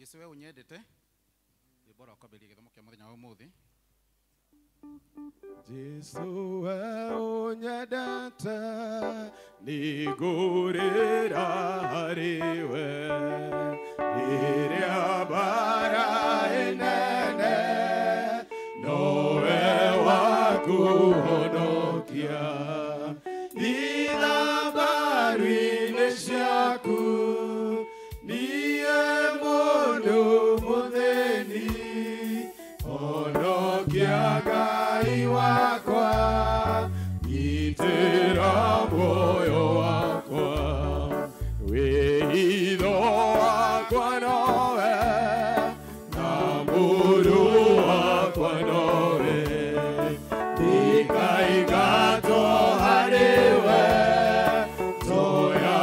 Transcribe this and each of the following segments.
Yesu we unyendete ibora kwambĩrĩria gĩthomo kĩa mũthenya wa ũmũthĩ. Yesu we unyendete nĩngũrĩra harĩwe rĩrĩa mbara ĩnene nowe wakũhonokia ithambaru-inĩ ciaku niĩ mũndũ mũthĩni honokia Ngai wakwa nyitĩra muoyo wakwa wĩhitho wakwa nowe na mũndũ wakwa nowe ndikaingatwo harĩwe toya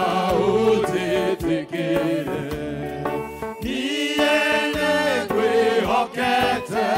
ũtĩtĩkĩre niĩ nĩngwĩhokete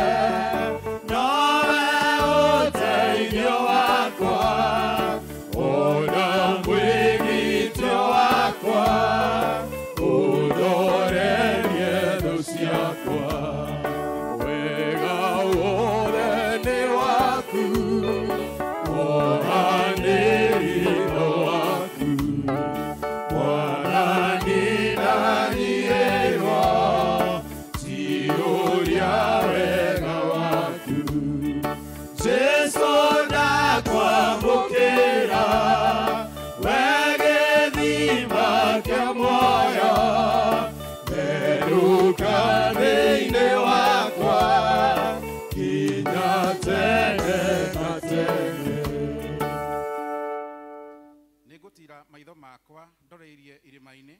maitho makwa ndoreirie irima-inĩ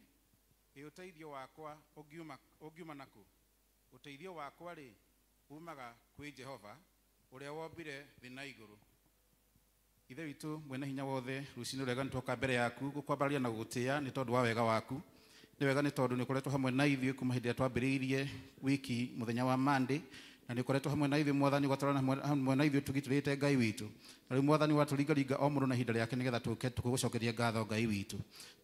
ũteithio wakwa ũngiuma naku ũteithio wakwa rĩ umaga kwĩ Jehova ũrĩa wombire thĩ na igũrũ. Ithe witũ mwene hinya wothe rũcinĩ rwega nĩtwoka mbere yaku gũkwambararia na gũgũtĩĩa nĩ tondũ wa wega waku. Nĩ wega nĩ tondũ nĩ ũkoretwo hamwe na ithuĩ kuma hĩndĩ ĩrĩa twambĩrĩirie wiki mũthenya wa Monday na nĩ ũkoretwo hamwe na ithuĩ Mwathani ũgatwarana hamwe na ithuĩ tũgitũrĩte Ngai witũ. Na rĩu Mwathani watũringaringa o mũndũ na ihinda rĩake nĩgetha tũke tũgũcokeria ngatho Ngai witũ.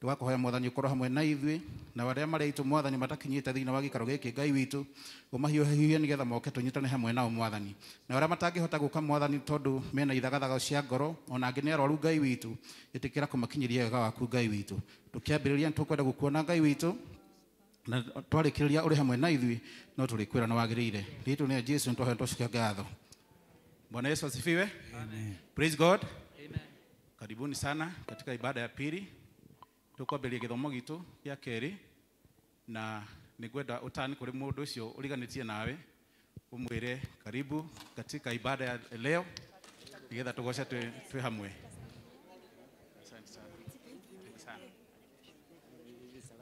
Tũgakũhoya Mwathani ũkorwo hamwe na ithuĩ na arĩa marĩ aitũ Mwathani matakinyĩte thĩinĩ wa gĩikaro gĩkĩ Ngai witũ ũmahiũhahiũhie nĩgetha moke tũnyitane hamwe nao Mwathani. Na arĩa matangĩhota gũka Mwathani tondũ mena ithagathaga cia ngoro ona angĩ nĩ arwaru Ngai witũ ĩtĩkĩra kũmakinyĩria wega waku Ngai witũ. Tũkĩambĩrĩria nĩtũkwenda gũkuona Ngai witũ na twarĩkĩrĩria ũrĩ hamwe na ithuĩ no tũrĩkwĩra nĩ wagĩrĩire. Rĩtũ nĩ Jesũ nĩtwahoya tũcokia ngatho. Bwana Yesu asifiwe. Amen. Praise God. Amen. Karibuni sana katika ibada ya pili. Tukwambĩrĩria gĩthomo gitu gĩa kerĩ na nĩngwenda ũtani kũrĩ mũndũ ũcio ũriganĩtie nawe ũmwĩre karibu katika ibada ya leo nĩgetha tũgoce twĩ hamwe. Asante sana.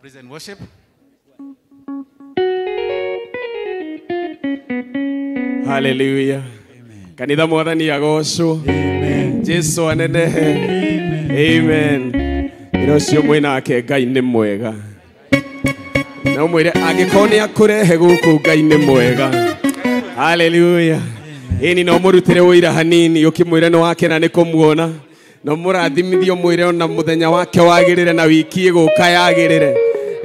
Praise and worship. Hallelujah. Amen. Kanitha Mwathani agocwo. Amen. Jesu anenehe. Amen. Ĩrocio mwĩnake Ngai nĩ mwega. Na mwĩre angĩkorwo nĩ akũrehe gũkũ Ngai nĩ mwega. Hallelujah. Ĩni no mũrutĩre ũira hanini ũkĩmwĩre nĩ wakena nĩ kũmuona. No mũrathimithio mwĩre ona mũthenya wake wagĩrĩre na wiki ĩgũka yagĩrĩre.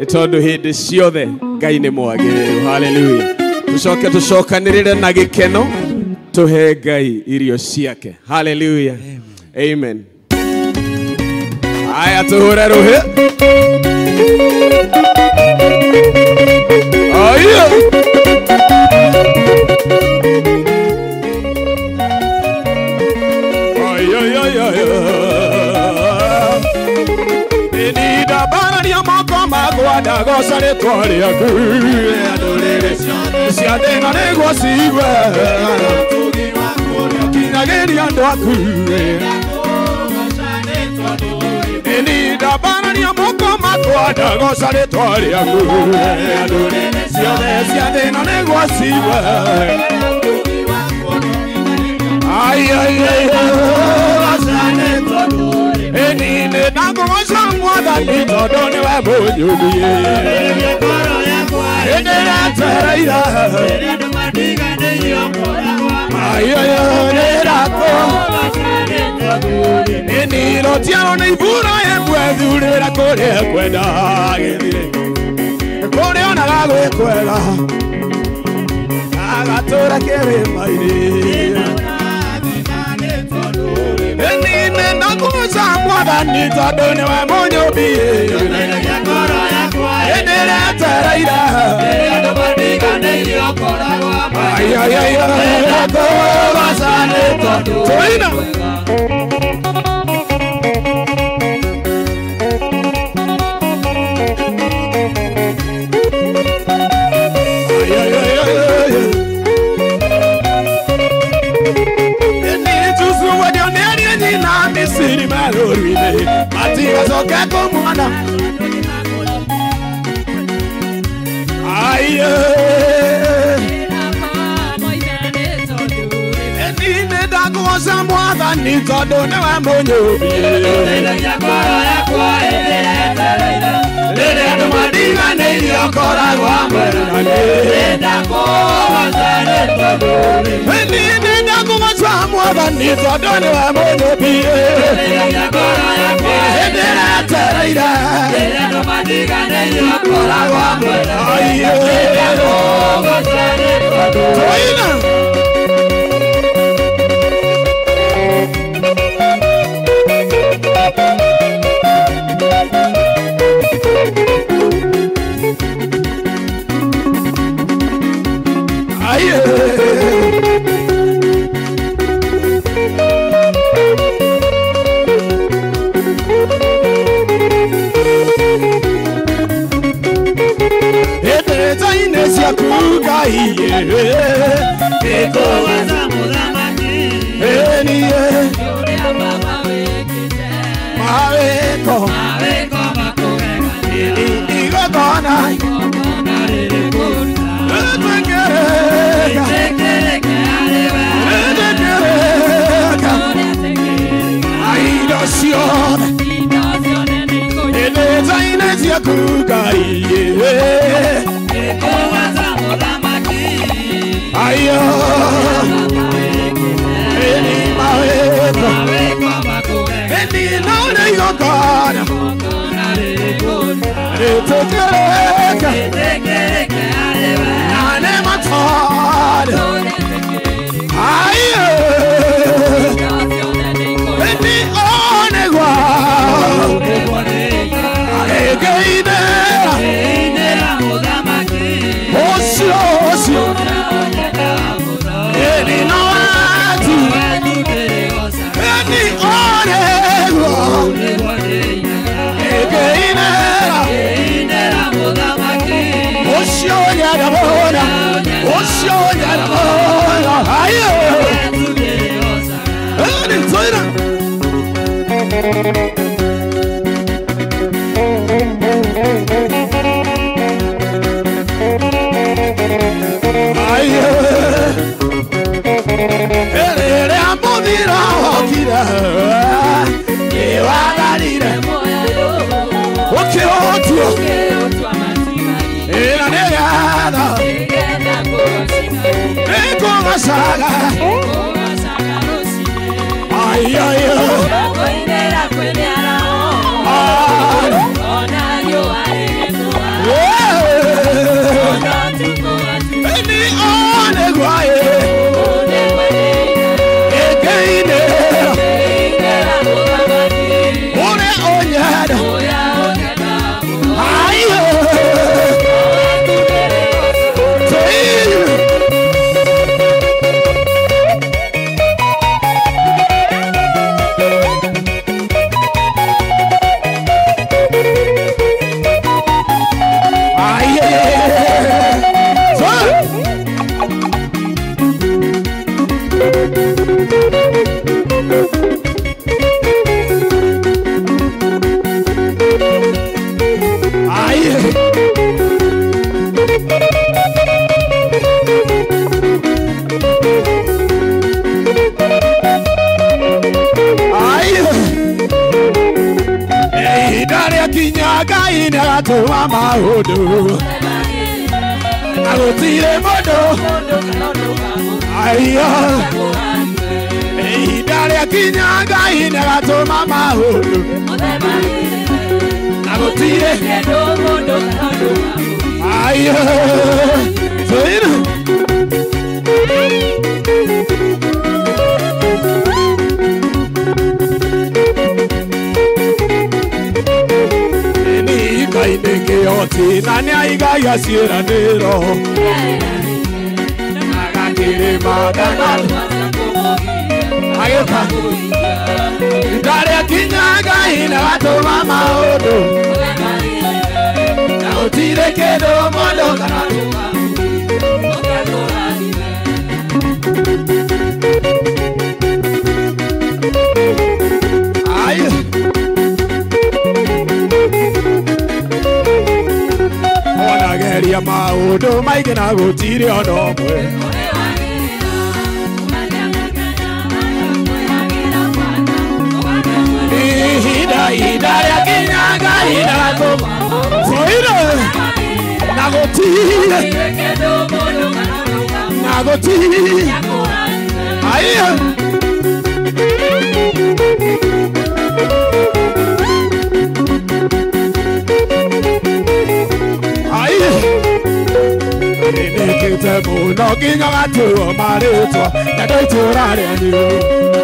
Nĩ tondũ hĩndĩ ciothe Ngai nĩ mwagĩrĩru. Hallelujah. Tucokanĩrĩre na gĩkeno tũhe Ngai irio ciake. Hallelujah. Amen. Aya tũhũre rũhĩ. Aya. Nĩnda barania moko makwa ndagoca rĩtwa rĩaku ndũrĩrĩ ciothe na nĩguo cigue kinyagĩria andũ aku nĩnda barania moko makwa ndagoca rĩtwa rĩaku ndũrĩrĩ ciothe na nĩguo cigue Nine nagoca Mwathani tondũ nĩwe mũnyumie nĩratereira nĩnirotiarwo nĩ ibura ĩmwe thurĩra kũrĩa kwenda gĩthire Uriona gagwe kwega agatura kirima-ini Nine nakuza mwathani tondu niwe munyumbi Indireteraira Toina Misiri malorine Matiga soke kumwana Aye Enine dakuosa mwatha nitondo newe munyobi Lele anu madiga neili okora kwa mwerane Enine dakuosa mwatha nitondo newe munyobi Aye. Ni kainenge oti nani aiga sira nero. Agakire magana. Ayuka. Ndare kinyaga ina watu mama odo. Na utire kedo mondo kana. Geria maudo maigena gutire ono mwe Ida ya kinyaga ida to Soira Nagoti Aye no king of a two, Marito, that I told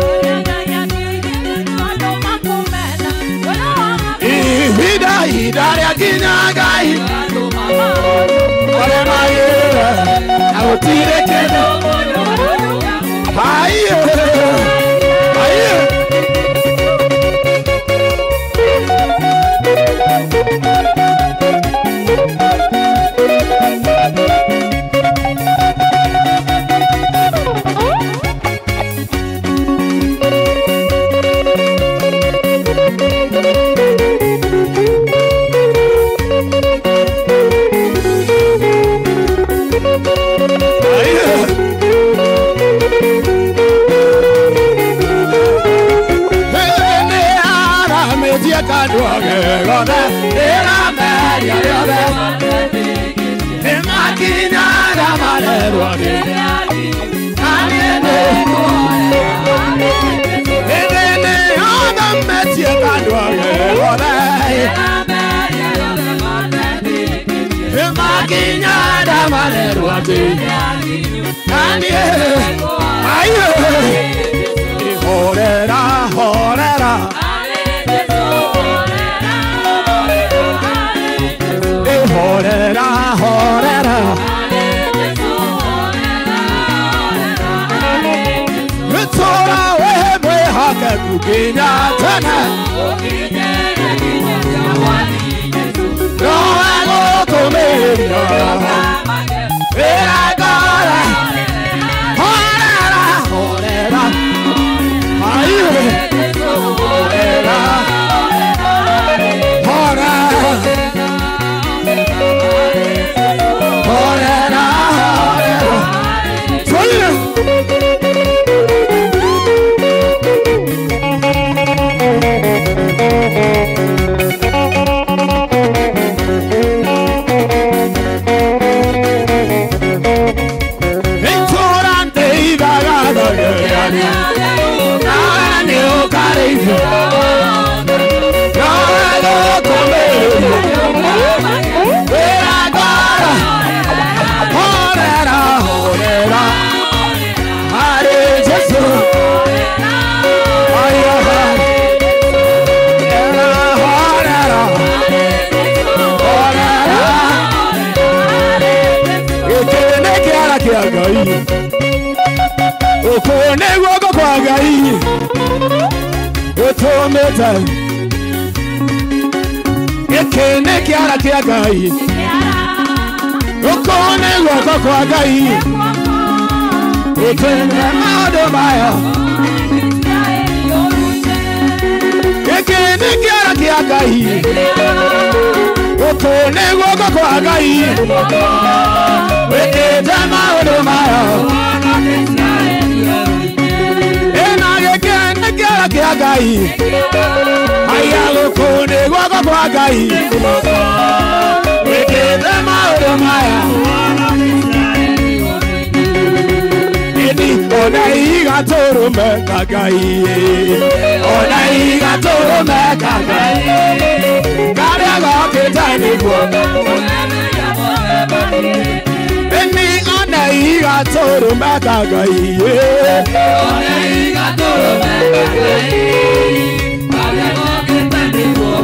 Eni ona iga toro makagai. Ona iga toro makagai.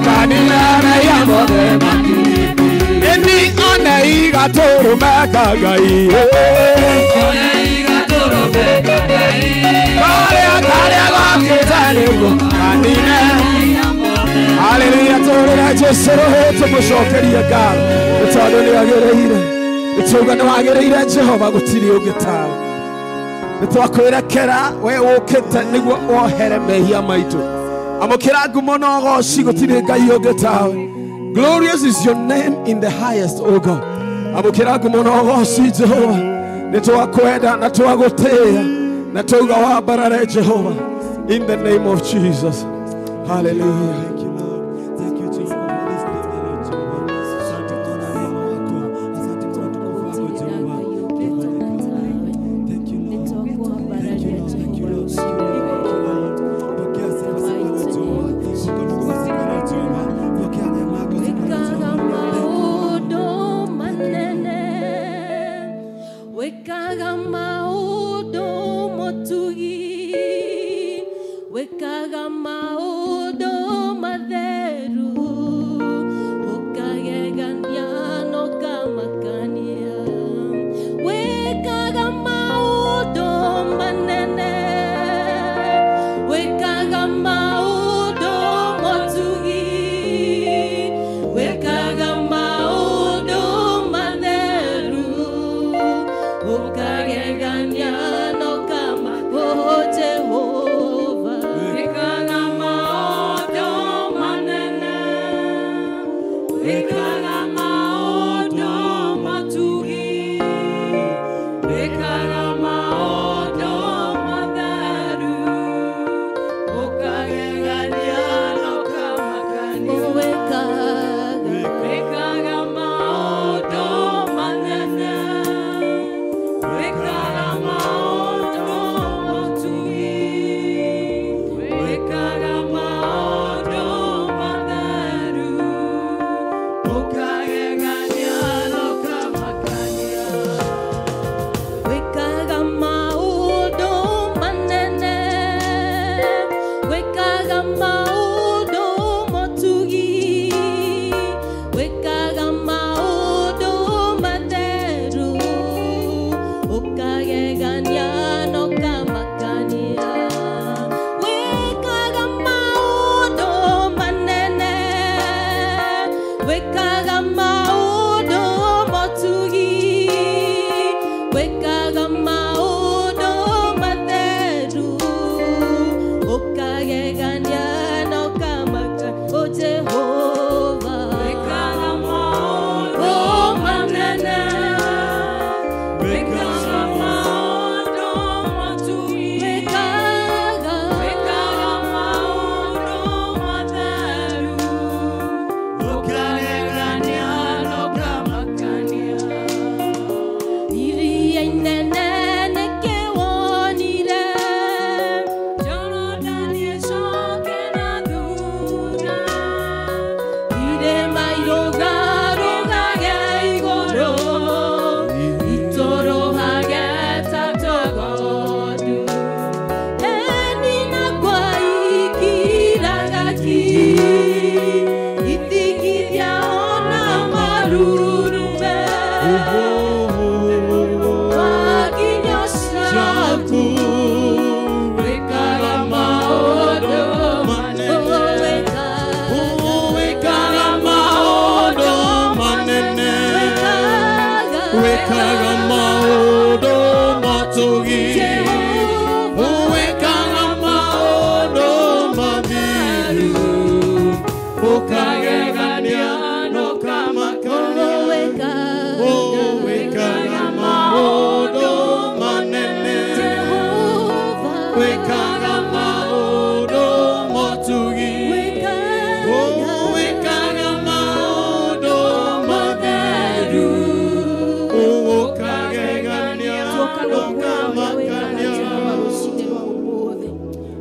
Kanina na yamode makini. Eni ona iga toro makagai. Ona iga toro makagai. Kale wakitani kanina. Hallelujah, toro na Jesu roho tumushokeria garo. Toro ni agereire. Ituga ni agereire Jehova gutiri ugitawe. Nitwakwerekera we ukite niguo wohere mehia maitu. Amukira ngumo no goci gutiri ngai ugitawe. Glorious is your name in the highest, O God. Amukira ngumo no goci Jehova. Nitwakwenda na twagutia na tuga wa barare Jehova. In the name of Jesus. Hallelujah.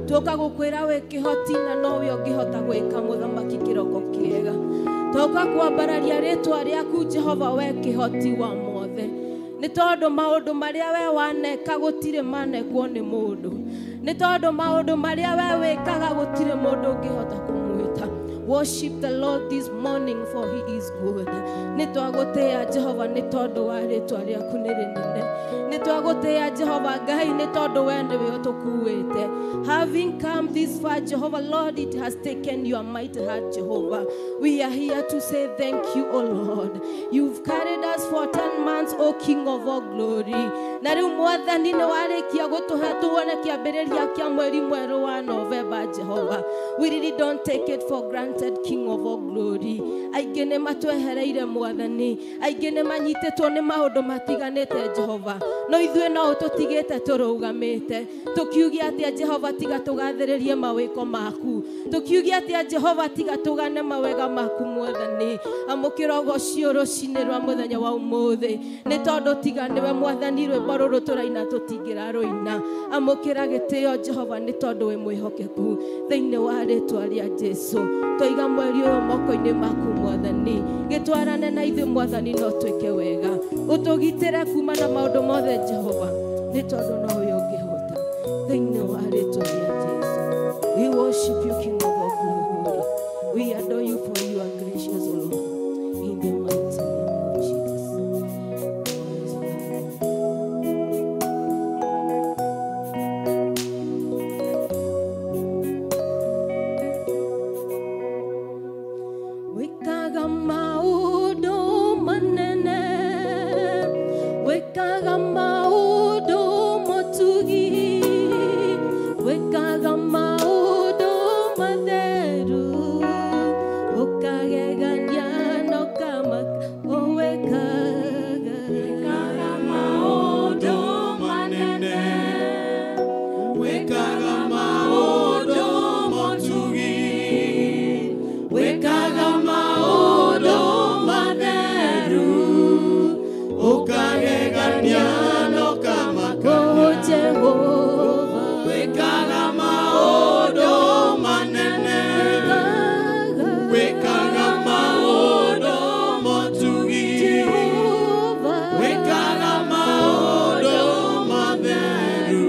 Tukagukwira we kihoti na nowe ungihota gwika muthamaki kiroko kiega. Tuka kwambararia ritwa riaku Jehova we kihoti wa mothe. nĩ tondũ maũndũ marĩa we waneka gũtirĩ manekwo nĩ mũndũ, nĩ tondũ maũndũ marĩa we wĩkaga gũtirĩ mũndũ ũngĩhota kũmwĩta. Worship the Lord this morning, for he is good. Nitwagotea Jehova nĩ tondũ wa rĩtwa rĩaku nĩ rĩnene. Nitwagotea Jehova Ngai nĩ tondũ we nĩwe ũtũkuĩte. Having come this far, Jehovah Lord, it has taken your mighty heart, Jehovah. We are here to say thank you, O Lord. You've carried us for 10 months, O King of all glory. Na rĩu Mwathani nĩ warĩkia gũtũhe tuone kĩambĩrĩria kĩa mweri mwerũ wa November, Jehovah. We really don't take it for granted, King of all glory. Aingĩ nĩ matwehereire Mwathani, aingĩ nĩ manyitĩtwo nĩ maũndũ matiganĩte, Jehova. No ithuĩ no ũtũtigĩte tũrũgamĩte, tũkiuge atĩa Jehova tiga tũgathĩrĩrie mawĩko maku, tũkiuge atĩa Jehova tiga tũgane mawega maku Mwathani. Amũkĩra ũgoocio rũcinĩ rwa mũthenya wa ũmũthĩ, nĩ tondũ tiga nĩwe Mwathani rwĩmbo rũrũ tũraina tũtingĩrarũina. Amũkĩra gĩtĩo Jehova nĩ tondũ wĩ mwĩhokeku, thĩinĩ wa rĩtwa rĩa Jesũ. Tũiga mweri ũyũ moko-inĩ maku Mwathani, gĩtwarane na ithuĩ Mwathani no twĩke wega, ũtũgitĩre kuma na maũndũ mothe Jehova, nĩ tondũ no we ũngĩhota, thĩinĩ wa rĩtwa rĩa Jesũ. We worship you, King of all glory. We adore you for you are gracious, O Lord, in the mighty name of Jesus. Wekaga maũndũ manene, wekaga maũndũ motugi, wekaga maũndũ matheru, ũkagegania na ũkamaka, wekaga maũndũ manene, wekaga maũndũ motugi, wekaga maũndũ matheru, ũkagegania na ũkamaka, Jehova. Wekaga maũndũ manene, wekaga maũndũ motugi, Jehova. Wekaga maũndũ matheru,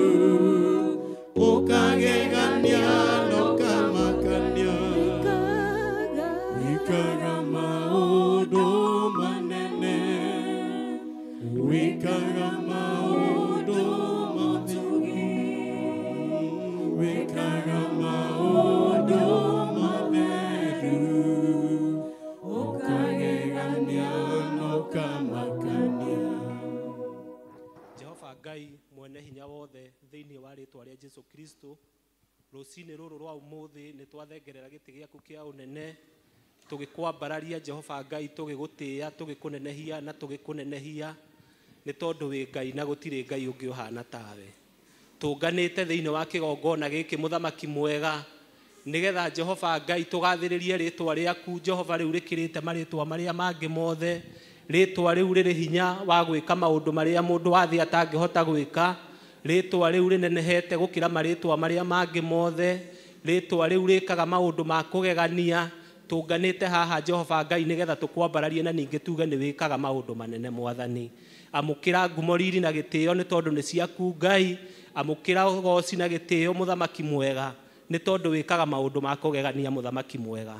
ũkagegania na ũkamakania. Wekaga maũndũ manene, wekaga maũndũ motugi, wekaga maũndũ matheru, ũkagegania na ũkamakania. Jehova Ngai mwene hinya wothe, thĩinĩ wa rĩtwa rĩa Jesũ Kristo, rũcinĩ rũrũ rwa ũmũthĩ nĩ twathengerera gĩtĩ gĩaku kĩa ũnene, tũgĩkwambararia Jehova Ngai, tũgĩgũtĩĩa, tũgĩkũnenehia na tũgĩkũnenehia, nĩ tondũ wĩ Ngai na gũtirĩ Ngai ũngĩ ũhana tawe. Tũnganĩte thĩinĩ wa kĩgongona gĩkĩ mũthamaki mwega, nĩgetha Jehova Ngai tũgathĩrĩrie rĩtwa rĩaku Jehova, rĩu rĩkĩrĩte marĩtwa marĩa mangĩ mothe, rĩtwa rĩu rĩrĩ hinya wa gwĩka maũndũ marĩa mũndũ wa thĩ atangĩhota gwĩka, rĩtwa rĩu rĩnenehete gũkĩra marĩtwa marĩa mangĩ mothe, rĩtwa rĩu rĩkaga maũndũ ma kũgegania. Tũnganĩte haha Jehova Ngai nĩgetha tũkwambararie na ningĩ tuge nĩ wĩkaga maũndũ manene Mwathani. Amũkĩra ngumo riri na gĩtĩo nĩ tondũ nĩ ciaku Ngai, amũkĩra ũgooci na gĩtĩo mũthamaki mwega, nĩ tondũ wĩkaga maũndũ ma kũgegania mũthamaki mwega.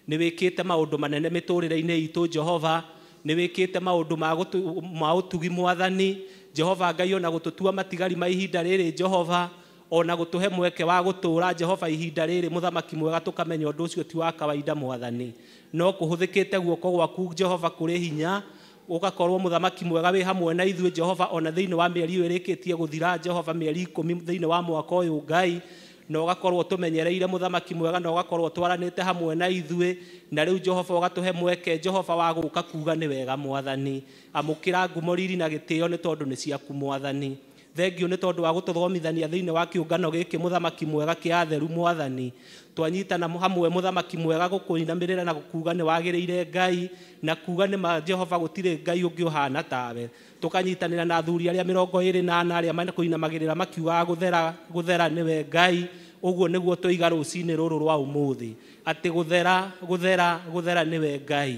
Nĩ wĩkĩte maũndũ manene mĩtũrĩre-inĩ itũ Jehova, nĩ wĩkĩte maũndũ ma ũtugi Mwathani Jehova Ngai, ona gũtũtua matigari ma ihinda rĩrĩ Jehova, ona gũtũhe mweke wa gũtũũra Jehova ihinda rĩrĩ mũthamaki mwega, tũkamenya ũndũ ũcio ti wa kawaida Mwathani, no kũhũthĩkĩte guoko gwaku Jehova kũrĩ hinya, ũgakorwo mũthamaki mwega wĩ hamwe na ithuĩ Jehova, ona thĩinĩ wa mĩeri ĩyo ĩrĩkĩtie gũthira Jehova, mĩeri 10 thĩinĩ wa mwaka ũyũ Ngai, na ũgakorwo tũmenyereire mũthamaki mwega, na ũgakorwo twaranĩte hamwe na ithuĩ, na rĩu Jehova ũgatũhe mweke Jehova wa gũka kuga nĩ wega Mwathani. Amũkĩra ngumo riri na gĩtĩo nĩ tondũ nĩ ciaku Mwathani. Thengio nĩ tondũ wa gũtũthomithania thĩinĩ wa kĩũngano gĩkĩ mũthamaki mwega kĩa atheru Mwathani. Twanyitana hamwe mũthamaki mwega gũkũinamĩrĩra na gũkuga nĩ wagĩrĩire Ngai, na kuga nĩ ma Jehova gũtirĩ Ngai ũngĩ ũhana tawe. Tũkanyitanĩra na athuri arĩa 24 arĩa makũinamagĩrĩra makiugaga gũthera nĩwe Ngai. Ũguo nĩguo tũiga rũcinĩ rũrũ rwa ũmũthĩ, atĩ gũthera nĩwe Ngai,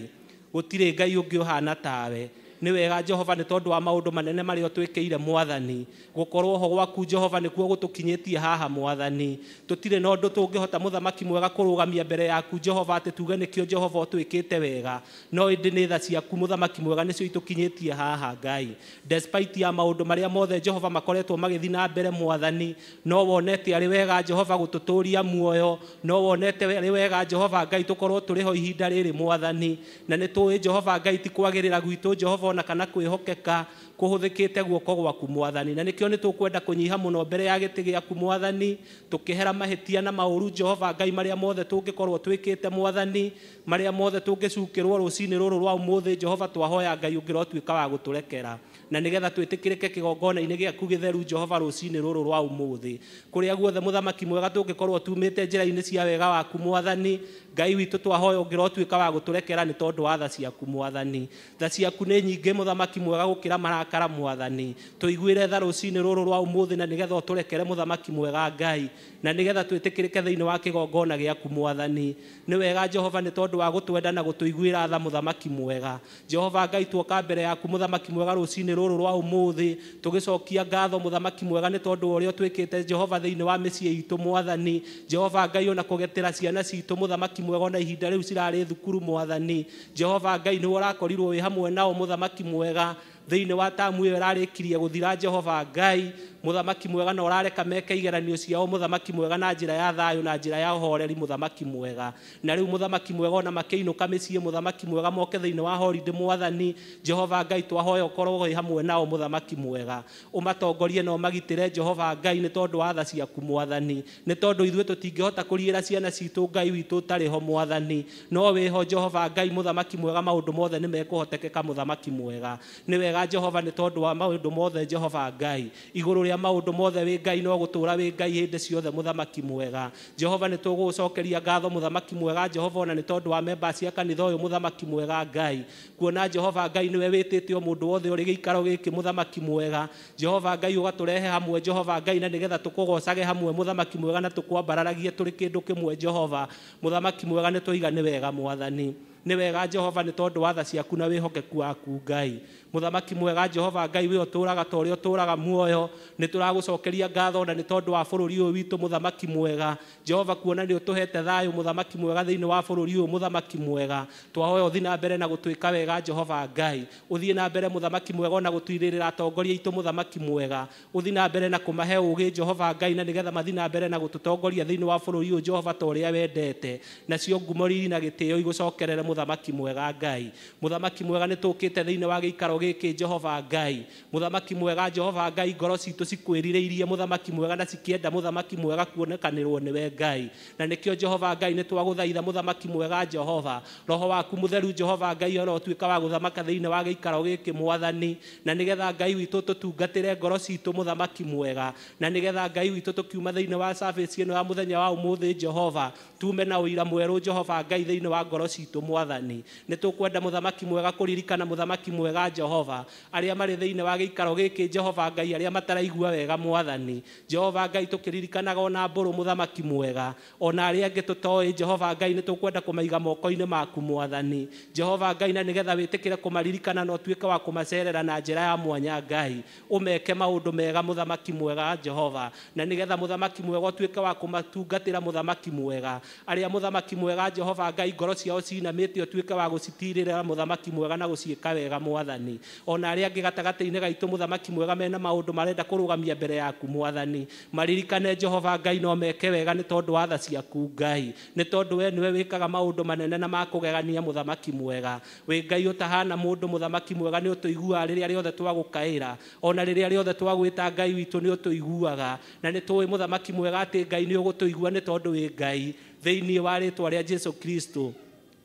gũtirĩ Ngai ũngĩ ũhana tawe. nĩ wega Jehova nĩ tondũ wa maũndũ manene marĩa twĩkĩire Mwathani. Gũkorwo ho gwaku Jehova nĩkuo gũtũkinyĩtie haha Mwathani. Tũtirĩ na ũndũ tũngĩhota Mũthamaki mwega kũrũgamia mbere yaku Jehova atĩ tuge nĩkĩo Jehova ũtwĩkĩte wega, no ĩndĩ nĩ tha ciaku Mũthamaki mwega nĩcio itũkinyĩtie haha Ngai. Despite ya maũndũ marĩa mothe Jehova makoretwo magĩthiĩ na mbere Mwathani, no wonete arĩ wega Jehova gũtũtũria muoyo, no wonete arĩ wega Jehova Ngai tũkorwo tũrĩ ho ihinda rĩrĩ Mwathani, na nĩ tũĩ Jehova Ngai ti kwagĩrĩra gwitũ Jehova ona kana kwĩhokeka kũhũthĩkĩte guoko gwaku Mwathani, na nĩkĩo nĩ tũkwenda kũnyiha mũno mbere ya gĩtĩ gĩaku Mwathani, tũkĩhera mahĩtia na maũru Jehova Ngai marĩa mothe tũngĩkorwo twĩkĩte Mwathani, marĩa mothe tũngĩcukĩrwo rũcinĩ rũrũ rwa ũmũthĩ Jehova twahoya Ngai ũngĩrotwĩka wa gũtũrekera, na nĩgetha twĩtĩkĩrĩke kĩgongona-inĩ gĩaku gĩtheru Jehova rũcinĩ rũrũ rwa ũmũthĩ. Kũrĩa guothe Mũthamaki mwega tũngĩkorwo tumĩte njĩra-inĩ cia wega waku Mwathani, Ngai witũ twahoya ũngĩrotwĩka wa gũtũrekera nĩ tondũ wa tha ciaku Mwathani. Tha ciaku nĩ nyingĩ Mũthamaki mwega gũkĩra marakara Mwathani. Tũiguĩre tha rũcinĩ rũrũ rwa ũmũthĩ na nĩgetha ũtũrekere Mũthamaki mwega Ngai, na nĩgetha twĩtĩkĩrĩke thĩinĩ wa kĩgongona gĩaku Mwathani. Nĩ wega Jehova nĩ tondũ wa gũtwenda na gũtũiguĩra tha Mũthamaki mwega. Jehova Ngai tuoka mbere yaku Mũthamaki mwega rũcinĩ rũrũ rwa ũmũthĩ, tũgĩcokia ngatho Mũthamaki mwega nĩ tondũ wa ũrĩa twĩkĩte Jehova thĩinĩ wa mĩciĩ itũ Mwathani. Jehova Ngai ona kũgetĩra ciana citũ Mũthamaki mwega na ihinda rĩu cirarĩ thukuru Mwathani. Jehova Ngai nĩ ũrakorirwo wĩ hamwe nao Mũthamaki mwega thĩinĩ wa tamu ĩyo ĩrarĩkirie gũthira Jehova Ngai. Mũthamaki mwega na ũrareka meke igeranio ciao Mũthamaki mwega na njĩra ya thayũ na njĩra ya ũhoreri Mũthamaki mwega. Na rĩu Mũthamaki mwega ona makĩinũka mĩciĩ Mũthamaki mwega moke thĩinĩ wa holiday Mwathani, Jehova Ngai twahoya ũkorwo wĩ hamwe nao Mũthamaki mwega, ũmatongorie na ũmagitĩre Jehova Ngai nĩ tondũ wa tha ciaku Mwathani, nĩ tondũ ithuĩ tũtingĩhota kũriĩra ciana citũ Ngai witũ ũtarĩ ho Mwathani, no wĩho Jehova Ngai Mũthamaki mwega maũndũ mothe nĩ mekũhotekeka Mũthamaki mwega. Nĩ wega Jehova nĩ tondũ wa maũndũ mothe Jehova Ngai, igũrũ rĩa maũndũ mothe wĩ Ngai no gũtũũra wĩ Ngai hĩndĩ ciothe Mũthamaki mwega. Jehova nĩ tũgũgũcokeria ngatho Mũthamaki mwega Jehova ona nĩ tondũ wa members cia kanitha ũyũ Mũthamaki mwega Ngai, kuona Jehova Ngai nĩwe wĩtĩte o mũndũ wothe ũrĩ gĩikaro gĩkĩ Mũthamaki mwega. Jehova Ngai ũgatũrehe hamwe Jehova Ngai na nĩgetha tũkũgocage hamwe Mũthamaki mwega na tũkwambararagie tũrĩ kĩndũ kĩmwe Jehova. Mũthamaki mwega nĩ tũiga nĩ wega Mwathani. Nĩ wega Jehova nĩ tondũ wa tha ciaku na wĩhokeku waku Ngai. Mũthamaki mwega Jehova Ngai we ũtũũraga ta ũrĩa ũtũũraga muoyo, nĩ tũragũcokeria ngatho na nĩ tondũ wa bũrũri ũyũ witũ Mũthamaki mwega. Jehova kuona nĩ ũtũhete thayũ Mũthamaki mwega thĩinĩ wa bũrũri ũyũ Mũthamaki mwega, twahoya ũthiĩ na mbere na gũtwĩka wega Jehova Ngai, ũthiĩ na mbere Mũthamaki mwega ona gũtuĩrĩrĩra atongoria aitũ Mũthamaki mwega, ũthiĩ na mbere na kũmahe ũũgĩ Jehova Ngai na nĩgetha mathiĩ na mbere na gũtũtongoria thĩinĩ wa bũrũri ũyũ Jehova ta ũrĩa wendete, nacio ngumo riri na gĩtĩo igũcokerere Mũthamaki mwega Ngai. Mũthamaki mwega nĩ tũũkĩte thĩinĩ wa gĩikaro gĩkĩ Jehova Ngai. Mũthamaki mwega Jehova Ngai ngoro citũ cikwĩrirĩirie Mũthamaki mwega na cikĩenda Mũthamaki mwega kuonekanĩrwo nĩwe Ngai, na nĩkĩo Jehova Ngai nĩ twagũthaitha Mũthamaki mwega Jehova, roho waku mũtheru Jehova Ngai oro ũtuĩka wa gũthamaka thĩinĩ wa gĩikaro gĩkĩ Mwathani, na nĩgetha Ngai witũ tũtungatĩre ngoro citũ Mũthamaki mwega, na nĩgetha Ngai witũ tũkiuma thĩinĩ wa service ĩno ya mũthenya wa ũmũthĩ Jehova tume na ũira mwerũ Jehova Ngai thĩinĩ wa ngoro citũ Mwathani. Nĩ tũkwenda Mũthamaki mwega kũririkana Mũthamaki mwega Jehova arĩa marĩ thĩinĩ wa gĩikaro gĩkĩ Jehova Ngai arĩa mataraigua wega Mwathani. Jehova Ngai tũkĩririkanaga ona mbũrũ Mũthamaki mwega, ona arĩa angĩ tũtoĩ Jehova Ngai nĩ tũkwenda kũmaiga moko-inĩ maku Mwathani. Jehova Ngai na nĩgetha wĩtĩkĩre kũmaririkana na ũtuĩke wa kũmacerera na njĩra ya mwanya Ngai, ũmeke maũndũ mega Mũthamaki mwega Jehova, na nĩgetha Mũthamaki mwega ũtuĩke wa kũmatungatĩra Mũthamaki mwega arĩa Mũthamaki mwega Jehova Ngai ngoro ciao cinamĩte ũtuĩke wa gũcitirĩra Mũthamaki mwega na gũciĩka wega Mwathani. Ona arĩa angĩ gatagatĩ-inĩ gaitũ Mũthamaki mwega mena maũndũ marenda kũrũgamia mbere yaku Mwathani, maririkane Jehova Ngai no meke wega nĩ tondũ wa tha ciaku Ngai, nĩ tondũ we nĩwe wĩkaga maũndũ manene na makũgegania Mũthamaki mwega. Wĩ Ngai ũtahana mũndũ Mũthamaki mwega nĩ ũtũiguaga rĩrĩa rĩothe twagũkaĩra, ona rĩrĩa rĩothe twagwĩta Ngai witũ nĩ ũtũiguaga, na nĩ tũĩ Mũthamaki mwega atĩ Ngai nĩ ũgũtũigua nĩ tondũ wĩ Ngai thĩinĩ wa rĩĩtwa rĩa Jesũ Kristo.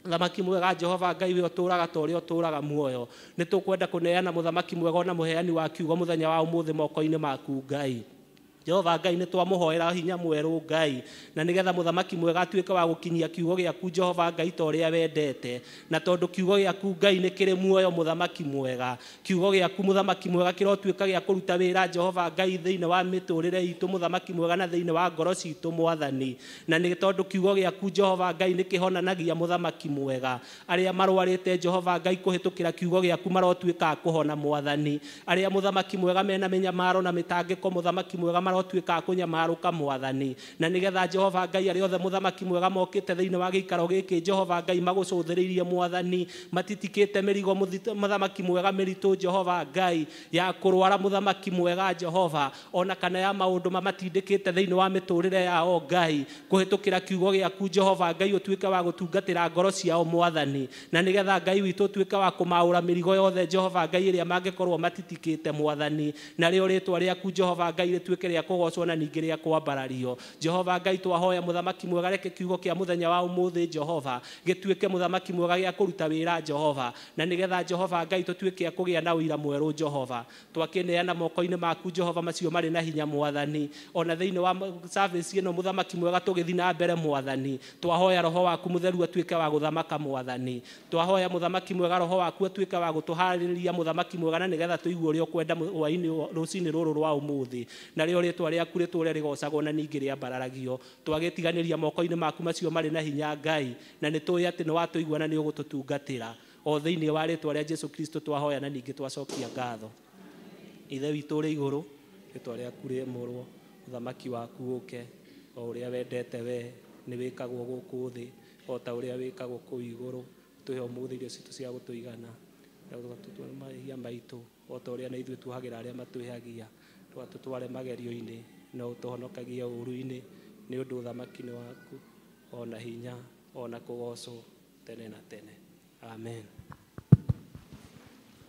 Mũthamaki mwega Jehova Ngai we ũtũũraga ta ũrĩa ũtũũraga muoyo, nĩ tũkwenda kũneana Mũthamaki mwega ona mũheani wa kiugo mũthenya wa ũmũthĩ moko-inĩ maku Ngai. Jehova Ngai nĩ twamuhoera hinya mwerũ Ngai na nĩgetha mũthamaki mwega atuĩke wa gũkinyia kiugo gĩaku Jehova Ngai ta ũrĩa wendete na tondũ kiugo gĩaku Ngai nĩ kĩrĩ muoyo mũthamaki mwega kiugo gĩaku mũthamaki mwega kĩrotuĩka gĩa kũruta wĩra Jehova Ngai thĩinĩ wa mĩtũrĩre itũ mũthamaki mwega na thĩinĩ wa ngoro citũ mwathani na nĩ tondũ kiugo gĩaku Jehova Ngai nĩ kĩhonanagia mũthamaki mwega arĩa marwarĩte Jehova Ngai kũhĩtũkĩra kiugo gĩaku marotuĩka kũhona mwathani arĩa mũthamaki mwega mena mĩnyamaro na mĩtangĩko mũthamaki mwega marotuĩka kũnyamarũka mwathani na nĩgetha Jehova Ngai arĩa othe mũthamaki mwega mokĩte thĩinĩ wa gĩikaro gĩkĩ Jehova Ngai magũcũthĩrĩirie mwathani matitikĩte mĩrigo mũthamaki mwega mĩritũ Jehova Ngai ya kũrwara mũthamaki mwega Jehova ona kana ya maũndũ matindĩkĩte thĩinĩ wa mĩtũrĩre yao Ngai kũhĩtũkĩra kiugo gĩaku Jehova Ngai ũtuĩke wa gũtungatĩra ngoro ciao mwathani na nĩgetha Ngai witũ ũtuĩke wa kũmaũra mĩrigo yothe Jehova Ngai ĩrĩa mangĩkorwo matitikĩte mwathani na rĩo rĩtwa rĩaku Jehova Ngai rĩtuĩke rĩa kũgocwo na ningĩ rĩa kwambarario Jehova Ngai twahoya mũthamaki mwega reke kiugo kĩa mũthenya wa ũmũthĩ Jehova gĩtuĩke mũthamaki mwega gĩa kũruta wĩra Jehova na nĩgetha Jehova Ngai tũtuĩke kũgĩa na ũira mwerũ Jehova twakĩneana moko-inĩ maku Jehova macio marĩ na hinya mwathani ona thĩinĩ wa service ĩno mũthamaki mwega tũgĩthiĩ na mbere mwathani twahoya roho waku mũtheru atuĩke wa gũthamaka mwathani twahoya mũthamaki mwega roho waku atuĩke wa gũtũharĩrĩria mũthamaki mwega na nĩgetha tũigue ũrĩa ũkwenda rũcinĩ rũrũ rwa ũmũthĩ na rĩo rĩtwa rĩaku rĩtũũre rĩgocagwo na ningĩ rĩambararagio twagĩtiganĩria moko-inĩ maku macio marĩ na hinya Ngai na nĩtũĩ atĩ nĩ watũigua na nĩ ũgũtũtungatĩra o thĩinĩ wa rĩtwa rĩa Jesũ Kristo twahoya na ningĩ twacokia ngatho ithe witũ ũrĩ igũrũ rĩtwa rĩaku rĩamũrwo mũthamaki waku ũke o ũrĩa wendete we nĩ wĩkagwo gũkũ thĩ o ta ũrĩa wĩkagwo kũu igũrũ tũhe ũmũthĩ irio citũ cia gũtũigana na tũgatũtua mahia maitũ o ta ũrĩa na ithuĩ tuohagĩra arĩa matwĩhagia tũgatũtware magerio-inĩ na ũtũhonokagie ũũru-inĩ nĩ ũndũ ũthamaki nĩ waku ona hinya ona kũgocwo tene na tene amen.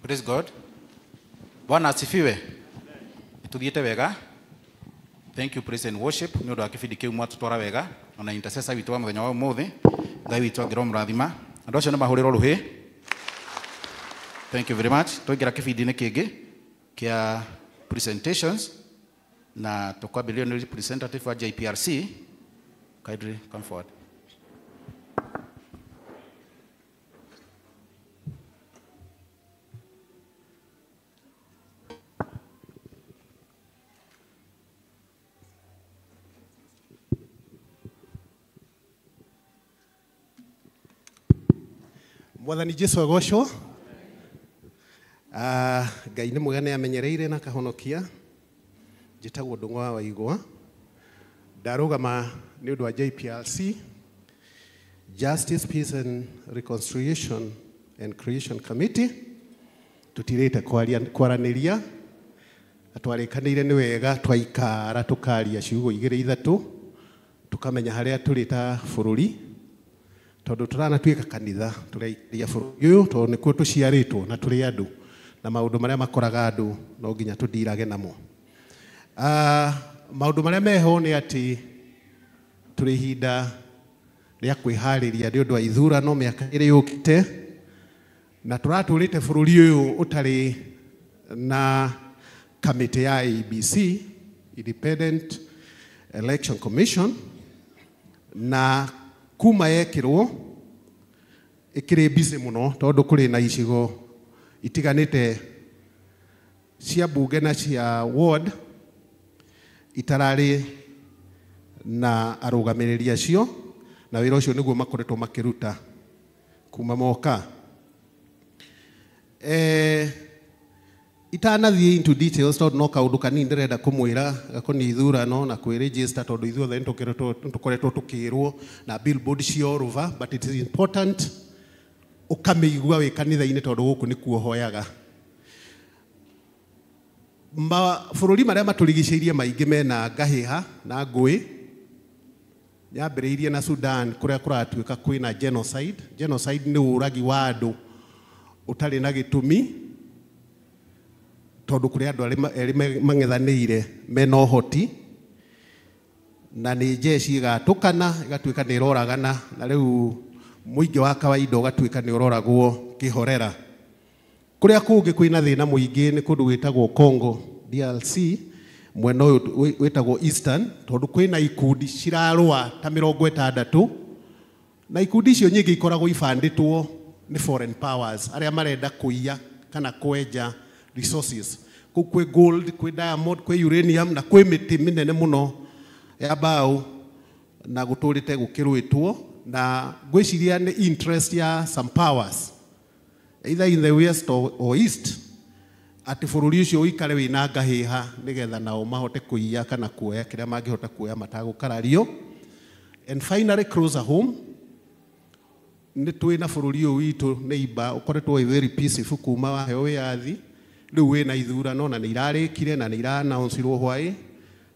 Praise God. Bwana asifiwe. Tuthiĩte wega. Thank you praise and worship nĩ ũndũ wa kĩbindi kĩu mwatũtwara wega ona intercessor witũ wa mũthenya wa ũmũthĩ Ngai witũ angĩrwo mũrathima andũ acio nĩ mahũrĩrwo rũhĩ. Thank you very much. Tũingĩra kĩbindi-inĩ kĩngĩ kĩa presentations na tukwambĩrĩrio nĩ representative wa JPRC. Kindly come forward. Mwathani Jesu agocwo. Ngai nĩ mwega nĩ amenyereire na kahonokia. Njĩtagwo Ndung'u wa Igwa. Ndarũgama nĩ ũndũ wa JPRC, Justice, Peace and Reconciliation and Creation Committee. Tutirĩte kwaranĩria. Twarĩkanĩire nĩ wega twaikara tũkaria ciugo igĩrĩ ithatũ tukamenya harĩa tũrĩ ta bũrũri. Tondũ tũranatuĩka kanitha tũraikia bũrũri ũyũ tondũ nĩkuo tũciarĩtwo na tũrĩ andũ na maũndũ marĩa makoraga andũ no nginya tũndirage namo. Maũndũ marĩa meho nĩ atĩ tũrĩ ihinda rĩa kwĩharĩria nĩ ũndũ wa ithurano mĩaka ĩrĩ yũkĩte na tũratũrĩte bũrũri ũyũ ũtarĩ na kamĩtĩ ya IEBC, Independent Election Commission, na kuma yekĩrwo ĩkĩrĩ busy mũno tondũ kũrĩ na icigo itiganĩte cia mbunge na cia ward itararĩ na arũgamĩrĩri acio na wĩra ũcio nĩguo makoretwo makĩruta kuma moka. Itanathiĩ into details tondũ no kaũndũ kanini ndĩrenda kũmwĩra gakoniĩ ithurano na kwĩregister tondũ ithuothe nĩtũkoretwo tũkĩrwo na billboard cia all over, but it is important ũkamĩigua wĩ kanitha-inĩ tondũ gũkũ nĩkuo hoyaga. Mabũrũri marĩa matũrigicĩirie maingĩ mena ngahĩha na ngũĩ. Yambĩrĩirie na Sudan kũrĩa kũratuĩka kwĩna genocide. Genocide nĩ ũragi wa andũ ũtarĩ na gĩtũmi tondũ kũrĩ andũ erĩ mang'ethanĩire mena ũhoti na nĩ njeci ĩgatũkana ĩgatuĩka nĩ ĩroragana na rĩu mũingĩ wa kawaida ũgatuĩka nĩ ũroragwo kĩhorera. Kũrĩa kũngĩ kwĩna thĩna mũingĩ nĩ kũndũ gwĩtagwo Congo DRC, mwena ũyũ wĩtagwo Eastern, tondũ kwĩna ikundi cirarũa ta 60, na ikundi icio nyingĩ ikoragwo ibandĩtwo nĩ foreign powers arĩa marenda kũiya kana kwenja resources. Kũu kwĩ gold, kwĩ diamond, kwĩ uranium na kwĩ mĩtĩ mĩnene mũno ya mbaũ na gũtũrĩte gũkĩrũĩtwo, na ngwĩciria nĩ interest ya some powers either in the west or east atĩ bũrũri ũcio ũikare wĩna ngahĩha nĩgetha nao mahote kũiya kana kuoya kĩrĩa mangĩhota kuoya matagũkarario. And finally closer home, nĩ twĩna bũrũri ũyũ witũ neighbor ũkoretwo wĩ very peaceful kuma waheo wĩyathi, rĩu wĩna ithurano na nĩ irarĩkire na nĩ ira-announceirwo hwaĩ,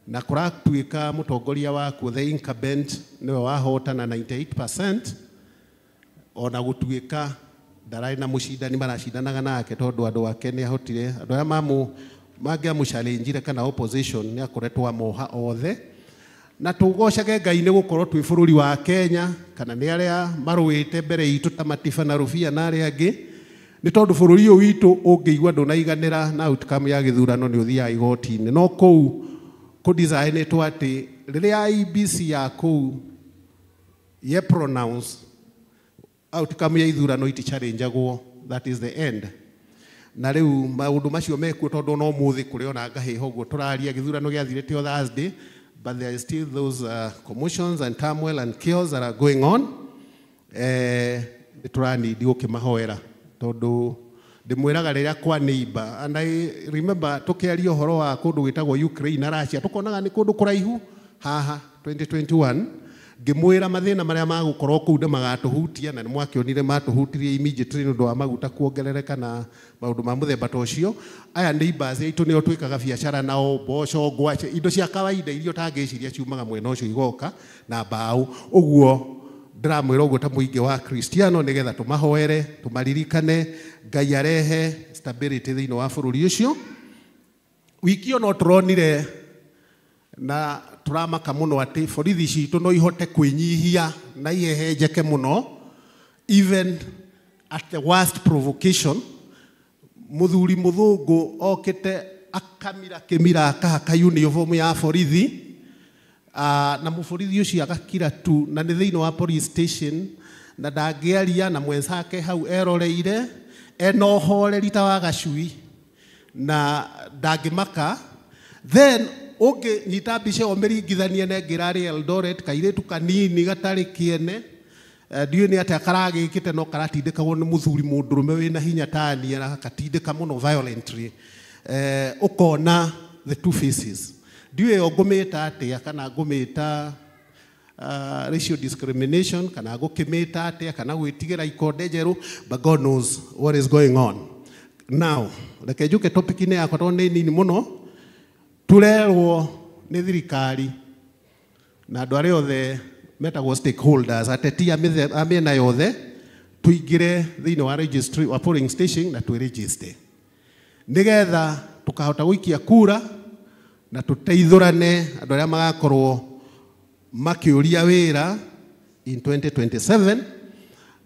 na kũratuĩka mũtongoria wakuo the incumbent nĩwe wahotana 98%, ona gũtuĩka ndararĩ na mũcindani maracindanaga nake tondũ andũ ake nĩ ahotire, andũ arĩa mangĩamũchallengire kana opposition nĩ akoretwo amoha othe. Na tũgocage Ngai nĩ gũkorwo twĩ bũrũri wa Kenya kana nĩ arĩa marũĩte mbere itũ ta Matiba na Rũbia na arĩa angĩ, nĩ tondũ bũrũri ũyũ witũ ũngĩigua ndũnaiganĩra na outcome ya gĩthurano nĩ ũthiaga igoti-inĩ. No kũu kũ-designĩtwo atĩ rĩrĩa IEBC ya kũu ye pronounce outcome ya ithurano iti-challengeagwo, that is the end. Na rĩu maũndũ macio mekuo tondũ no mũthĩ kũrĩ ona ngahĩha ũguo tũraria gĩthurano gĩathirĩte o Thursday, but there is still those commotions and turmoil and chaos that are going on. Nĩ tũranidi gũkĩmahoera tondũ ndĩmwĩraga rĩrĩa kwa neighbor, and I remember tũkĩaria ũhoro wa kũndũ gwĩtagwo Ukraine na Russia, tũkonaga nĩ kũndũ kũraihu haha 2021, ngĩmwĩra mathĩna marĩa magũkorwo kũu ndĩmagatũhutia, na nĩ mwakĩonire matũhutirie immediately nĩ ũndũ wa maguta kuongerereka na maũndũ ma mũthemba ta ũcio. Aya neighbors aitũ nĩo twĩkaga biacara nao, mboco, ngwacĩ, indo cia kawaida iria ũtangĩciria ciumaga mwena ũcio igoka na mbaũ. Ũguo ndĩramwĩra ũguo ta mũingĩ wa Kristiano nĩgetha tũmahoere, tũmaririkane, Ngai arehe stability thĩinĩ wa bũrũri ũcio. Wiki no tũronire na tũramaka mũno atĩ borithi citũ no ihote kwĩnyihia na ihehenjeke mũno, even at the worst provocation. Mũthuri mũthũngũ okĩte akamira kĩmira akahaka uniform ya borithi, na mũborithi ũcio agakira tu, na nĩ thĩinĩ wa police station, na ndangĩaria na mwenzake hau eroreire ena ũhoreri ta wa gacui na ndangĩmaka. Then ũngĩ nyita mbica ĩyo mĩringithanie na ngĩrarĩ Eldoret, kairĩtu kanini gatarĩ kĩene, ndiũĩ nĩ atĩa karagĩkĩte no karatindĩkagwo nĩ mũthuri mũndũrũme wĩna hinya tani na gatindĩka mũno violently, ũkona the two faces. Ndiũĩ ĩyo ngũmĩta atĩa, kana ngũmĩta racial discrimination, kana ngũkĩmĩta atĩa, kana gwĩtigĩra ikonde njerũ, but God knows what is going on. Now, reke njuke topic-inĩ yakwa tondũ nĩ nini mũno. Turerwo nĩ thirikari na andũ arĩa othe metagwo stakeholders, ateti a mĩena yothe, tuingĩre thĩinĩ wa registry wa polling station na twĩregister nĩgetha tũkahota gũikia kura na tũteithũrane andũ arĩa magakorwo makĩũria wĩra in 2027.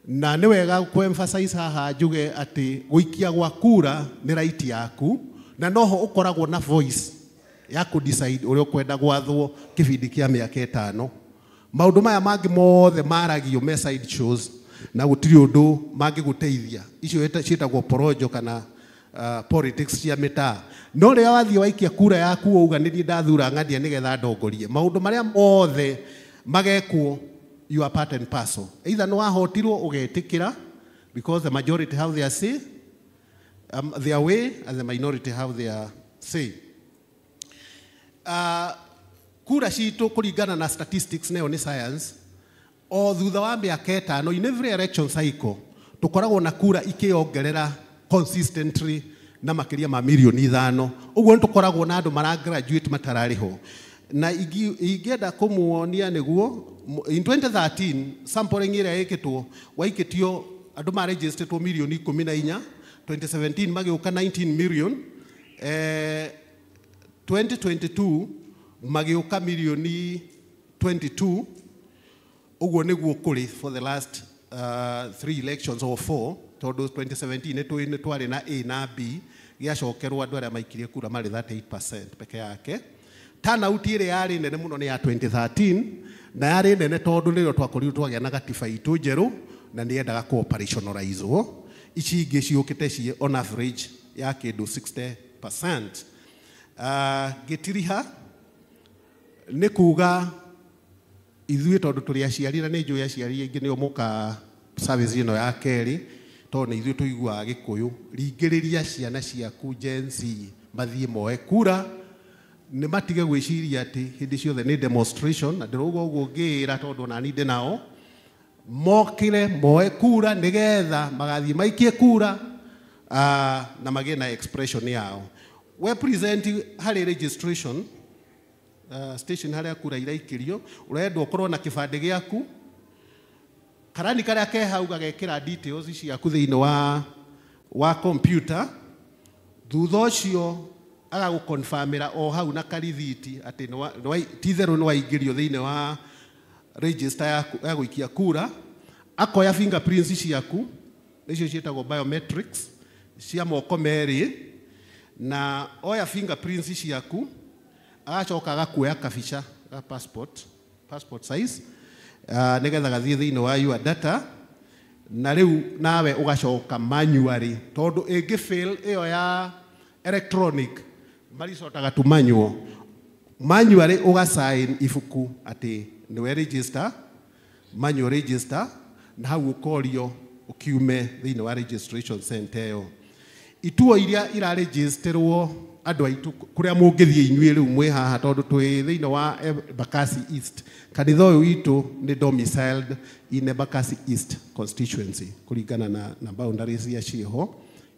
Na nĩ wega ku-emphasize haha njuge atĩ gũikia gwa kura nĩ right yaku, na noho ũkoragwo na voice ya kũ-decide ũrĩa ũkwenda gwathwo kĩbindi kĩa mĩaka 5. Maũndũ maya mangĩ mothe maragio me side shows na gũtirĩ ũndũ mangĩgũteithia. Icio ciĩtagwo porojo kana politics cia mĩtaa. No rĩrĩa wathiĩ waikia kura yaku wauga nĩ niĩ ndathura ng'ania nĩgetha ndongorie, maũndũ marĩa mothe magekwo you are part and parcel. Either nĩ wahotirwo ũgetĩkĩra because the majority have their say, their way, and the minority have their say. Kura citũ kũringana na statistics nayo nĩ science, o thutha wa mĩaka 5 in every election cycle tũkoragwo na kura ikĩongerera consistently na makĩria ma milioni 5. Ũguo nĩ tũkoragwo na andũ mara-graduate matararĩho. Na ingĩenda kũmuonia nĩguo in 2013 sampling ĩrĩa ĩkĩtwo waikĩtio andũ ma-registeretwo milioni 14, 2017 magĩũka 19 million, 2022 magĩũka milioni 22. Ũguo nĩguo kũrĩ for the last 3 elections or 4, tondũ 2017 nĩ twarĩ na A na B, gĩacokerwo andũ arĩa maikirie kura marĩ 38% peke yake. turnout ile yari nene muno ni ya 2013 na yari nene tondu niro twakorirwo twagĩa na gatiba itu njeru na nĩ endaga ko operationalizewo. Ici ingĩ ciũkĩte ci on average ya kĩndũ 60%. Gĩtiriha nĩ kuga ithuĩ tondũ tũrĩ aciari na nĩ njũĩ aciari aingĩ nĩo mũka service ĩno ya kerĩ tondũ nĩ ithuĩ tũiguaga Gĩkũyũ. Ringĩrĩria ciana ciaku Gen Z mathiĩ moe kura, nĩ matige gwĩciria atĩ hĩndĩ ciothe nĩ demonstration, na ndĩrauga ũguo ngĩĩra tondũ nani ndĩ nao, mokire moe kura nĩgetha magathiĩ maikie kura na magĩe na expression yao. We present harĩ registration station harĩa kura iraikĩrio, ũrendwo ũkorwo na kĩbandĩ gĩaku, karani karĩa ke hau gagekĩra details ciaku thĩinĩ wa computer. Thutha ũcio agagũconfirmĩra o hau na karithiti atĩ ti-itherũ nĩ waingĩrio thĩinĩ wa register ya gũikia kura. Akoya fingerprints ciaku, nĩcio ciĩtagwo biometrics cia moko merĩ, na oya fingerprints ciaku agacoka agakuoya kabica ga passport size nĩgetha gathiĩ thĩinĩ wa your data, na rĩu nawe ũgacoka manually tondũ ĩngĩ fail ĩyo ya electronic maricotaga tu manually ũgasign ibuku atĩ nĩwe register, manual register, na hau ũkorio ũkiume thĩinĩ wa registration center ĩyo. Ituo iria iraregisterwo andũ aitũ kũrĩa mũngĩthiĩ inyuĩ rĩu mwĩ haha tondũ twĩ thĩinĩ wa Embakasi East. Kanitha ũyũ witũ nĩ domiciled in Embakasi East constituency kũringana na boundaries ya ciĩho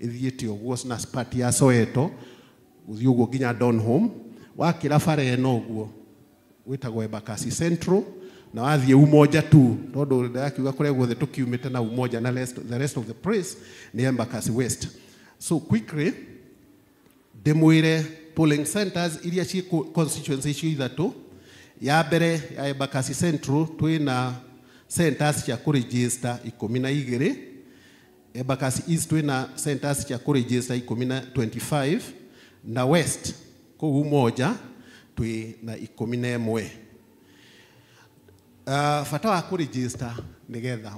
ithiĩte ũguo na part ya Soweto gũthiĩ ũguo nginya Donholm. Wakĩra bara ĩno ũguo wĩtagwo Embakasi Central, na wathiĩ Umoja tu tondũ ndakiuga kũrĩa guothe tũkiumĩte na Umoja na the rest of the place nĩ Embakasi West. So quickly ndĩmwĩre polling centers iria ci constituency icio ithatũ. Ya mbere ya Embakasi Central twĩna centers cia kũregister 12, Embakasi East twĩna centers cia kũregister 25, na West kũu Umoja twĩna 11. Bata wa kũregister nĩgetha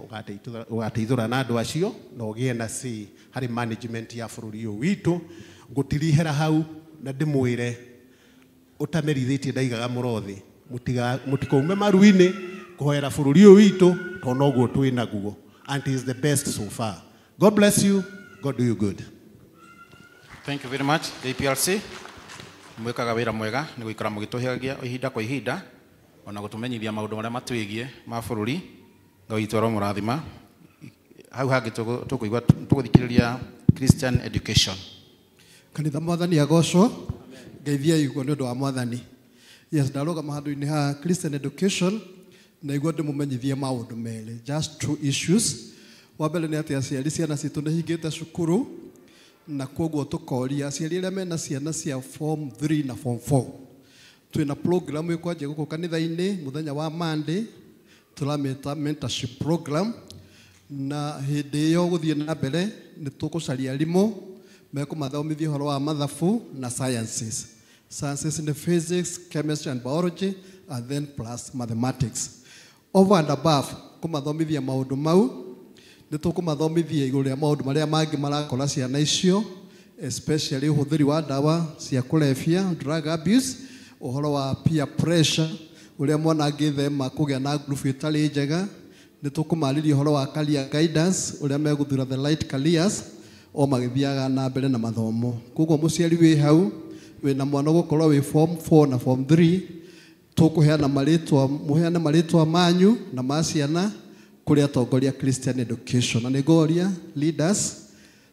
ũgateithũra na andũ acio na ũgĩe na say harĩ management ya bũrũri ũyũ witũ. Ngũtirihĩra hau na ndĩmwĩre ũtamerithĩtie ndaigaga mũrothi, mũtikaume maru-inĩ kũhoera bũrũri ũyũ witũ tondũ noguo twĩ naguo, and he is the best so far. God bless you. God do you good. Thank you very much JPLC. Mwĩkaga wĩra mwega nĩ gũikara mũgĩtũheagia ihinda kwa ihinda ona gũtũmenyithia maũndũ marĩa matwĩgie ma bũrũri. Ngai witũ mũrathima. Hau hangĩ tũkũigua tũgũthikĩrĩria Christian education. Kanitha mwathani agocwo. Ngeithia igwo nĩ ũndũ wa mwathani. Yes, ndarũgama handũ-inĩ ha Christian education na igwo ndĩmũmenyithie maũndũ merĩ, just two issues. Wa mbere nĩ atĩ aciari ciana citũ nĩ hingĩte cukuru, na koguo tũkoria aciari arĩa mena ciana cia form 3 na form 4. Twĩna program ĩkwanjia gũkũ kanitha-inĩ mũthenya wa Monday, tũramĩta mentorship program, na hĩndĩ ĩyo gũthiĩ na mbere nĩ tũgũcaria arimũ mekũmathomithia ũhoro wa mathabu na sciences. Sciences in physics, chemistry and biology, and then plus mathematics. Over and above, kũmathomithia maũndũ mau, nĩ tũkũmathomithia igũrũ rĩa maũndũ marĩa mangĩ marakora ciana icio, especially ũhũthĩri wa ndawa cia kũrebia, drug abuse, ũhoro wa peer pressure, ũrĩa mwana angĩthema kũgĩa na group ĩtarĩ njega. Nĩ tũkũmarĩria ũhoro wa career guidance, ũrĩa megũthura the right careers, o magĩthiaga na mbere na mathomo. Koguo mũciari wĩ hau, wĩna mwana gũkorwo wĩ form 4 na form 3, tũkũheana marĩtwa manyu na ma ciana kũrĩ atongoria Christian education. Na nĩgoria leaders,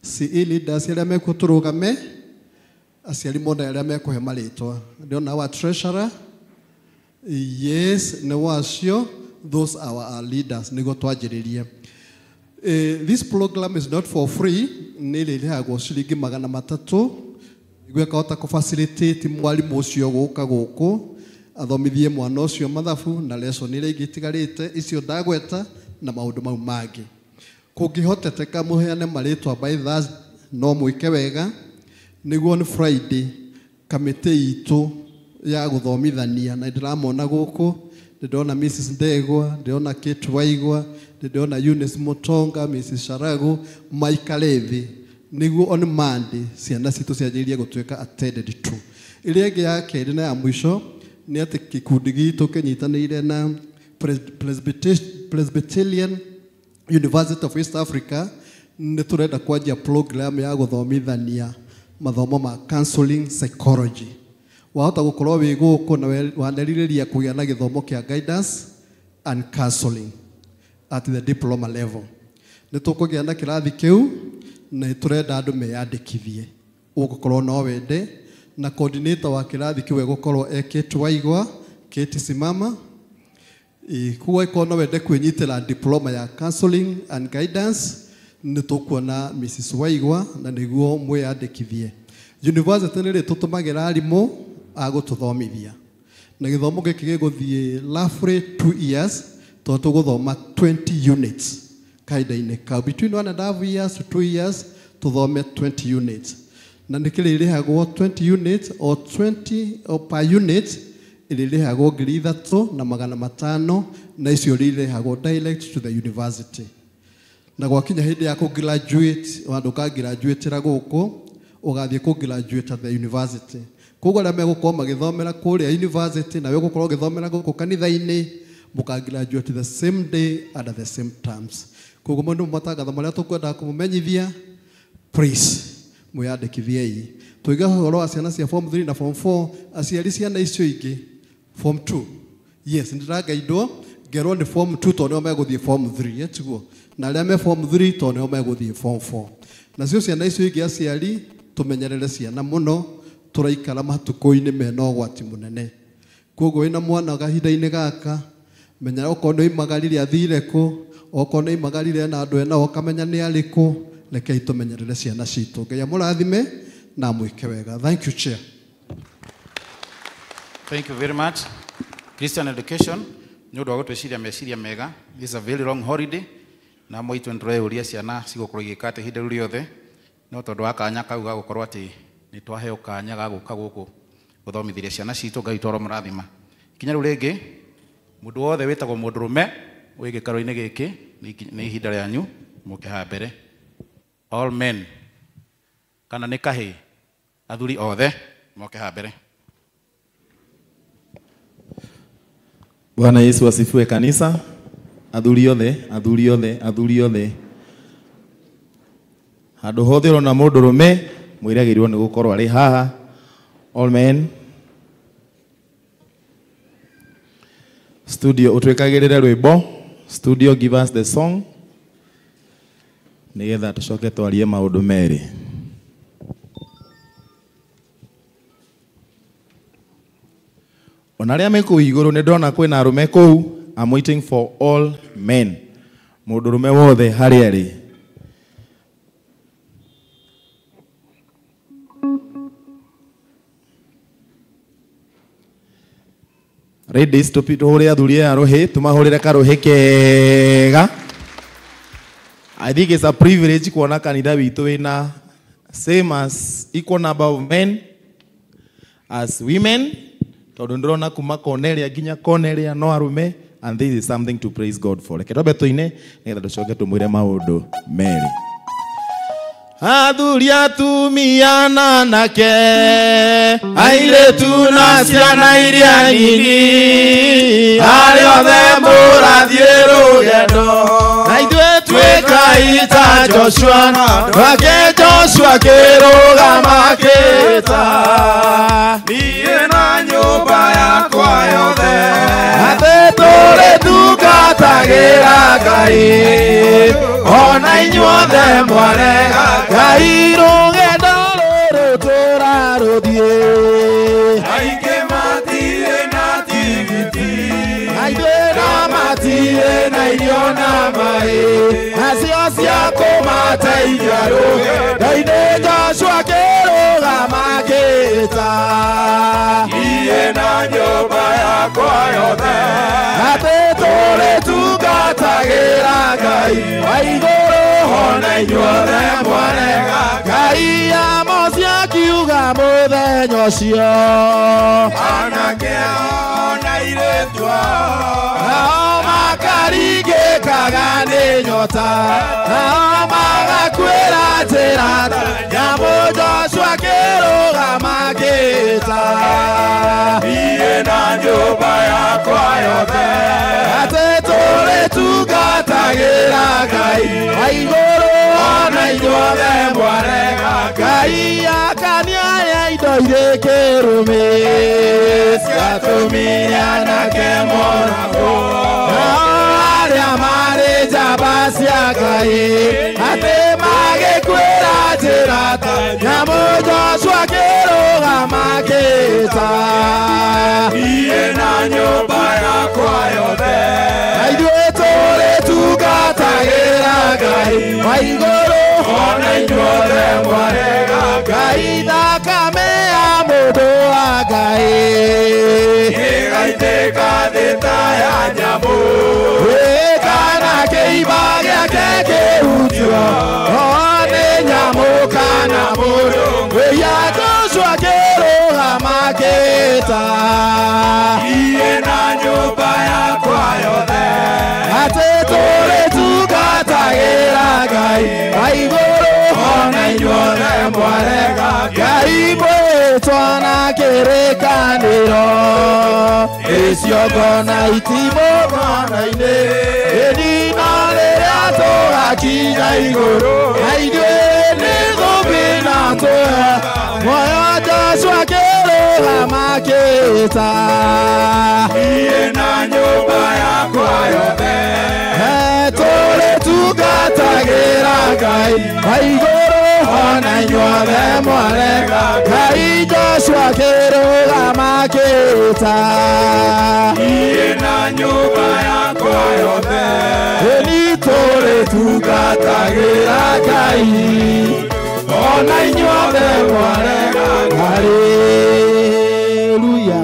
CE leaders arĩa mekuo tũrũgame, aciari mona arĩa mekũhe marĩtwa. Ndĩrona wa treasurer, yes, nĩ wacio, those are our leaders. Nĩguo twanjĩrĩrie. This program is not for free. Nĩ rĩrĩhagwo ciringi 300 gwĩkahota kũfacilitate mwarimũ ũcio gũka gũkũ athomithie mwana ũcio mathabu na lesson iria ingĩ itigarĩte icio ndagweta na maũndũ mau mangĩ. Kũngĩhoteteka mũheane marĩtwa by Thursday, no mwĩke wega nĩguo on Friday kamĩtĩ itũ ya guthomithania na ndiramona guku ndona Mrs Ndegwa ndona Kate Waigwa ndona Eunice Mutonga Mrs Sharagu Maikalethi niguo on Monday ciana citu cianjirie gutweka attended to ile ĩngĩ ya kerĩ na ya mwisho ni ati gikundi gitu kinyitanĩire na Presbyterian University of East Africa nĩ turenda kwanjia program ya guthomithania mathomo ma counseling psychology wahota gukorwo wi guku na wanerirĩria kũgĩa na gĩthomo kĩa guidance and counseling at the diploma level nĩ tũkũgĩa na kĩrathi kĩu na turenda andũ meyandĩkithie ũgũkorwo no wende na coordinator wa kĩrathi kĩu egũkorwo Kate Waigwa Kate simama kuwa ikono wende kwĩnyitĩra diploma ya counseling and guidance nĩ tũkuona Mrs Waigwa na nĩguo mwĩyandĩkithie university nĩ rĩtũtũmagĩra arimũ agũtũthomithia na gĩthomo gĩkĩ gĩgũthiĩ roughly 2 years tondũ tũgũthoma 20 units kaida-inĩ ka between 1.5 years to 2 years tũthome 20 units na nĩkĩrĩrĩhagwo 20 units or 20 or per unit ilirĩhagwo 3,500 na icio ilirĩhagwo direct to the university na gwakinya hĩndĩ ya ku graduate wandu ka graduate ra gũkũ ũgathiĩ ku graduate at the university koguo arĩa megũkorwo magĩthomera kũrĩa university na wegũkorwo ũgĩthomera gũkũ kanitha-inĩ mũka graduate the same day at the same terms koguo mũndũ matangatho marĩa tũkwenda kũmũmenyithia please mwĩyandĩkithiei tũiga ũhoro wa ciana cia form 3 na form 4 aciari ciana icio ingĩ form 2 yes ndiragaidwo ngerwo nĩ form 2 tondũ nĩo megũthiĩ form 3 etiguo na arĩa me form 3 tondũ nĩo megũthiĩ form 4 na cio ciana icio ingĩ aciari tũmenyerere ciana mũno tũraikara matukũ-inĩ mena ũgwati mũnene koguo wĩna mwana gahinda-inĩ gaka menya okorwo nĩ oimagarire athire kũ okorwo nĩ oimagarire na andũ ena okamenya nĩ arĩkũ rekei tũmenyerere ciana citũ Ngai amũrathime na mwĩke wega thank you chair Thank you very much. Christian education, nĩ ũndũ wa gũtwĩciria meciria mega. This is a very long holiday. Na moitũ nĩtũreũria ciana cigũkorwo igĩka atĩ ihinda rĩu rĩothe. No tondũ wa kanya kau ga gũkorwo atĩ nĩ twaheo kanya ga gũka gũkũ gũthomithĩria ciana citũ Ngai toro mũrathima. Ikinya rĩu rĩngĩ, mũndũ wothe wĩtagwo mũndũrũme wĩ gĩikaro-inĩ gĩkĩ nĩ ihinda rĩanyu mũke haha mbere. All men kana nĩ kahĩ athuri othe moke haha mbere. Bwana Yesu asifiwe kanisa. Athuri othe, athuri othe, athuri othe. Handũ hothe ũrona mũndũrũme mwĩragĩrĩrwo nĩ gũkorwo arĩ haha. All men. Studio ũtwĩkagĩrĩre rwĩmbo. Studio give us the song. Nĩgetha tũcoke twarie maũndũ merĩ. Ona arĩa me kũu igũrũ nĩ ndona kwĩna arũme kũu. I'm waiting for all men. Mũndũrũme wothe harĩa arĩ. Ladies, tũhũre athuri aya rũhĩ, tũmahũrĩre karũhĩ kega. I think it's a privilege kuona kanitha witũ wĩna same as equal number of men as women. Tondũ ndĩrona kuma Cornelia nginya Cornelia no arũme, and this is something to praise God for. Reke twambe tũine nĩgetha tũcoke tũmwĩre maũndũ merĩ. Athuri atumia na anake, airĩtu na ciana iria nini, arĩa othe mũrathiĩ rũgendo, na ithuĩ twĩkai Joshua, nake Joshua akĩrũgama akĩĩta, niĩ na nyũmba yakwa yothe, atĩ tũrĩtungatagĩra Ngai, ona inyuothe mwarega Ngai rũgendo rũrũ tũrarũthiĩ. Aingĩ matirĩ na tigiti, aingĩ na matirĩ na irio na maĩ, acio cia kũmateithia rũgendo-inĩ Joshua akĩrũgama akĩĩta, niĩ na nyũmba yakwa yothe, atĩ tũrĩtungatagĩra Ngai wa igũrũ ona inyuothe mwarega Ngai amocia kiuga mũthenya ũcio anake ona irĩtwa nao makaringĩkaga nĩ nyota nao magakwĩra njĩra nyamũ Joshua akĩrũgama agĩĩta niĩ na nyũmba yakwa yothe atĩ tũrĩtungatagĩra Ngai wa igũrũ ona inyuothe mwarega Ngai akania ya indo irĩ kĩrũmĩ ciatũmire anake moragwo nao arĩa marĩ njamba cia Ngai atĩ magĩkwĩra njĩra ta nyamũ Joshua akĩrũgama agĩĩta niĩ na nyũmba yakwa yothe ithuĩ tũrĩtungatagĩra Ngai wa igũrũ ona inyuothe mwarega Ngai thakame ya mũndũ wa Ngai ĩgaitĩka thĩ ta ya nyamũ kana kĩiba gĩake kĩhutio nĩ nyamũ kana mũndũ wĩya Joshua akĩrũgama agĩĩta niĩ na nyũmba yakwa yothe atĩ tũrĩtungatagĩra Ngai wa igũrũ ona inyuothe mwarega Ngai mwĩtwa na kĩrĩkanĩro ĩciongona itimũgona-inĩ ĩnina rĩrĩa tũgakinya igũrũ na ithuĩ nĩ thũmbĩ na tũhe muoyo Joshua akĩrũgama agĩĩta niĩ na nyũmba yakwa yothe tũrĩtungatagĩra Ngai wa igũrũ ona inyuothe mwarega Ngai Joshua akĩrũgama agĩĩta niĩ na nyũmba yakwa yothe nĩ tũrĩtungatagĩra Ngai ona inyuothe mwarega Haleluya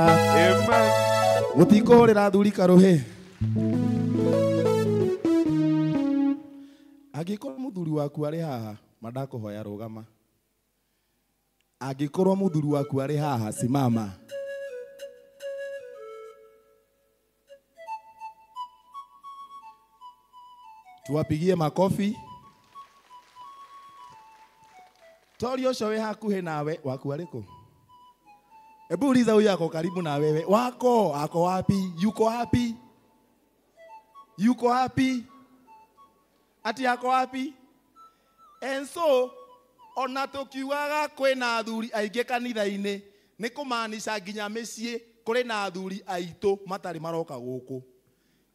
Amen Mũtikũhũrĩra athuri karũhĩ angĩkorwo mũthuri waku arĩ haha mandakũhoya rũgama angĩkorwo mũthuri waku arĩ haha simama tuwapigie makofi Tori ũcio wĩ hakuhĩ nawe waku arĩ kũ Ebu uliza huyu ako karibu na wewe wako ako wapi yuko wapi yuko wapi ati yako wapi and so ona tukiugaga kwĩna athuri aingĩ kanitha-inĩ nĩ kũmaanisha nginya mĩciĩ kũrĩ na athuri aitũ matarĩ maroka gũkũ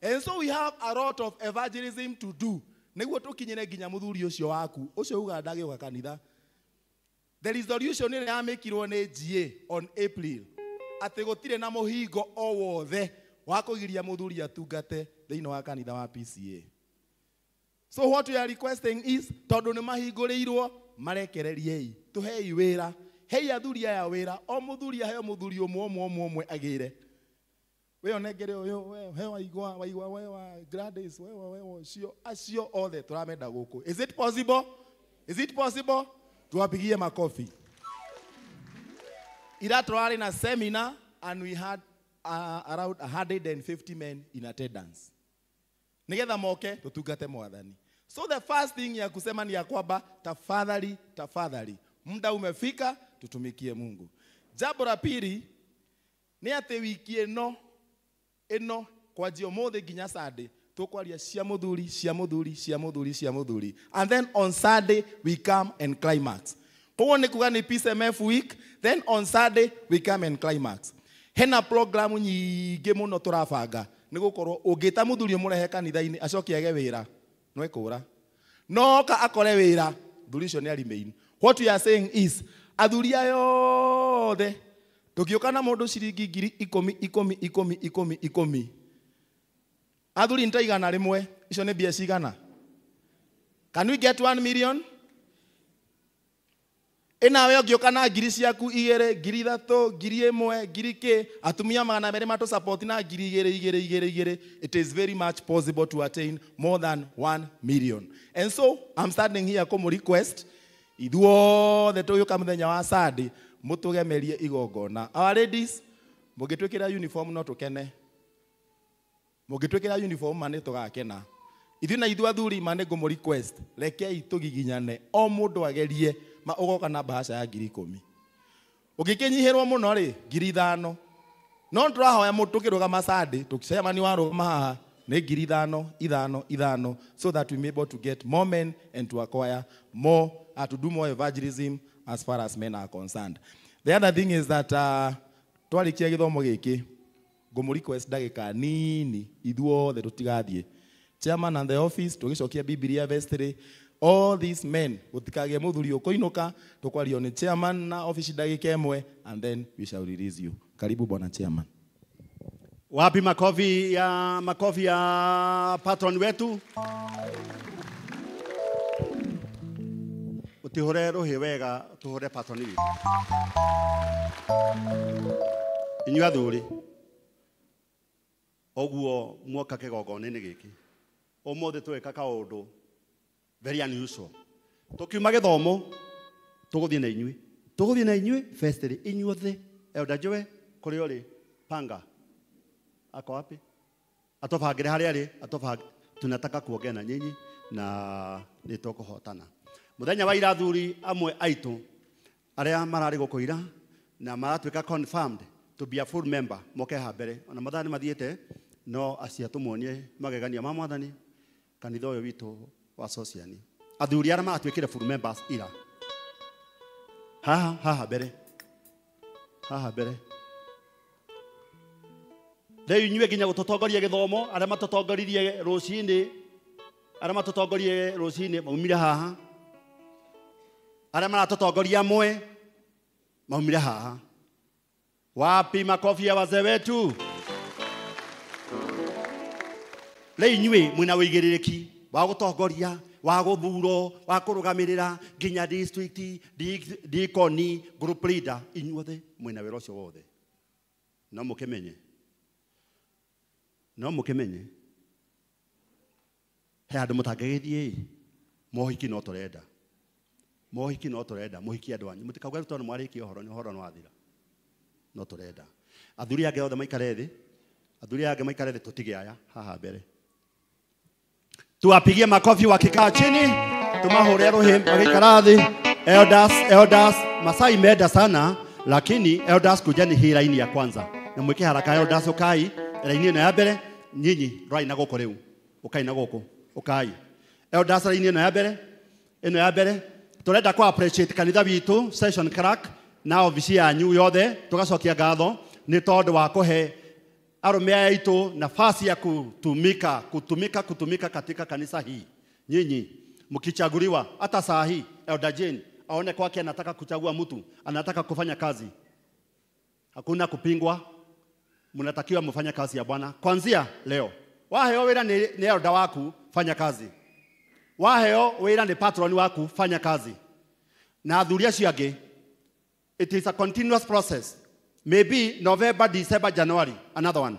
and so we have a lot of evangelism to do nĩguo tũkinyĩre nginya mũthuri ũcio waku ũcio uga ndagĩũka kanitha the resolution ĩrĩa yamĩkirwo nĩ GA on April atĩ gũtirĩ na mũhingo o wothe wa kũgiria mũthuri atungate thĩinĩ wa kanitha wa PCA. So what we are requesting is tondũ nĩ mahingũrĩirwo marekereriei tũhei wĩra hei athuri aya wĩra o mũthuri aheo mũthuri ũmwe agĩre wewe onengere ũyũ he waigua wewe Gladys wewe acio othe tũramenda gũkũ. Is it possible? Is it possible? Tuwapigie makofi. Ira tũrarĩ na seminar and we had around 150 men in attendance. Nigetha moke tutungate Mwathani. So the first thing ya kusema ni ya kwamba tafadhali muda umefika tutumikie Mungu. Jambo la pili ni ati wiki ĩno kwanjia ũmũthĩ nginya Sunday tukwaria cia mũthuri and then on Sunday we come and climax. Koguo nĩ kuga nĩ PCMF week, then on Sunday we come and climax. Hena program nyingĩ mũno tũrabanga nĩ gũkorwo ũngĩta mũthuri mũrehe kanitha-inĩ acoke age wĩra no ekũra no ka akore wĩra thuri ũcio nĩ arimain. What we are saying is athuri ayothe tũgĩũka na mũndũ ciringi ngiri 10 athuri nitaigana rĩmwe icio nĩ mbia cigana? Can we get 1 million? Enawe ogioka na ngiri ciaku 2, 3, 1, 1, atumia 200 mato support na 2, it is very much possible to attain more than 1 million. And so I'm standing here como request ithuothe tuyuka muthenya wa Sunday mutugemerie igongona. Our ladies mugitwikira uniform no tukene, mugitwikira uniform mane tugakena. Ithu na ithu athuri mane ngumu request rekei tugiginyane o mundu agerie ma ugoka na bahasha ya 10,000 ugikinyihirwo muno ri 5,000 no turahoya mutukirugama Sunday tukicemani warugama haha ni 5,000 so that we may be able to get more men and to acquire more to do more evangelism as far as men are concerned. The other thing is that twarikia githomo giki ngumu request ndagika nini ithuothe tutigathie chairman and the office tugicokia Biblia vestry all these men gutikagie muthuri ukoinuka tukwario ni chairman na office ndagika imwe and then we shall release you. Karibu bwana chairman. Wapi makofi ya patron wetu? Utihore rohi wega tuhore patron wetu. Inyu athuri oguo muoka kigongona-ini giki umuthi twika kaundu very unusual. Tukiuma githomo tuguthie na inyui festival inyuothe elder Joe kuri uri panga ako wapi atobagire haria ri tunataka kuongea na nyinyi na nitukuhotana muthenya wa ira athuri amwe aitu aria marari gukuira na maratwika confirmed to be a full member moke ha mbere ona mathani mathiete no acia tumuonie magegania ma mwathani kanitha uyu witu wa sociani athuri aria maratwikire full members ira haha mbere Leo inyue ginya gutotongoria githomo aria matotongoririe rucini maumire haha aria maratotongoria amwe maumire haha. Wapi makofi ya wazee wetu? Leo inyue mwina wigiririki wa gutongoria wa guthuro wa kurugamirira ginya district dikoni group leader inyuothe mwina wira ucio wothe no mukimenye he andu mutangegithie mohiki no turenda mohiki andu anyu mutikauga ruto mwariki uhoro ni uhoro no athira no turenda athuri age othe maikare thi tutige aya haha mbere tuwapigie makofi wakikaa chini tumahure rohi wakikara thi elders Masai meda sana lakini elders kujani hii laini ya kwanza na mweke haraka elders ukai laini ino ya mbere nyinyi right na goko riu ukai na goko ukai elders laini ino ya mbere turenda ku appreciate kanitha witu session crack na ofisi yanyu yothe tugacokia ngatho ni tondu wa kuhe arume aitu nafasi ya kutumika katika kanisa hii. Nyinyi mkichaguliwa hata saa hii Elder Jane aone kwake anataka kuchagua mtu, anataka kufanya kazi, hakuna kupingwa, mnatakiwa mfanye kazi ya Bwana kuanzia leo. Waheo wira ni elder waku, fanya kazi. Waheo wira ni patron waku, fanya kazi. Na athuria ciangi, it is a continuous process. Maybe November, December, January, another one.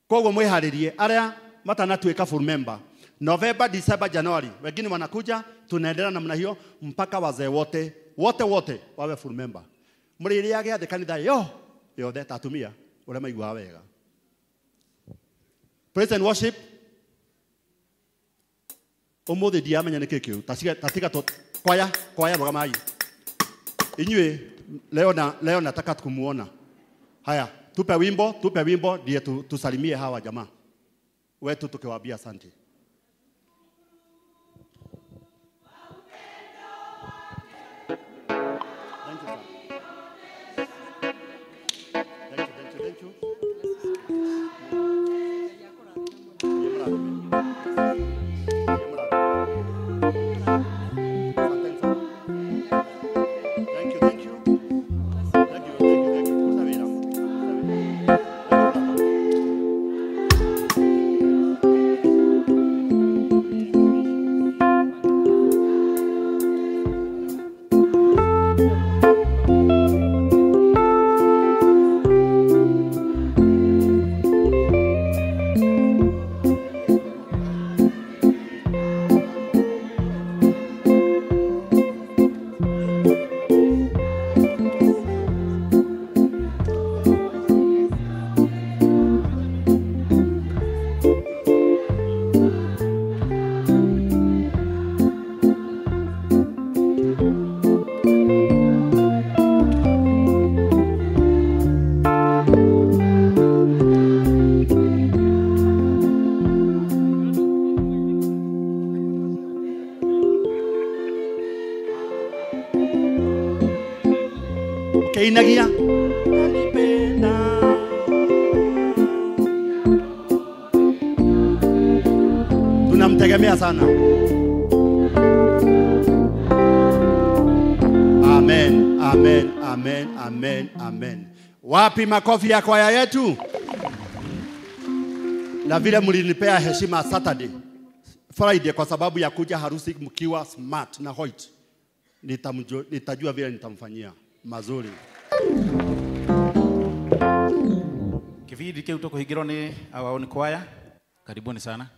Kogo mwiharirie aria matanatuika full member. November, December, January. Wengine wanakuja, tunaendelea namna hiyo mpaka wazee wote wawe full member. Muririage the kanitha yothe tatumia ule maigua wega. Praise and worship. Umuthi ndiamenya niki kiu. Tatiga kwaya rogamai. Inyue leo nataka kumuona. Haya, tupe wimbo ndiye tusalimie hawa jamaa wetu tukiwaambia asante. Thank you. keinagia nanipenda. Tunamtegemea sana. Amen, amen, amen, amen, amen. Wapi makofi ya kwaya yetu? Na vile mlinipea heshima Saturday, Friday kwa sababu ya kuja harusi mkiwa smart na white. Nitajua vile nitamfanyia mazuri. Kividi kile kuhigirwo ni awaoni kwaya. Karibuni sana.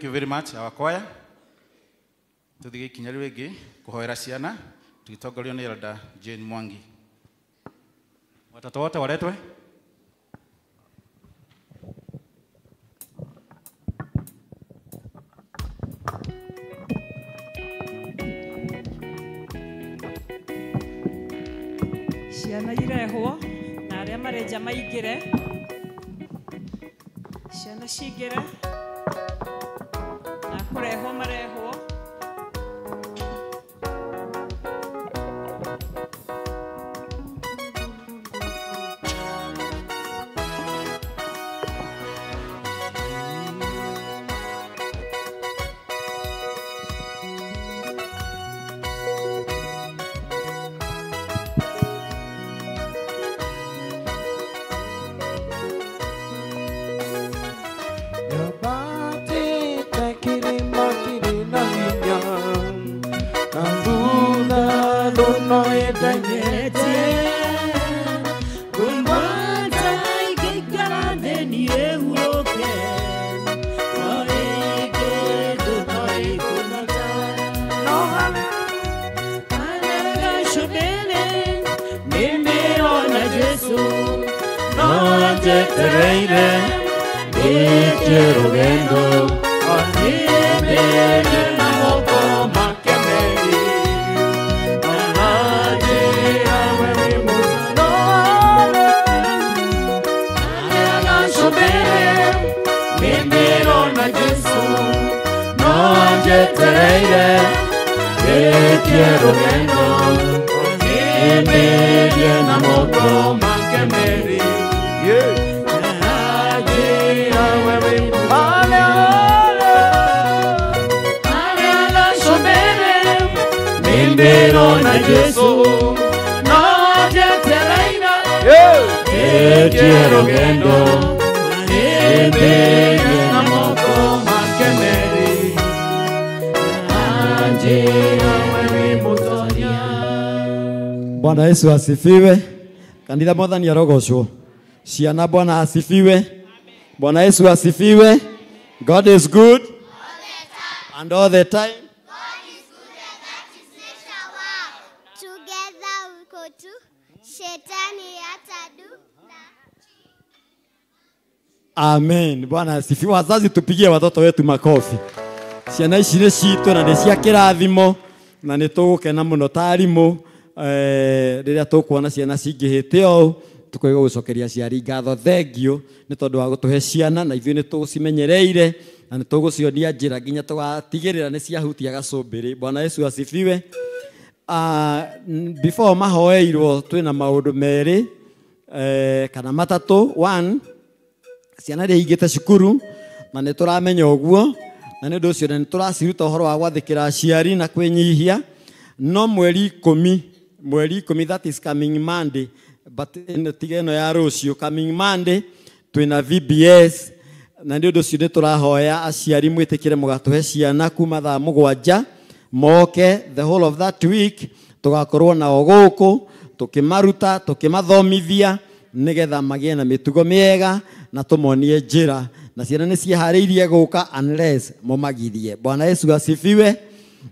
thank you very much our choir. Tuthige ikinya riu ingi kuhoera ciana tugitongorio ni Elder Jane Mwangi. Watoto wote waletwe. Ciana irehwo na aria marenja maingire. Ciana cingire na kurehwo marehwo. Bwana Yesu asifiwe. Kanitha mwathani arogocwo. Ciana Bwana asifiwe. Bwana Yesu asifiwe. God is good. And all the time. God is good and that is nature work. Together we go to Shetani atadu. Amen. Bwana asifiwe. Wazazi tupigie watoto wetu makofi. Ciana ici nĩ citũ na nĩ cia kĩrathimo na nĩ tũgũkena mũno ta arimũ rĩrĩa tũkuona ciana cingĩhĩte ũũ tũkoiga gũcokeria aciari ngatho thengio nĩ tondũ wa gũtũhe ciana na ithuĩ nĩ tũcimenyereire na nĩ tũgũcionia njĩra nginya tũgatigĩrĩra nĩ ciahutia gacũmbĩrĩ. Bwana Yesu asifiwe. Before mahoeirwo twĩna maũndũ merĩ kana matatũ. One, ciana iria igĩte cukuru na nĩ tũramenya ũguo na nĩ ũndũ ũcio nĩ tũraciruta ũhoro wa gwathĩkĩra aciari na kwĩnyihia. No mweri 10, that is coming Monday, but tiga ĩno ya rũciũ coming Monday twĩna VBS na nĩ ũndũ ũcio nĩ tũrahoya aciari mwĩtĩkĩre mũgatũhe ciana kuma thaa 7 moke the whole of that week tũgakorwo nao gũkũ tũkĩmaruta tũkĩmathomithia nĩgetha magĩe na mĩtugo mĩega na tũmonie njĩra na ciana nĩ ciĩharĩirie gũka unless mũmagirie. Bwana Yesu asifiwe.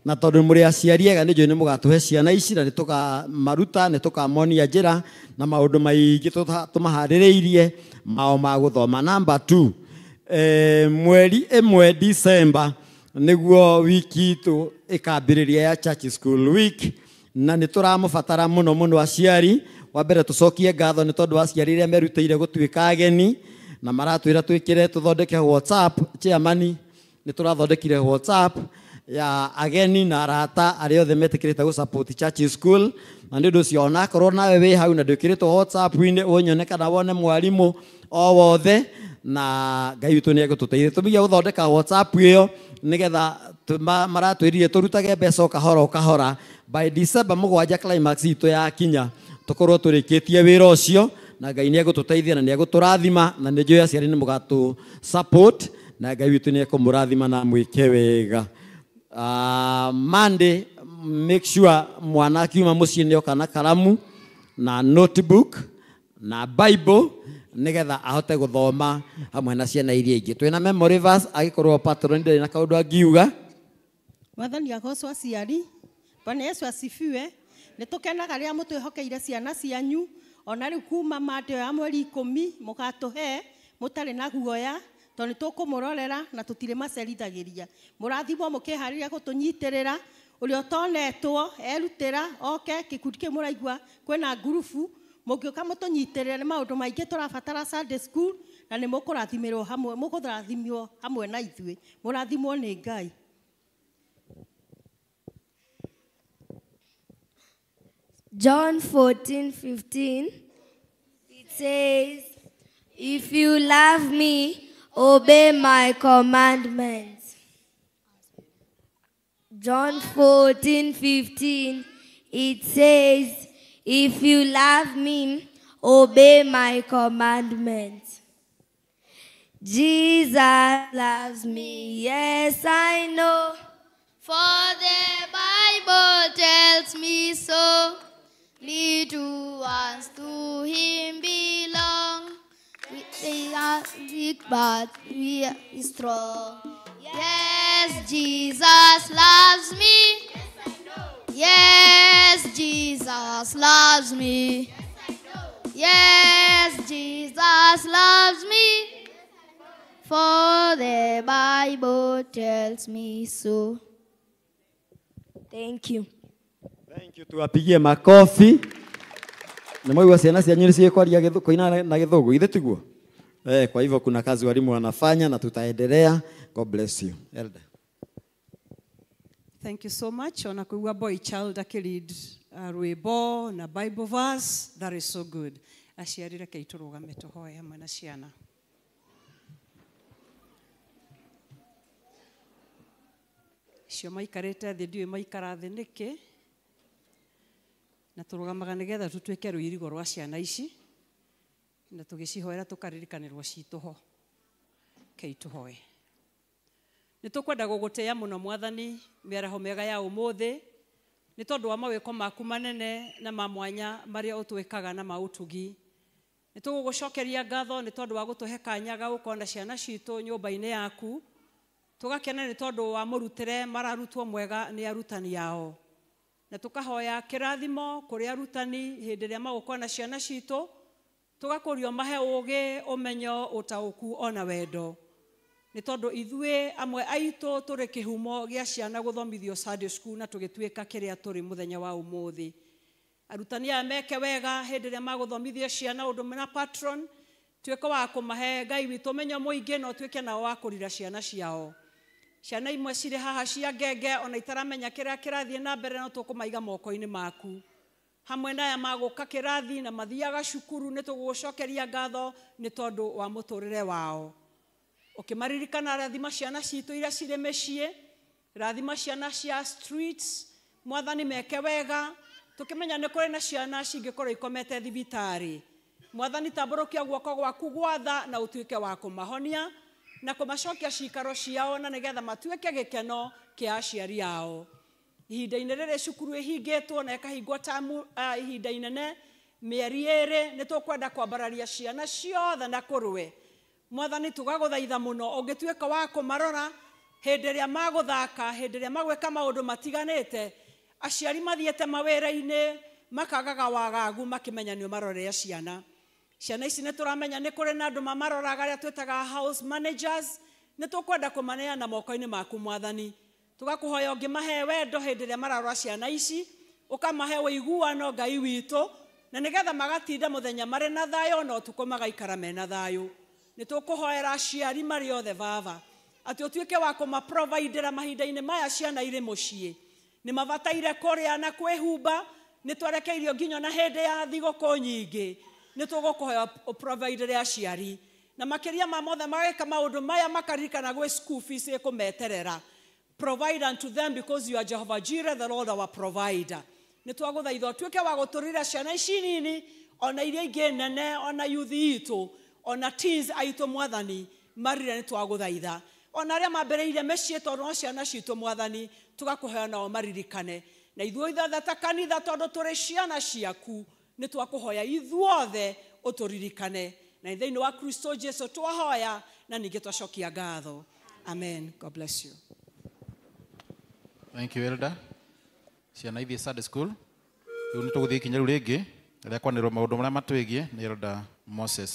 Na tondũ mũrĩ aciari ega nĩ njũĩ nĩ mũgatũhe ciana ici na nĩ tũkamaruta nĩ tũkamonia njĩra na maũndũ maingĩ tũmaharĩrĩirie mao ma gũthoma. Number 2, mweri 1 December nĩguo wiki itũ ĩkambĩrĩria ya Church School Week na nĩ tũramũbatara mũno aciari. Wa mbere tũcokie ngatho nĩ tondũ aciari arĩa merutĩire gũtuĩka ageni na maratwĩra twĩkĩre tũthondeke WhatsApp. Chairman nĩ tũrathondekire WhatsApp ya ageni na arata arĩa othe metĩkĩrĩte gũ support Church School na nĩ ũndũ ũcio ona korwo nawe wĩ hau na ndwĩkĩrĩtwo WhatsApp-inĩ ũnyone kana wone mwarimũ o wothe na Ngai witũ nĩ egũtũteithia. Tũmĩige gũthondeka WhatsApp ĩyo nĩgetha maratwĩrire tũrutage mbeca o kahora by December 7 climax itũ ya kinya tũkorwo tũrĩkĩtie wĩra ũcio na Ngai nĩ egũtũteithia na nĩ egũtũrathima na nĩ njũĩ aciari nĩ mũgatũ support na Ngai witũ nĩ ekũmũrathima na mwĩke wega. Monday make sure mwana akiuma mũciĩ nĩ oka na karamu na notebook na Bible nigetha ahote guthoma hamwe na ciana iria ingi. Twina memory verse agikorwo patron ndari na kaundu angiuga. Mwathani agocwo aciari. Bwana Yesu asifiwe. Nitukenaga riria mutwihokeire ciana cianyu ona riu kuma mate ya mweri 10 mugatuhe mutari na guoya tondu tukumurorera na tutire macerithagiria. Murathimwo mukihariria gutunyitirira uria tonetwo erutira oke gikundi ki muraigua kwena ngurubu mungioka mutunyitirira ni maundu maingi turabatara Sunday school na ni mukurathimirwo hamwe mukurathimwo hamwe na ithui. Murathimwo ni Ngai. John 14:15, it says, if you love me, obey my commandments. John 14:15, it says, if you love me, obey my commandments. Jesus loves me, yes I know, for the Bible tells me so. Little ones to him belong. We are weak, but we are strong. Yes, Jesus loves me. Yes, Jesus loves me. Yes, Jesus loves me. For the Bible tells me so. Thank you. Thank you. Tuwapigie makofi. Na mwaigua ciana cianyu ni ciekwaria koina na githugu ithe tiguo. Kwa hivyo kuna kazi walimu wanafanya na tutaendelea. God bless you. Elder. Thank you so much. Ona kuigua boy child akiread rwimbo na Bible verse. That is so good. Aciari reke iturugame tuhoe hamwe na ciana. Cio maikarite thi ndiwe maikara thi niki na turugamaga nigetha tutwike ruirigo rwa ciana ici na tugicihoera tukaririkanirwo cituho kei tuhoe. Ni tukwenda guguteya muno Mwathani miaraho mega ya umuthi ni tondu wa mawiko maku manene na mamwanya maria utwikaga na mautugi. Ni tugugucokeria ngatho ni tondu wa gutuhe kanya ga gukona ciana citu nyumba-ini yaku. Tugakena ni tondu wa murutire mararutwo mwega ni arutani yao. Na tukahoya kirathimo kuri arutani hindi ria magukona ciana citu. Tugakurio mahe ugi umenyo utauku ona wendo. Ni tondu ithue amwe aitu turi kihumo gia ciana guthomithio Sunday school na tugituika kiria turi muthenya wa umuthi. Arutani aya meke wega hindi ria maguthomithia ciana undu mena patron tuike wa kumahe Ngai witu menyo muingi no tuike nao wa kurira ciana ciao. Ciana imwe ciri haha cia ngenge ona itaramenya kiria kirathie na mbere no tukumaiga moko-ini maku. Hamwe na aya maguka kirathi na mathiaga cukuru ni tugucokeria ngatho ni tondu wa muturire wao. Ukimaririkana rathima ciana citu iria ciri micii, rathima ciana cia streets, Mwathani meke wega, tukimenya ni kuri na ciana cingikorwo ikomete thibitari. Mwathani tamburukia guoko gwaku gwatha na utuike wa kumahonia na kumacokia cikaro ciao na nigetha matuike gikeno kia aciari ao. Ihinda-ini riri cukuru ihingitwo na ikahingwo tamu ihinda inene mieri iri ni tukwenda kwambararia ciana ciothe na kurwe. Mwathani tugaguthaitha muno ungituika wa kumarora hindi ria maguthaka hindi ria magweka maundu matiganite aciari mathiete mawira-ini makagaga wagagu makimenya ni marorere ciana. Ciana ici ni turamenya ni kuri na andu mamaroraga aria twitaga house managers ni tukwenda kumaneana moko-ini maku Mwathani. Tugakuhoya ungimahe wendo hindi ria mararora ciana ici ukamahe uiguano Ngai witu na nigetha magatinda muthenya mari na thayo no tuko magaikara mena thayo. Ni tukuhoera aciari mari othe baba ati utuike wa kumaprovidera mahinda-ini maya ciana iri mucii ni mabataire kuria na kwihumba ni twerekeirio nginya na hindi ya thiguku nyingi ni tugukuhoya providere aciari na makiria ma mothe magika maundu maya makaririkana gwe school fees ikumeterera. Provide unto them because you are Jehovah Jireh, the Lord our provider. Ni twaguthaitha tuike wa guturira ciana ici nini ona iria ingi nene ona youth itu ona teens aitu Mwathani marire ni twaguthaitha ona aria mambereire mecii tondu no ciana citu Mwathani tugakuhoya nao maririkane na ithuo ithathe ta kanitha tondu turi ciana ciaku ni twakuhoya ithuothe uturirikane na thĩinĩ wa Kristo Jesu twahoya na ningĩ twacokia ngatho. Amen. God bless you. Thank you, Elder. Ciana ithi Sunday school. Rĩu nĩ tũgũthiĩ ikinya rĩu rĩngĩ rĩa kwanĩrĩrwo maũndũ marĩa matwĩgiĩ nĩ Elder Moses.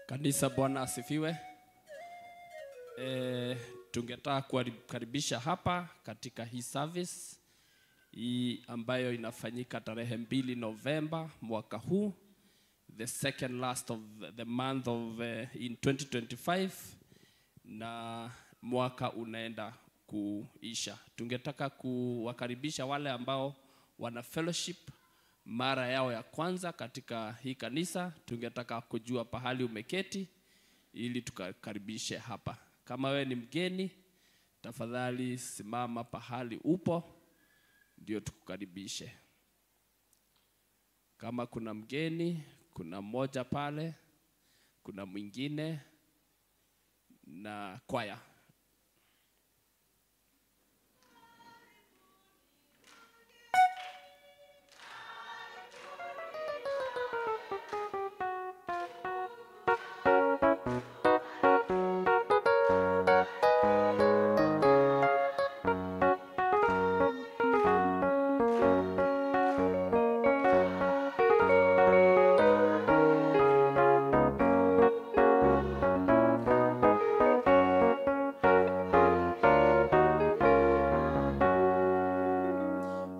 Kanisa, Bwana asifiwe. Tungetaka kukaribisha hapa katika hii service hii ambayo inafanyika tarehe 2 Novemba mwaka huu, the second last of the month of in 2025, na mwaka unaenda kuisha. Tungetaka kuwakaribisha wale ambao wana fellowship mara yao ya kwanza katika hii kanisa. Tungetaka kujua pahali umeketi ili tukaribishe hapa. Kama wewe ni mgeni, tafadhali simama pahali upo ndio tukukaribishe. Kama kuna mgeni, kuna mmoja pale, kuna mwingine na kwaya.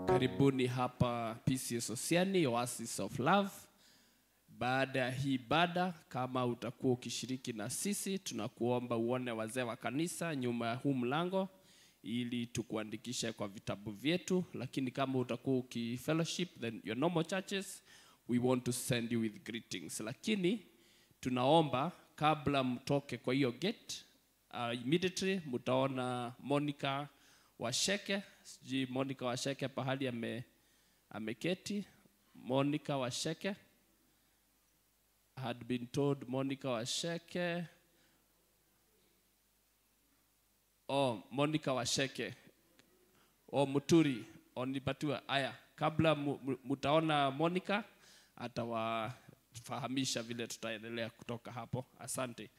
Karibuni hapa PCS Osiani, Oasis of Love. Baada ya hii ibada, kama utakuwa ukishiriki na sisi, tunakuomba uone wazee wa kanisa nyuma ya huu mlango ili tukuandikishe kwa vitabu vyetu. Lakini kama utakuwa ukifellowship then your normal churches, we want to send you with greetings. Lakini tunaomba kabla mtoke kwa hiyo gate, immediately mtaona Monica Washeke. Sijui Monica Washeke pahali ameketi. Monica Washeke. Had been told Monica Washeke. Oh, Monica Washeke. Oh, Muturi. Onipatiwa. Aya, kabla mutaona Monica, atawafahamisha vile tutaendelea kutoka hapo. Asante.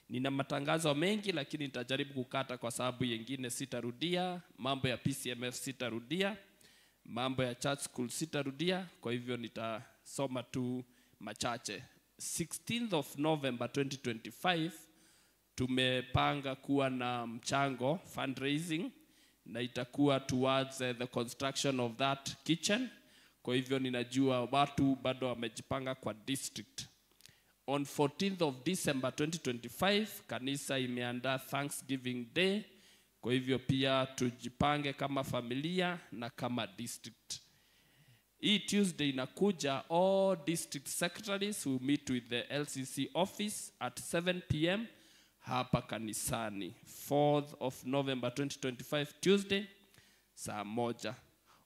Nina matangazo mengi lakini nitajaribu kukata kwa sababu yengine sitarudia. Mambo ya PCMF sitarudia. Mambo ya church school sitarudia. Kwa hivyo nitasoma tu machache. 16th of November 2025 tumepanga kuwa na mchango fundraising na itakuwa towards the construction of that kitchen. Kwa hivyo ninajua watu bado wamejipanga kwa district. On 14th of December 2025 kanisa imeandaa Thanksgiving Day. Kwa hivyo pia tujipange kama familia na kama district. Hii Tuesday inakuja, all district secretaries will meet with the LCC office at 7 p.m. hapa kanisani. 4th of November 2025 Tuesday saa 1.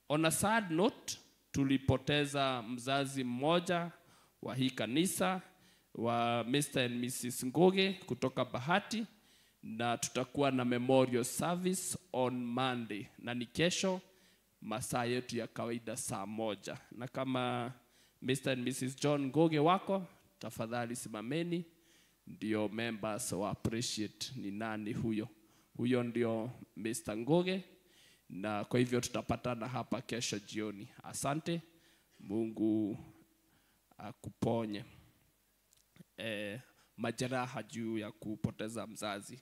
On a sad note, tulipoteza mzazi mmoja wa hii kanisa, wa Mr. and Mrs. Ngoge kutoka Bahati, na tutakuwa na memorial service on Monday, na ni kesho masaa yetu ya kawaida saa 1. Na kama Mr. and Mrs. John Ngoge wako, tafadhali simameni ndio members wa appreciate ni nani huyo. Huyo ndio Mr. Ngoge, na kwa hivyo tutapatana hapa kesho jioni. Asante, Mungu akuponye majeraha juu ya kupoteza mzazi.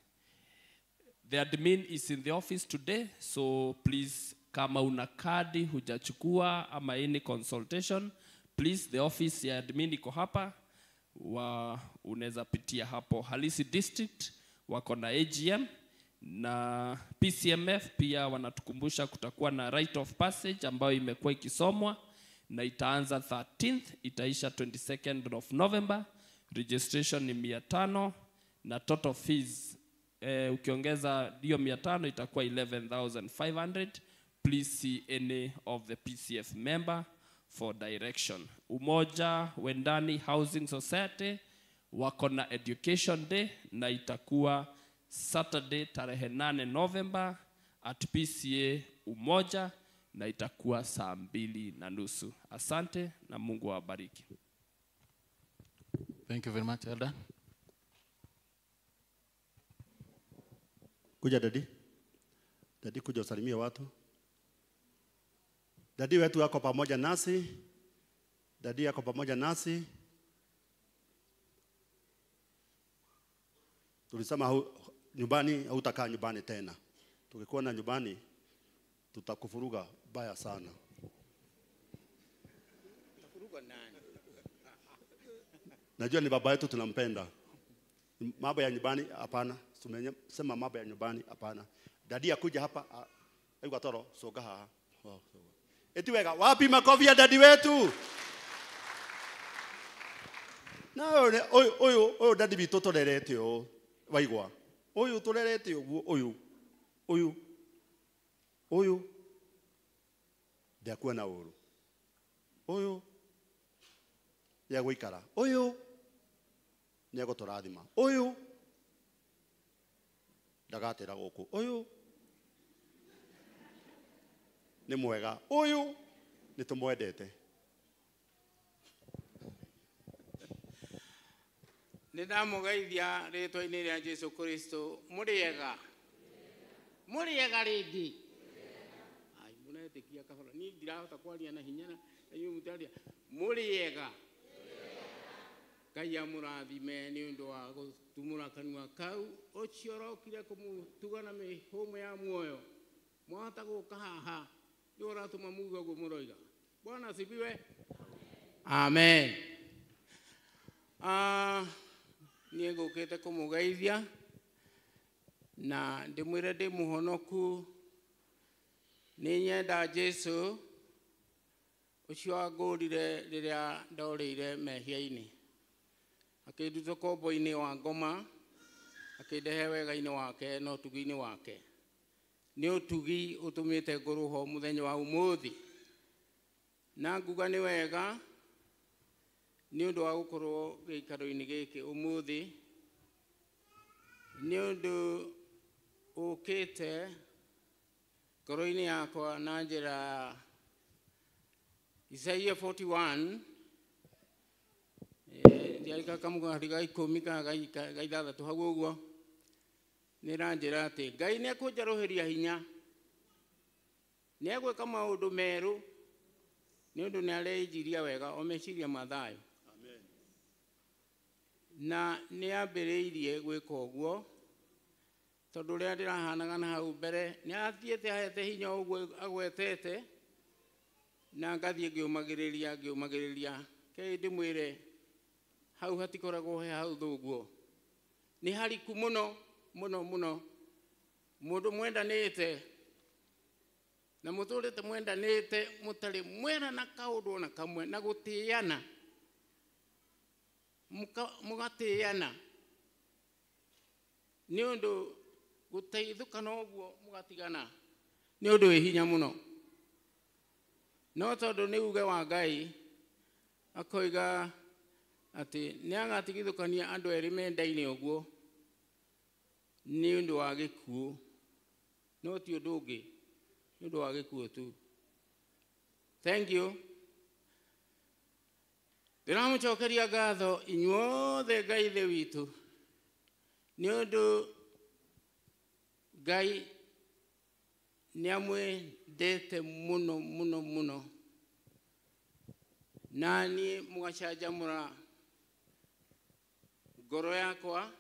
The admin is in the office today, so please, kama una kadi hujachukua ama any consultation, please, the office ya admin iko hapa, unaweza pitia hapo. Halisi District wako na AGM, na PCMF pia wanatukumbusha kutakuwa na right of passage ambayo imekuwa ikisomwa. na itaanza 13th, itaisha 22nd of November. Registration ni 500 na total fees ukiongeza hiyo 500 itakuwa 11,500. Please see any of the PCF member for direction. Umoja Wendani Housing Society wako na education day na itakuwa Saturday tarehe 8 November at PCA Umoja na itakuwa saa 2:30. Asante na Mungu awabariki. Thank you very much, Elder. Kuja dadi. Dadi kuja usalimie watu. Dadi wetu yako pamoja nasi. Dadi yako pamoja nasi. Tulisema nyumbani hautakaa nyumbani tena. Tukikuwa na nyumbani tutakufuruga baya sana. Utafuruga nani? Najua ni baba yetu tunampenda. Mambo ya nyumbani hapana. Tumesema mambo ya nyumbani hapana. Dadi akuja hapa aigwa toro soga haha. Eti wega wapi makofi ya dadi wetu? Na oyo dadi bitoto lerete o waigwa. Oyo tolerete oyo ndiakuwa na uru. Oyo ya gwikara. Oyo ni agotorathima. Oyo ndagatera guku. Oyo ni mwega. Oyo ni tumwendete. Nĩndamũgeithia rĩtwa-inĩ rĩa Jesũ Kristo. Mũrĩega? Mũrĩega rĩngĩ? Ai, mũnetĩkia kahora. Niĩ ndirahota kwaria na hinya na inyuĩ mũtaria. Mũrĩega? Ngai amũrathime nĩ ũndũ wa gũtumũra kanua kau. Ũcio ũrokire kũmũtuga na mĩhũmũ ya muoyo. Mwahota gũka haha. Nĩ ũratũma muge ũguo mũroiga. Bwana asifiwe. Amen. Niĩ ngũkĩte kũmũgeithia na ndĩmwĩre ndĩ mũhonoku. Nĩ nyenda Jesũ ũcio wangũrire rĩrĩa ndorĩire mehia-inĩ. Akĩnduta kombo-inĩ wa ngoma, akĩndehe wega-inĩ wake na ũtugi-inĩ wake. Nĩ ũtugi ũtũmĩte ngũrũho mũthenya wa ũmũthĩ. Na nguga nĩ wega nĩ ũndũ wa gũkorwo gĩikaro-inĩ gĩkĩ ũmũthĩ. Nĩ ũndũ ũkĩte ngoro-inĩ yakwa na njĩra Isaiah 41 ndiarika kamũgari ga 10 kana ga 6 hau ũguo. Nĩ ranjĩra atĩ Ngai nĩ ekũnjarũhĩria hinya. Nĩ egwĩka maũndũ merũ nĩ ũndũ nĩ areĩnjiria wega o meciria ma thayũ. Na nĩ ambĩrĩirie gwĩka ũguo tondũ ũrĩa ndĩrahanaga na hau mbere nĩ athiĩte ahete hinya ũguo agwetete na ngathiĩ ngĩũmagĩrĩria. Ke ndĩmwĩre hau hatikoragwo he hau thũguo. Nĩ hariku mũno mũno mũno. Mũndũ mwendanĩte na mũtũrĩte mwendanĩte mũtarĩ mwena na kaũndũ na kamwe na gũtĩana. Mũgatĩana nĩ ũndũ gũteithũkana ũguo mũgatigana nĩ ũndũ wĩ hinya mũno. No tondũ nĩ uge wa Ngai akoiga atĩ nĩ agatigithũkania andũ erĩ mendaine ũguo nĩ ũndũ wa gĩkuũ. No ti ũndũ ũngĩ, nĩ ũndũ wa gĩkuũ tu. Thank you. Ndĩramũcokeria ngatho inyuothe Ngai ithe witũ nĩ ũndũ Ngai nĩ amwendete mũno mũno mũno. Na niĩ mũgacanjamũra ngoro yakwa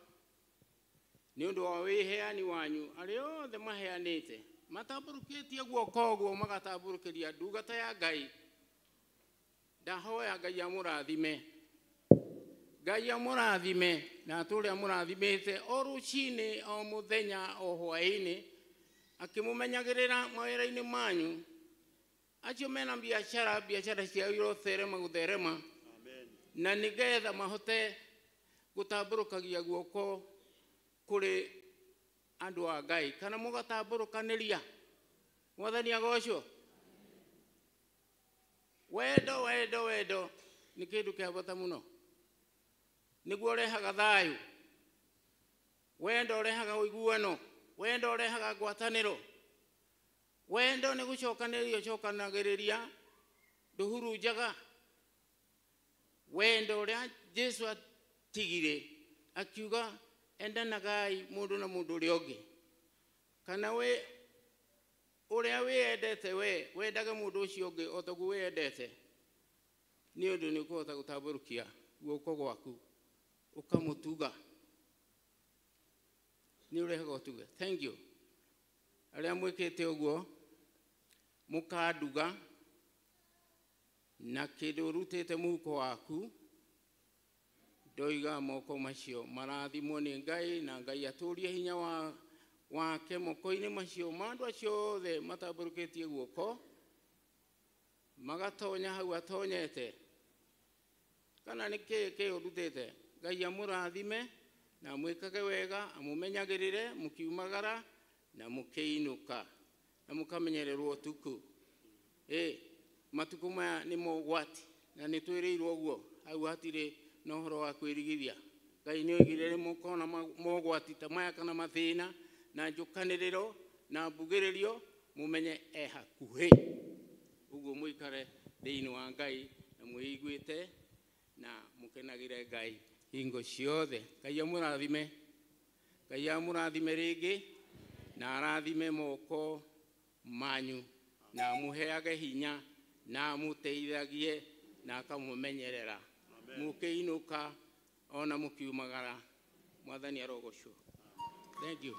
nĩ ũndũ wa wĩheani wanyu arĩa othe maheanĩte. Matambũrũkĩtie guoko ũguo magatambũrũkĩria ndungata ya Ngai. Ndahoya Ngai amũrathime. Ngai amũrathime na atũre amũrathimĩte o rũcinĩ o mũthenya o hwaĩ-inĩ akĩmũmenyagĩrĩra mawĩra-inĩ manyu acio mena biashara ciao irotherema gutherema na nigetha mahote gutamburukagia guoko kuri andu a Ngai kana mugatamburukaniria mwathani agocwo wendo ni kindu kia bata muno niguo urehaga thayu wendo urehaga uiguano wendo urehaga ngwataniro wendo ni gucokanirio cokanagiriria nduhuru njaga wendo uria Jesu atigire akiuga endanagai mundu na mundu uria ungi kana we uria wendete we wendaga mundu ucio ungi otagu wendete ni undu ni kuhota gutamburukia guoko gwaku ukamutuga ni urehaga utuga. Thank you aria mwikite uguo mukanduga na kindu rutite muhuko waku ndoiga moko macio marathimwo ni Ngai na Ngai aturie hinya wake moko-ini macio mandu acio othe matamburukitie guoko magatonya hau atonyete kana niki urutite Ngai amurathime na mwikage wega amumenyagirire mukiumagara na mukiinuka na mukamenyererwo tuku matuku maya ni mogwati na ni twiriirwo uguo hau hatire no horo wa kwirigithia Ngai ni oigire mukona mogwati ta maya kana mathina na njukaniriro na mbugiririo mumenye hakuhi uguo muikare thiini wa Ngai na muiguite na mukenagire Ngai hingo ciothe. Ngai amurathime ringi na arathime moko manyu na muheage hinya na muteithagie na akamumenyerera mukiinuka ona mukiumagara mwathani arogocwo. Thank you.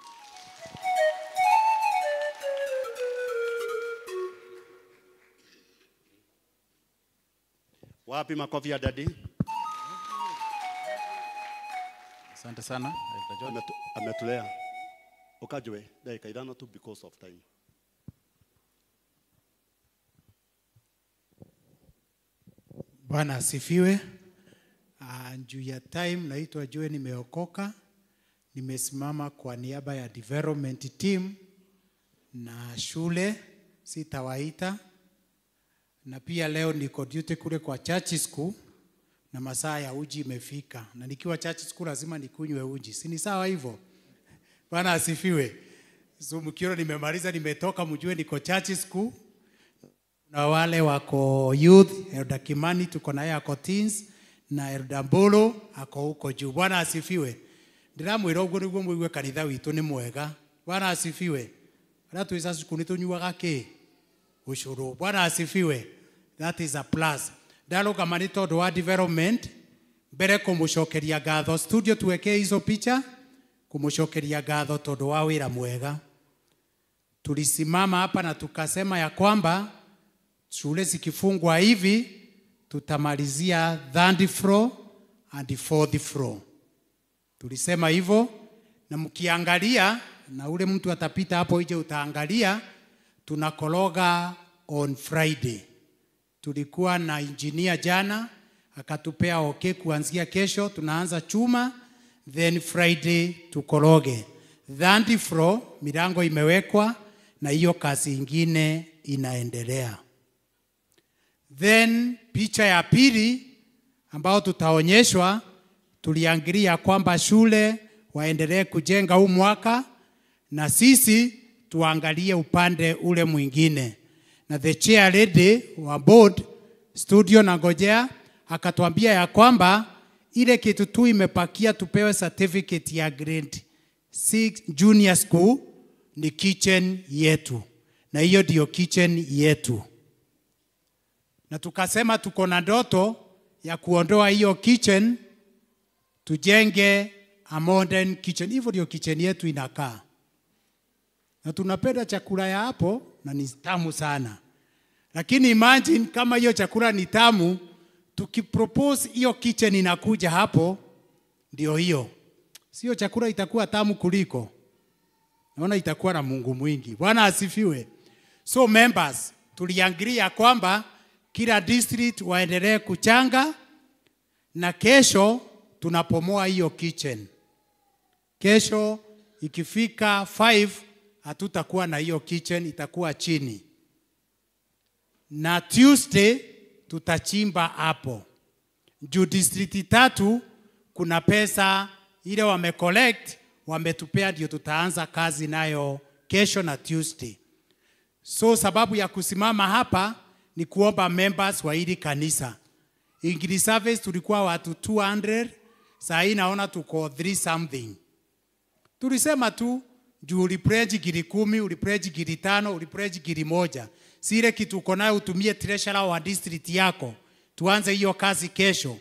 Wapi makofi ya dadi? Asante sana. Ametulea. Ukajwe dakika idano tu because of time. Bwana asifiwe. Juu ya time naitwa Joe, nimeokoka. Nimesimama kwa niaba ya development team na shule sitawaita. Na pia leo niko duty kule kwa church school na masaa ya uji imefika. Na nikiwa church school lazima nikunywe uji. Si ni sawa hivyo? Bwana asifiwe. So mkiona nimemaliza nimetoka mjue niko church school. Na wale wako youth, Elder Kimani tuko naye ako teens na Elder Mbolo ako huko juu. Bwana asifiwe. Ndiramwira uguo niguo muigue kanitha witu ni mwega. Bwana asifiwe. Ara twisa cukuru nitunyuaga ki ucuru. Bwana asifiwe. That is a plus. Ndarugama ni tondu wa development mbere kumucokeria ngatho studio tuweke hizo picha kumucokeria ngatho tondu wa wira mwega. Tulisimama hapa na tukasema ya kwamba shule zikifungwa hivi tutamalizia 3rd floor and 4th floor. Tulisema hivyo na mkiangalia na ule mtu atapita hapo nje utaangalia tunakologa on Friday. Tulikuwa na engineer jana akatupea okay kuanzia kesho tunaanza chuma then Friday tukologe. 3rd floor milango imewekwa na hiyo kazi ingine inaendelea. Then picha ya pili ambao tutaonyeshwa tuliangalia kwamba shule waendelee kujenga huu mwaka na sisi tuangalie upande ule mwingine. Na the chair lady wa board studio na ngojea akatuambia ya kwamba ile kitu tu imepakia tupewe certificate ya grade 6 junior school ni kitchen yetu. Na hiyo ndio kitchen yetu. Na tukasema tuko na ndoto ya kuondoa hiyo kitchen tujenge a modern kitchen. Hivyo ndio kitchen yetu inakaa. Na tunapenda chakula ya hapo na ni tamu sana. Lakini imagine kama hiyo chakula ni tamu, tukipropose hiyo kitchen inakuja hapo, ndio hiyo. Sio chakula itakuwa tamu kuliko. Naona itakuwa na Mungu mwingi. Bwana asifiwe. So members, tuliangalia kwamba kila district waendelee kuchanga, na kesho tunapomoa hiyo kitchen. Kesho ikifika 5 hatutakuwa na hiyo kitchen, itakuwa chini. Na Tuesday tutachimba hapo. Juu district 3 kuna pesa ile wamecollect, wametupea, ndio tutaanza kazi nayo kesho na Tuesday. So sababu ya kusimama hapa ni kuomba members wa hili kanisa. Ingili service tulikuwa watu 200, saa hii naona tuko 3 something. Tulisema tu juu ulipledge giri 10, ulipledge giri 5, ulipledge giri 1. Sile kitu uko nayo utumie treasurer wa district yako. Tuanze hiyo kazi kesho.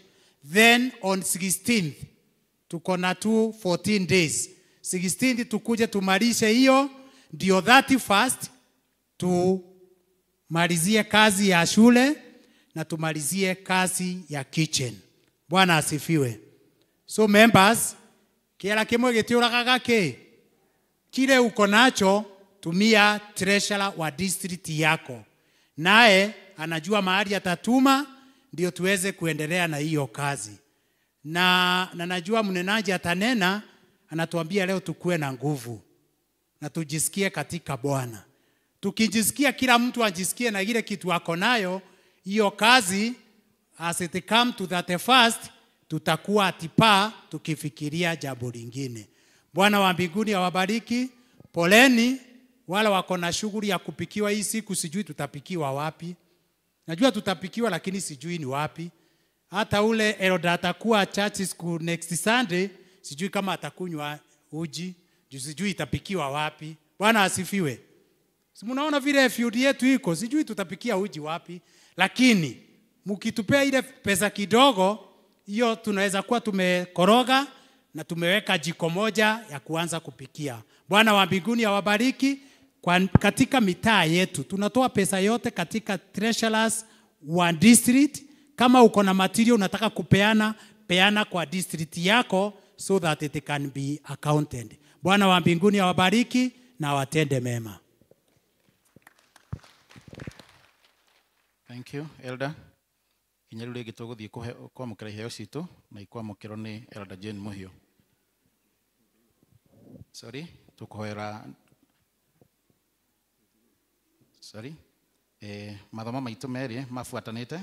Then on 16th tuko na 14 days. 16th tukuje tumalishe hiyo, ndio 31st tumalizie kazi ya shule na tumalizie kazi ya kitchen. Bwana asifiwe. So members, kila kimwe gitiuragaga ki kile uko nacho, tumia treasurer wa district yako, naye anajua mahali atatuma, ndio tuweze kuendelea na hiyo kazi. Na najua mnenaji atanena, anatuambia leo tukue na nguvu na tujisikie katika Bwana. Tukijisikia, kila mtu ajisikie na ile kitu ako nayo, hiyo kazi as it come to that first, tutakuwa atipa tukifikiria jambo lingine. Bwana wa mbinguni awabariki. Poleni wala wako na shughuli ya kupikiwa hii siku, sijui tutapikiwa wapi. Najua tutapikiwa lakini sijui ni wapi. Hata ule Elda atakuwa church school next Sunday, sijui kama atakunywa uji, sijui itapikiwa wapi. Bwana asifiwe. Si mnaona vile field yetu iko, sijui tutapikia uji wapi, lakini mkitupea ile pesa kidogo, hiyo tunaweza kuwa tumekoroga na tumeweka jiko moja ya kuanza kupikia. Bwana wa mbinguni awabariki. Katika mitaa yetu tunatoa pesa yote katika treasurers wa district. Kama uko na material unataka kupeana, peana kwa district yako so that it can be accounted. Bwana wa mbinguni awabariki na awatende mema. Thank you, Elder. Inya rĩu rĩngĩ tũgũthiĩ kwamũkĩra iheo citũ na ikwamũkĩrwo nĩ Elder Jane Mũhio. Mathomo maitũ merĩ mabuatanĩte.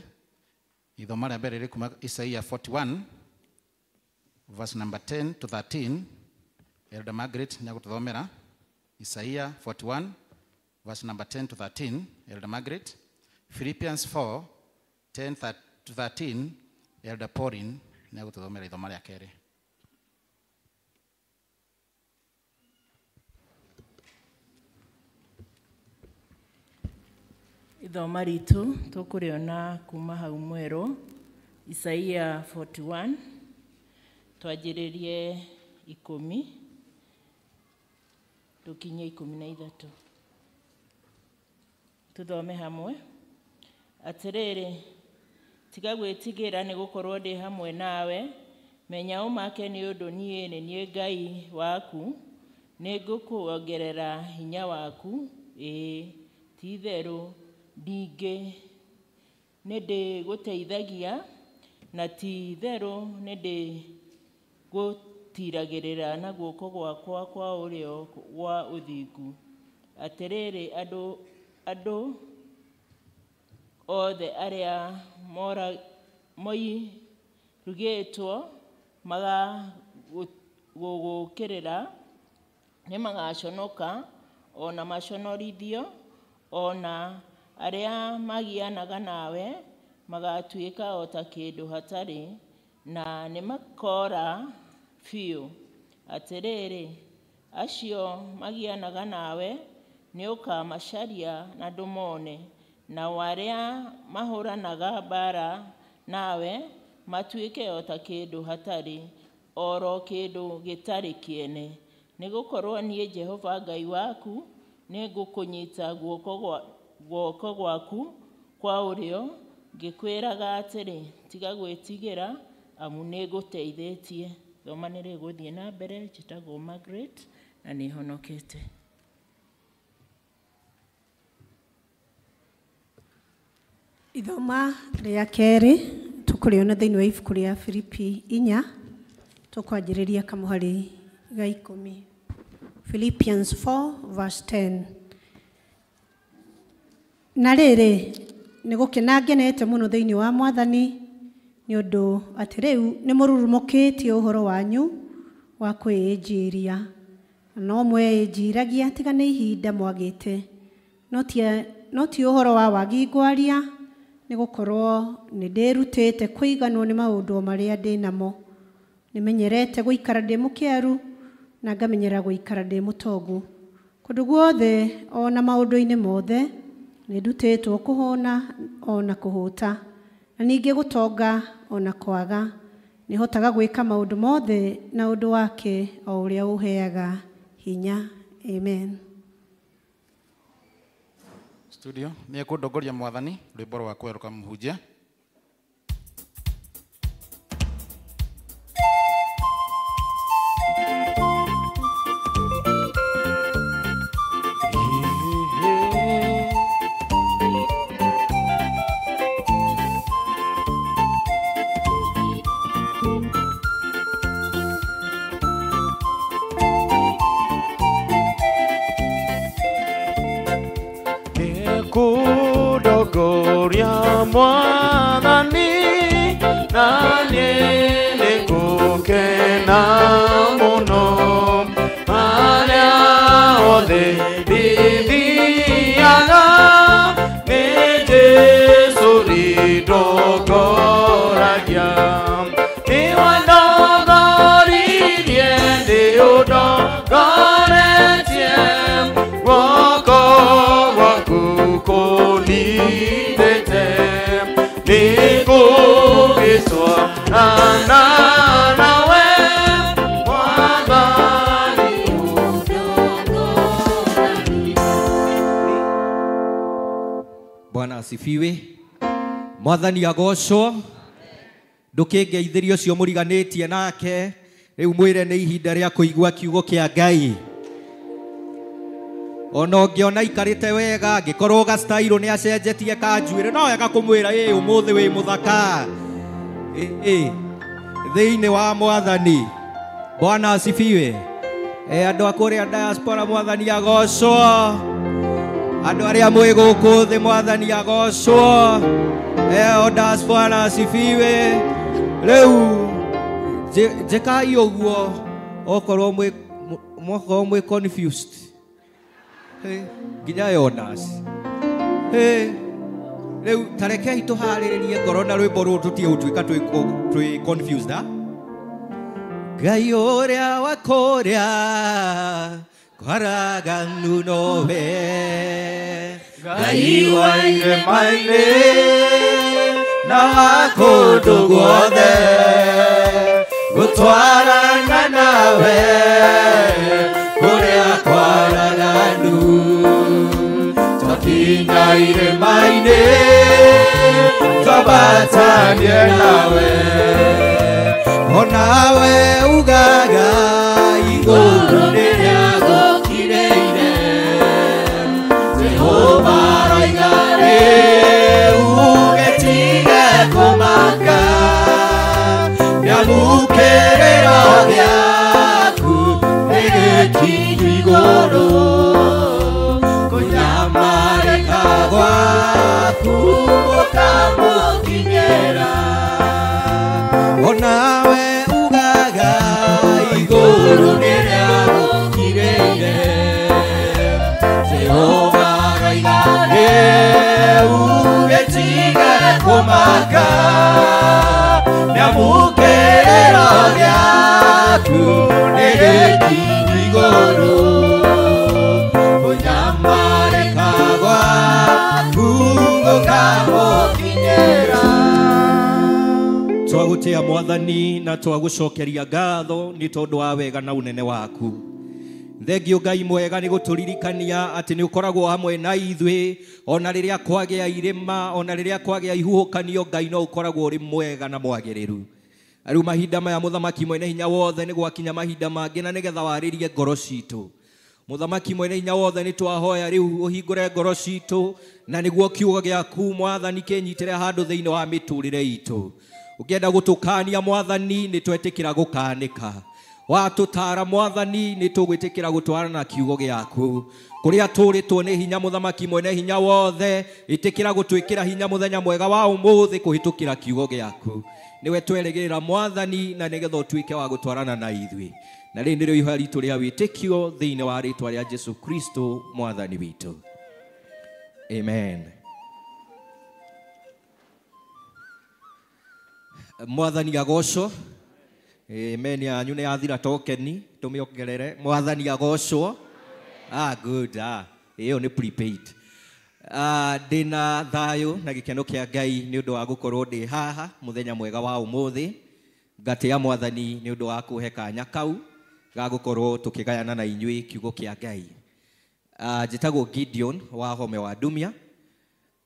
Ithomo rĩa mbere rĩ kuma Isaiah 41 verse number 10 to 13. Elder Margaret nĩagũtũthomera Isaiah 41 verse number 10 to 13. Elder Margaret. Philippians 4 10 to 13. Elder Pauline nĩagũtũthomera ithomo rĩa kerĩ. Ithoma ritu tukuriona kuma hau mweru Isaia 41 twanjiririe 10 tukinye 13. Tuthome hamwe. Atiriri, tiga gwitigira ni gukorwo ndi hamwe nawe, menya umake ni undu nie ni nie Ngai waku, ni ngukuongerera hinya waku, ti theru ndingi nindi guteithagia na ti theru nindi gutiragirira na guoko gwakwa kwa urio wa uthingu. Atiriri andu othe aria moirugitwo magagukirira ni magaconoka, ona maconorithio, ona aria magianaga nawe magatuika ota kindu hatari, na ni makora fiu. Atiriri, acio magianaga nawe ni ukamacaria na ndumone, na waria mahuranaga bara nawe matuike ota kindu hatari, oro kindu gitari kiene. Nigukorwo nie Jehova Ngai waku ni ngukunyita guoko gwaku kwa urio, ngikwiraga atiri tiga gwitigira amu ni nguteithĩtie. Thoma nĩ rĩgũthiĩ na mbere. Njĩtagwo Margaret na nĩ honokete. Ithoma rĩa kerĩ tũkũrĩona thĩinĩ wa ibuku rĩa Filipi 4 tũkwanjĩrĩria kamũhari ga 10. Philippians 4 verse 10. Na rĩrĩ nĩ gũkena ngenete mũno thĩinĩ wa Mwathani nĩ ũndũ atĩ rĩu nĩ mũrurumũkĩtie ũhoro wanyu wa kwĩĩnjĩria. No mwĩĩnjiragia tiga nĩ ihinda mwagĩte no ti ũhoro wa wagi ngwaria nĩ gũkorwo nĩ ndĩrutĩte kũiganwo nĩ maũndũ marĩa ndĩ namo. Nĩmenyerete gũikara ndĩ mũkĩaru na ngamenyera gũikara ndĩ mũtongu. Kũndũ guothe ona maũndũ-inĩ mothe nĩ ndutĩtwo kũhũna ona kũhũta na ningĩ gũtonga ona kwaga. Nĩhotaga gwĩka maũndũ mothe na ũndũ wake o ũrĩa ũheaga hinya. Amen. Studio nĩ ekũndongoria Mwathani rwĩmbo rwa kweruka mũhunjia. Kudogoria Mwathani na niĩ ngũkena mũno harĩa othe ndĩthiaga nĩ Jesũ rĩndongoragia. Nĩwe ndongoririe ndĩũndongoretie guoko gwaku kũnindĩte nĩngũgĩtwarana nawe Mwathani ũndongoragia. Bwana asifiwe. Mwathani agocwo. Ndũkĩngeithĩrie ũcio mũriganĩtie nake rĩu mwĩre nĩ ihinda rĩa kũigua kiugo kĩa Ngai. Ona ũngĩona ikarĩte wega angĩkorwo gastairo nĩ acenjetie kanjuĩrĩ no wega kũmwĩra ũmũthĩ wĩ mũthaka thĩinĩ wa Mwathani. Bwana asifiwe. Andũ a kũrĩa diaspora Mwathani agocwo. Andũ arĩa mwĩ gũkũ thĩ Mwathani agocwo. O diaspora asifiwe. Rĩu njĩkai ũguo okorwo mwĩ confused. Nginya Yonas. Rĩu tarekei tũharĩrĩrie ngoro na rwĩmbo rũrũ tũtige gũtuĩka twĩ confused. Ngai ũrĩa wa kũrĩa kwaraganu nowe, Ngai wa irĩma-inĩ na wa kũndũ guothe gũtwarana nawe kũrĩa kwaraganu. Twakinya irĩma-inĩ twabatanie nawe, onawe ugaga igũrũ rĩrĩa gũkirĩire. Jehova roiga rĩu gĩtige kũmaka, nyamũkĩrĩro gĩaku nĩ gĩkinyu igũrũ, kũnyamarĩka gwaku gũkamũkinyĩra. Onawe ugaga igũrũ rĩrĩa gũkirĩire. Jehova roiga rĩu gĩtige kũmaka, nyamũkĩrĩro gĩaku nĩ gĩkinyu igũrũ, kũnyamarĩka gwaku gũkamũkinyĩra. Twagũtĩa Mwathani na twagũcokeria ngatho nĩ tondũ wa wega na ũnene waku. Thengio Ngai mwega nĩ gũtũririkania atĩ nĩ ũkoragwo hamwe na ithuĩ ona rĩrĩa kwagĩa irĩma, ona rĩrĩa kwagĩa ihuhũkanio, Ngai no ũkoragwo ũrĩ mwega na mwagĩrĩru. Rĩu mahinda maya Mũthamaki mwene hinya wothe nĩ gwakinya mahinda mangĩ na nĩgetha warĩrie ngoro citũ. Muthamaki mwene hinya wothe ni twahoya riu uhingure ngoro citu na niguo kiugo giaku Mwathani kinyitire handu thiini wa miturire itu. Ukienda gutukania Mwathani ni twetikira gukanika. Watutara Mwathani ni tugwitikira gutwarana na kiugo giaku. Kuria turitwo ni hinya Muthamaki mwene hinya wothe itikira gutwikira hinya muthenya mwega wa umuthi kuhitukira kiugo giaku. Niwe tweregera Mwathani na nigetha utwike wa gutwarana na ithui. Na rĩu nĩrĩo ihoya ritũ rĩa wĩtĩkio thĩinĩ wa rĩtwa rĩa Jesu Kristo Mwathani witũ. Amen. Mwathani agocwo. Amen yanyu nĩ yathira tokeni tũmĩongerere. Mwathani agocwo. Good. Ĩyo nĩ prepaid. Ndĩna thayũ na gĩkeno kĩa Ngai nĩ ũndũ wa gũkorwo ndĩ haha mũthenya mwega wa ũmũthĩ. Ngatĩa Mwathani nĩ ũndũ wa kũhe kanya kau ga gũkorwo tũkĩgayana na inyuĩ kiugo kĩa Ngai. Njĩtagwo Gideon wa Home wa Dumia.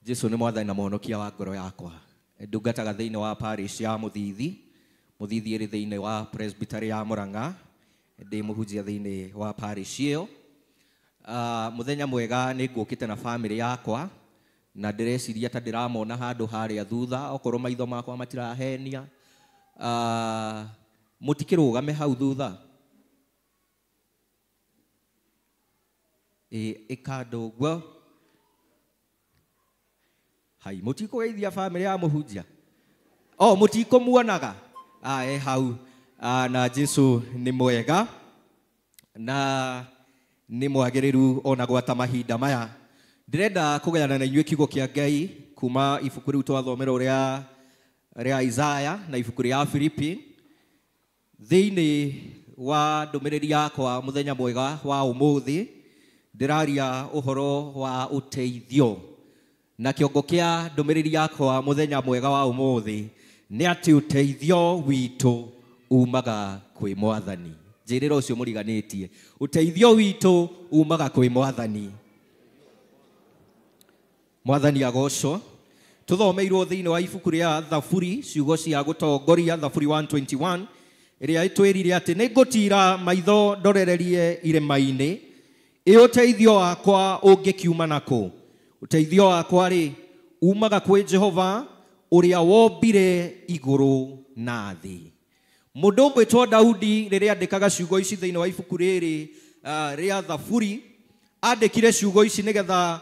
Jesu nĩ Mwathani na mũhonokia wa ngoro yakwa. Ndungataga thĩinĩ wa parish ya Mũthithi. Mũthithi ĩrĩ thĩinĩ wa presbytery ya Mũrang'a. Ndĩ mũhunjia thĩinĩ wa parish ĩyo. Mũthenya mwega nĩ ngũkĩte na family yakwa na ndĩreciria ta ndĩramona handũ harĩa thutha okorwo maitho makwa matirahenia. Mũtikĩrũgame hau thutha. Ikando gwo. Hai mũtikũgeithia family ya mũhunjia. Mũtikũmuonaga. Hau. Na Jesu nĩ mwega. Na nĩ mwagĩrĩru ona gwata mahinda maya. Ndĩrenda kũgayana na inyuĩ kiugo kĩa Ngai kuma ibuku rĩu twathomera rĩa Isaya na ibuku rĩa Filipi. Thĩinĩ wa ndũmĩrĩri yakwa mũthenya mwega wa ũmũthĩ ndĩraria ũhoro wa ũteithio. Na kĩongo kĩa ndũmĩrĩri yakwa mũthenya mwega wa ũmũthĩ nĩ atĩ ũteithio witũ umaga kwĩ Mwathani. Njĩrĩra ũcio mũriganĩtie. Ũteithio witũ umaga kwĩ Mwathani. Mwathani agocwo. Tuthomeirwo thĩinĩ wa ibuku rĩa Thaburi ciugo cia gũtongoria Thaburi 121 ĩrĩa ĩtwĩrire atĩ nĩ ngũtira maitho ndorererie irĩma-inĩ ũteithio wakwa ũngĩkiuma nakũ. Ũteithio wakwa rĩ umaga kwĩ Jehova ũrĩa wombire igũrũ na thĩ. Mũndũ ũgwĩtwo Daudi rĩrĩa andĩkaga ciugo ici thĩinĩ wa ibuku rĩrĩ rĩa Thaburi andĩkire ciugo ici nĩgetha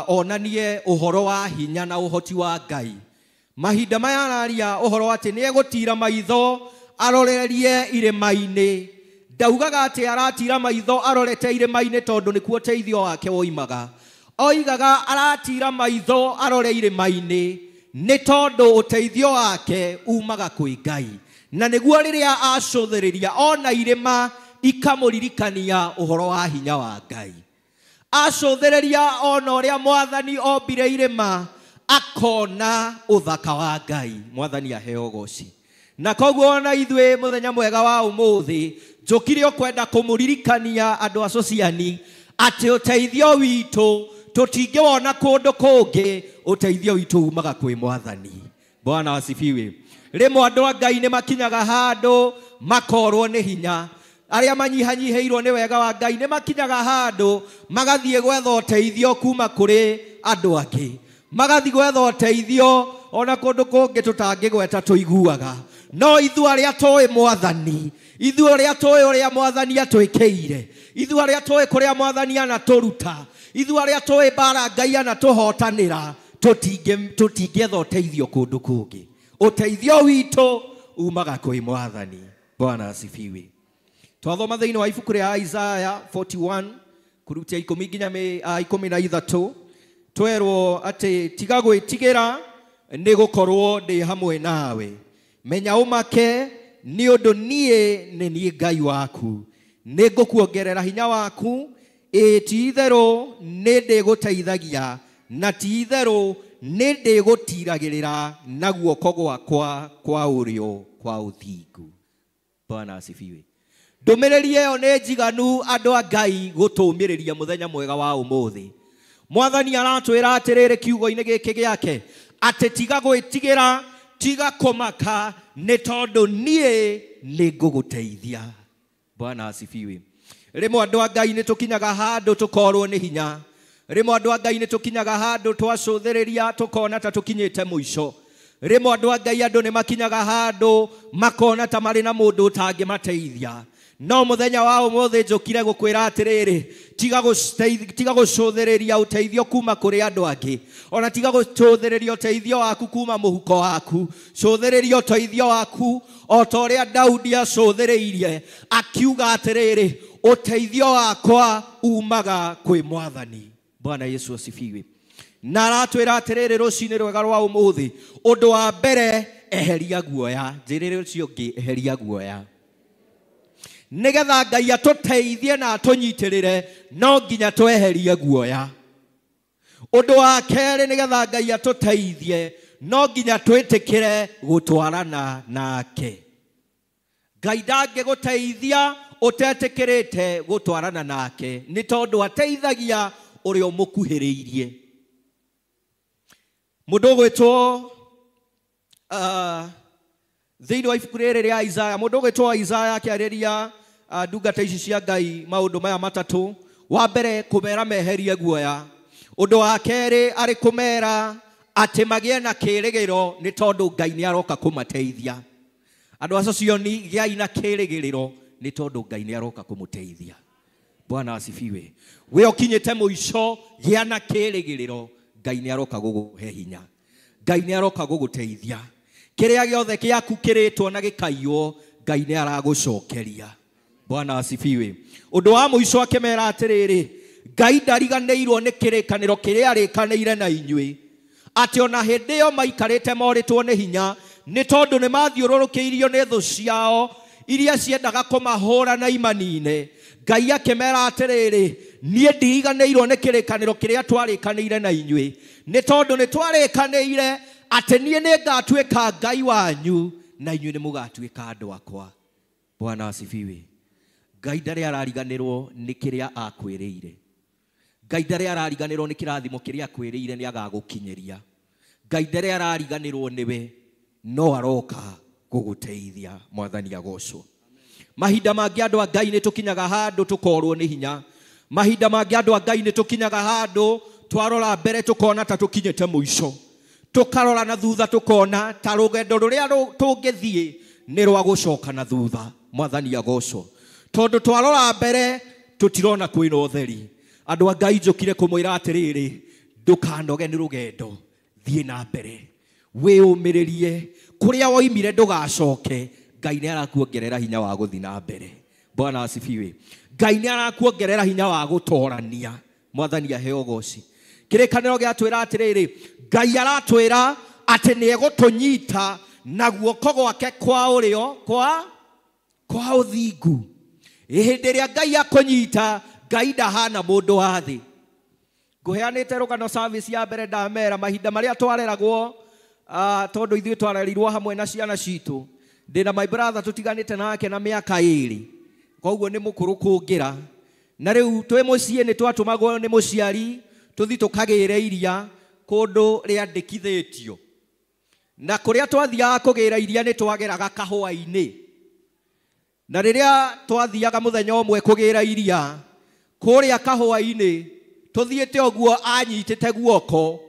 onanie ũhoro wa hinya na ũhoti wa Ngai. Mahinda maya araria ũhoro atĩ nĩ egũtira maitho arorerie irĩma-inĩ. Ndaugaga atĩ aratira maitho arorete irĩma-inĩ tondũ nĩkuo ũteithio wake woimaga. Oigaga aratira maitho arore irĩma-inĩ nĩ tondũ ũteithio wake umaga kwĩ Ngai. Na nĩguo rĩrĩa acũthĩrĩria ona irĩma ikamũririkania ũhoro wa hinya wa Ngai. Acũthĩrĩria ona ũrĩa Mwathani ombire irĩma akona ũthaka wa Ngai. Mwathani aheo goci. Na koguo ona ithuĩ mũthenya mwega wa ũmũthĩ njũkire kwenda kũmũririkania andũ a Sociani atĩ ũteithio witũ tũtingĩwona kũndũ kũngĩ. Ũteithio witũ umaga kwĩ Mwathani. Bwana asifiwe. Rĩmwe andũ a Ngai nĩ makinyaga handũ makorwo nĩ hinya. Arĩa manyihanyihĩirwo nĩ wega wa Ngai nĩ makinyaga handũ magathiĩ gwetha ũteithio kuma kũrĩ andũ angĩ. Magathiĩ gwetha ũteithio ona kũndũ kũngĩ tũtangĩgweta tũiguaga. No ithuĩ arĩa tũĩ Mwathani, ithuĩ arĩa tũĩ ũrĩa Mwathani atwĩkĩire, ithuĩ arĩa tũĩ kũrĩa Mwathani anatũruta, ithuĩ arĩa tũĩ mbara Ngai anatũhotanĩra, tũtingĩetha ũteithio kũndũ kũngĩ. Ũteithio witũ umaga kwĩ Mwathani. Bwana asifiwe. Twathoma thĩinĩ wa ibuku rĩa Isaya 41 kurutia 10 nginya 13 twerwo atĩ tiga gwĩtigĩra nĩ gũkorwo ndĩ hamwe nawe. Menya ũmake nĩ ũndũ niĩ nĩ niĩ Ngai waku. Nĩ ngũkuongerera hinya waku. Ti-itherũ nĩ ndĩgũteithagia na ti-itherũ nĩ ndĩgũtiragĩrĩra na guoko gwakwa kwa ũrĩo kwa ũthingu. Bwana asifiwe. Ndũmĩrĩri ĩyo nĩ njiganu andũ a Ngai gũtũmĩrĩria mũthenya mwega wa ũmũthĩ. Mwathani aratwĩra atĩrĩrĩ kiugo-inĩ gĩkĩ gĩake atĩ tiga gwĩtigĩra, tiga kũmaka nĩ tondũ niĩ nĩ ngũgũteithia. Bwana asifiwe. rimwe andu a Ngai ni tukinyaga handu tukorwo ni hinya rimwe andu a Ngai ni tukinyaga handu twacuthiriria tukona ta tukinyite muico rimwe andu a Ngai andu ni makinyaga handu makona ta mari na mundu utangimateithia no muthenya wa umuthi njukire gukwira atiriri tiga gucuthiriria uteithio kuma kuri andu angi ona tiga gucuthiriria uteithio waku kuma muhuko waku cuthiriria uteithio waku o ta uria Daudi acuthiriirie akiuga atiriri uteithio wakwa umaga kwi Mwathani. Bwana Yesu asifiwe. Na aratwira atiriri rucini rwega rwa umuthi undu wa mbere eheria guoya njirire ucio ngi eheria guoya nigetha Ngai atuteithie na atunyitirire no nginya tweherie guoya undu wa keri nigetha Ngai atuteithie no nginya twitikire gutwarana nake. Ngai ndangiguteithia utetikirite gutwarana nake ni tondu ateithagia uria umukuhiriirie. Mundu gwitwo thiini wa ibuku riri ria Isaya mundu gwitwo Isaya akiariria ndungata ici cia Ngai maundu maya matatu. Wa mbere kumera meherie guoya, undu wa keri ari kumera ati magie na kirigiro ni tondu Ngai ni aroka kumateithia. Andu acio cioni giai na kirigiriro ni tondu Ngai ni aroka kumuteithia. Bwana asifiwe. We ukinyite muico gia na kirigiriro Ngai ni aroka guguhe hinya, Ngai ni aroka guguteithia. Kiria giothe giaku kiritwo na gikaiyo Ngai ni aragucokeria. Bwana asifiwe. Undu wa muico akimera atiriri Ngai ndariganirwo ni kirikaniro kiria arikanire na inyui ati ona hindi yo maikarite moritwo ni hinya ni tondu ni mathiururukiirio ni thu ciao iria ciendaga kumahura na imanine. Ngai akimera atiriri nie ndiriganirwo ni kirikaniro kiria twarikanire na inyui ni tondu ni twarikanire ati nie ni ngatwika Ngai wanyu na inyui ni mugatwika andu akwa. Bwana asifiwe. Ngai ndari arariganirwo ni kiria akwiriire. Ngai ndari arariganirwo ni kirathimo kiria akwiriire ni agagukinyeria. Ngai ndari arariganirwo niwe no aroka guguteithia. Mwathani agocwo. Mahinda mangi andu a Ngai ni tukinyaga handu tukorwo ni hinya. Mahinda mangi andu a Ngai ni tukinyaga handu twarora mbere tukona ta tukinyite muico, tukarora na thutha tukona ta rugendo ruria tungithie ni rwa gucoka na thutha. Mwathani agocwo. Tondu twarora mbere tutirona kwina utheri. Andu a Ngai njukire kumwira atiriri ndukanoge ni rugendo, thie na mbere wiyumiririe kuria woimire ndugacoke. Ngai ni arakuongerera hinya wa guthi na mbere. Bwana asifiwe. Ngai ni arakuongerera hinya wa gutorania. Mwathani aheo goci. Kirikaniro giatwira atiriri Ngai aratwira ati ni egutunyita na guoko gwake kwa urio kwa uthingu. Ihindi ria Ngai akunyita Ngai ndahana mundu wa thi. Nguheanite rugano service ya mbere ndamera mahinda maria twareragwo tondu ithuĩ twarerirwo hamwe na ciana citu. Ndina my brother tutiganite nake na miaka 2 koguo ni mukuru kungira na riu twi mucii ni twatumagwo ni muciari tuthi tukagire iria kundu riandikithitio na kuria twathiaga kugira iria ni twageraga kahua-ini na riria twathiaga muthenya umwe kugira iria kuria kahua-ini tuthiite oguo anyitite guoko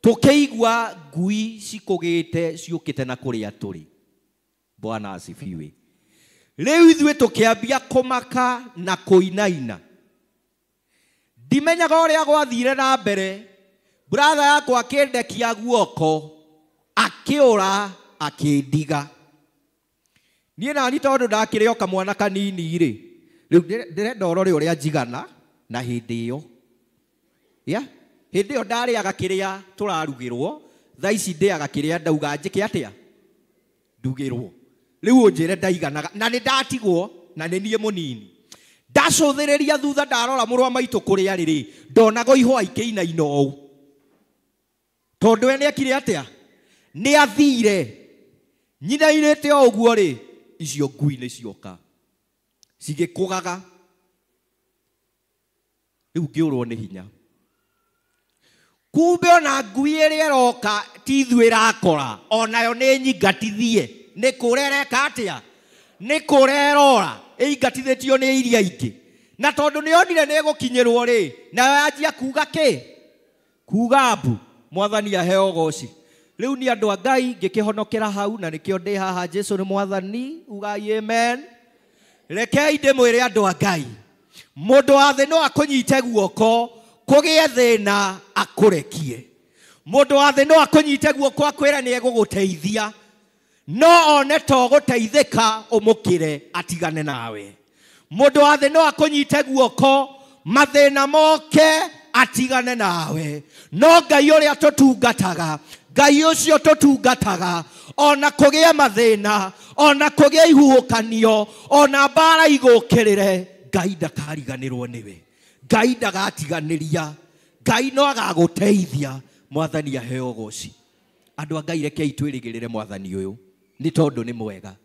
tukeigua ngui cikugite ciukite na kuria turi. Bwana asifiwe. Riu ithuĩ tukiambia kumaka na kuinaina. Ndimenyaga uria gwathire na mbere. Brother yakwa akindekia guoko akiura akindiga. Nie nani tondu ndakire o kamwana kanini ri. Riu ndirenda urore uria njigana na hindi iyo. Ya hindi iyo ndariaga kiria turarugirwo thaa ici ndiaga kiria ndauga njike atia ndugirwo. Riu unjire ndaiganaga na ni ndatigwo na ni nie munini. Ndacuthiriria thutha ndarora muru wa maitu kuria riri ndonaga ihwa ikiinaina ou. Tondu ene akire atia ni athire nyinainite oguo ri icio ngui ni cioka cigikugaga. Riu ngiurwo ni hinya. Kumbe ona ngui iria iroka ti ithuĩ irakora onayo ni nyingatithie. Ni kurereka atia ni kurerora ingatithitio ni iria ingi na tondu ni onire ni gukinyirwo ri na yanjia kuga ki kuga mbu mwathani aheo goci riu ni andu a Ngai ngikihonokera hau na nikio ndi haha Jesu ni mwathani ugai amen rekei ndimwire andu a Ngai mundu wa thi no akunyite guoko kugie thina akurekie mundu wa thi no akunyite guoko akwira ni eguguteithia no one to guteithika umukire atigane nawe mundu wa thi no akunyite guoko mathina moke atigane nawe no Ngai uria tutungataga Ngai ucio tutungataga ona kugia mathina ona kugia ihuhukanio ona mbara igukirire Ngai ndakariganirwo niwe Ngai ndagatiganiria Ngai no agaguteithia mwathani aheo goci andu a Ngai rekei twirigirire mwathani uyu ni tondu ni mwega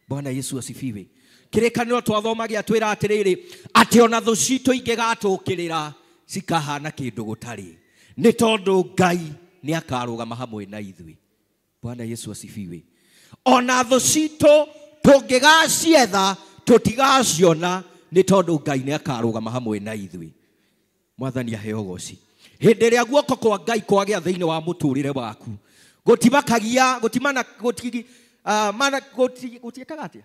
Bwana Yesu asifiwe kirikaniro twathomagia atwira atiriri ati ona thu citu ingigatukirira cikahana kindu gutari ni tondu Ngai ni akarugama hamwe na ithui Bwana Yesu asifiwe ona thu citu tungigacietha tutigaciona ni tondu Ngai ni akarugama hamwe na ithui mwathani aheo goci hindi ria guoko kwa Ngai kwagia thiini wa muturire waku gutibakagia gutimana mana gutiekaga atia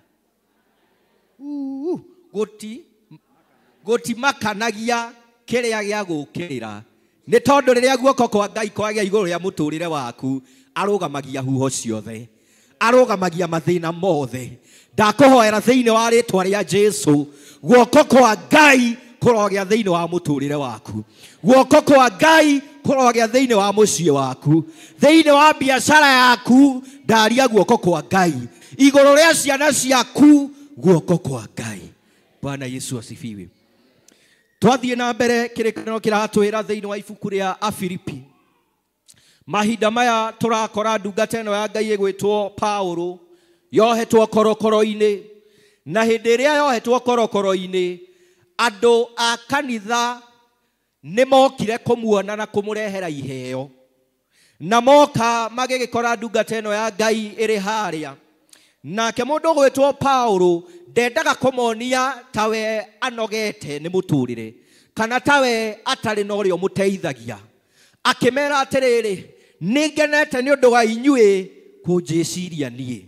gutimakanagia kiria gia gukirira ni tondu riria guoko kwa Ngai kwagia iguru ria muturire waku arugamagia huho ciothe arugamagia mathina mothe ndakuhoera thiini wa ritwa ria Jesu guoko kwa Ngai kurogia thiini wa muturire waku guoko kwa Ngai kurogia thiini wa mucii waku thiini wa biashara yaku ndaria guoko kwa Ngai iguru ria ciana ciaku guoko kwa Ngai Bwana Yesu asifiwe twathie na mbere kirikaniro kiratwira thiini wa ibuku ria Afilipi mahinda maya turakora ndungata ino ya Ngai igwitwo Paulo yohetwo korokoro-ini na hindi iria yohetwo korokoro-ini andu a kanitha ni mokire kumuona na kumurehera iheo na moka magigikora ndungata ino ya Ngai iri haria nake mundu gwitwo Paulo ndendaga kumonia tawe anogete ni muturire kana tawe atari no rio muteithagia akimera atiriri ningenete ni undu wa inyui kunjiciria nie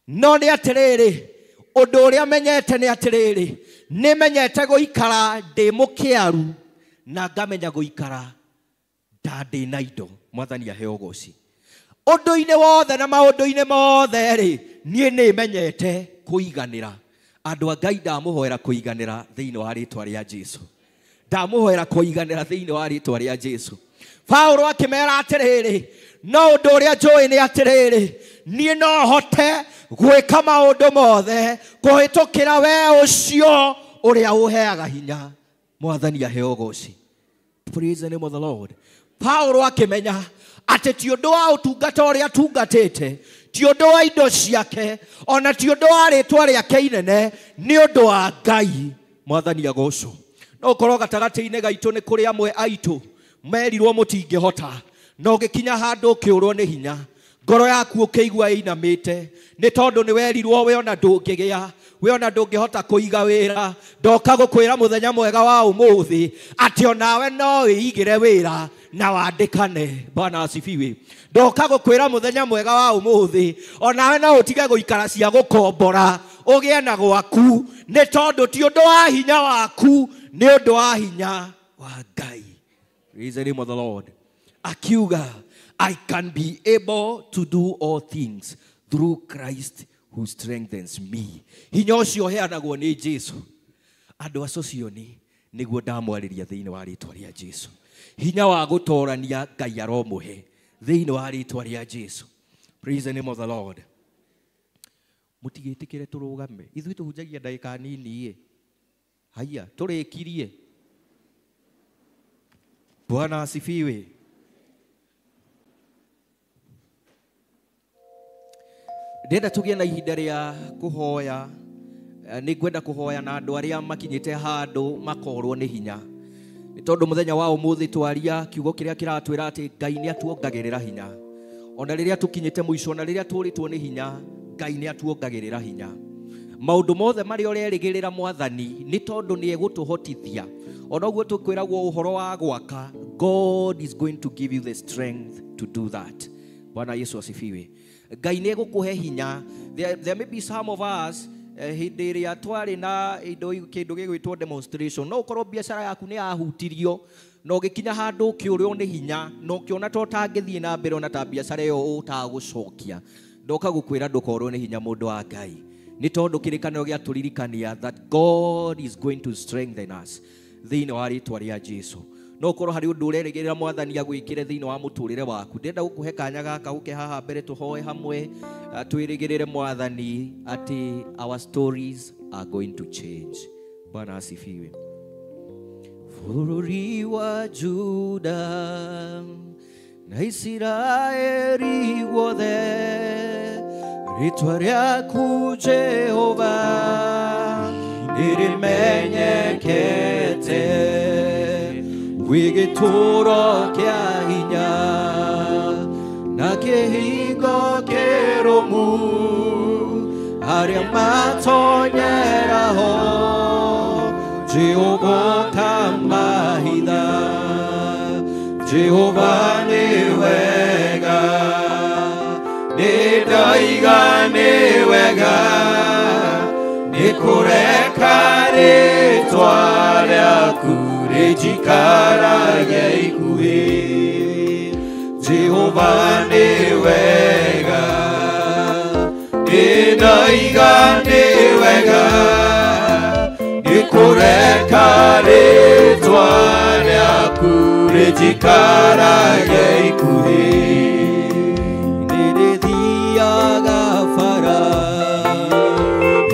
no ni atiriri undu uria menyete ni atiriri ni menyete guikara ndi mukiaru na ngamenya guikara ndandi na indo mwathani aheo goci undu-ini wothe na maundu-ini mothe ri nie ni menyete kuiganira andu a Ngai ndamuhoera kuiganira thiini wa ritwa ria Jesu ndamuhoera kuiganira thiini wa ritwa ria Jesu Paulo akimera atiriri no undu uria njui ni atiriri nie no hote gwika maundu mothe kuhitukira we ucio uria uheaga hinya mwathani aheo goci praise the name of the Lord Paulo akimenya ati ti undu wa utungata uria tungatite ti undu wa indo ciake ona ti undu wa ritwa riake inene ni undu wa Ngai mwathani agocwo no korwo gatagati-ini gaitu ni kuri amwe aitu merirwo mutingihota no gikinya handu ukiurwo ni hinya ngoro yaku ukigua inamite ni tondu ni werirwo we ona ndungigia we ona ndungihota kuiga wira ndoka gukwira muthenya mwega wa umuthi ati onawe no wiigire wira na wandikane Bwana asifiwe ndoka gukwira muthenya mwega wa umuthi onawe no utige guikara cia gukombora ugie na gwaku ni tondu ti undu wa hinya waku ni undu wa hinya wa Ngai praise the name of the Lord akiuga I can be able to do all things through Christ who strengthens me hinya ucio heanagwo ni Jesu andu acocioni niguo ndamwariria thiini wa ritwa ria Jesu hinya wa gutorania Ngai aromuhe thiini wa ritwa ria Jesu praise the name of the Lord mutigitikire turugame ithui tuhunjagia ndagika nini haya turikirie Bwana asifiwe ndenda tugie na ihinda ria kuhoya ni ngwenda kuhoya na andu aria makinyite handu makorwo ni hinya ni tondu muthenya wa umuthi twaria kiugo kiria kiratwira ati Ngai ni atuongagirira hinya ona riria tukinyite muico ona riria turitwo ni hinya Ngai ni atuongagirira hinya maundu mothe mari orerigirira mwathani ni tondu ni egutuhotithia ona uguo tukwiragwo uhoro wa gwaka. God is going to give you the strength to do that. Bwana Yesu asifiwe. Ngai ni egukuhe hinya. There may be some of us hindi iria twari na kindu gigwitwo demonstration no ukorwo biacara yaku ni yahutirio no gikinya handu kiurio ni hinya no kiona to tangithie na mbere ona ta biacara yo utagucokia ndoka gukwira ndukorwo ni hinya mundu wa Ngai ni tondu kirikanio gia turirikania that God is going to strengthen us thiini wa ritwa ria Jesu. No korwo hari undu urerigirira mwathani agwikire thiini wa muturire waku ndenda gukuhe kanya gaka uke haha mbere tuhoe hamwe twirigirire mwathani ati our stories are going to change. Bwana asifiwe. Bururi wa Juda na Israeli wothe ritwa ryaku Jehova nirimenyekete wigituro kia hinya na kihingo kirumu haria matonyeraho Jehova kamahitha Jehova ni wega ni ndaiga ni wega ni kureka ritwa ryaku rijikarage ikuhi Jehova ni wega ni ndaiga ni wega kureka ritwa ryaku rijikarage ikuhi nirithiaga bara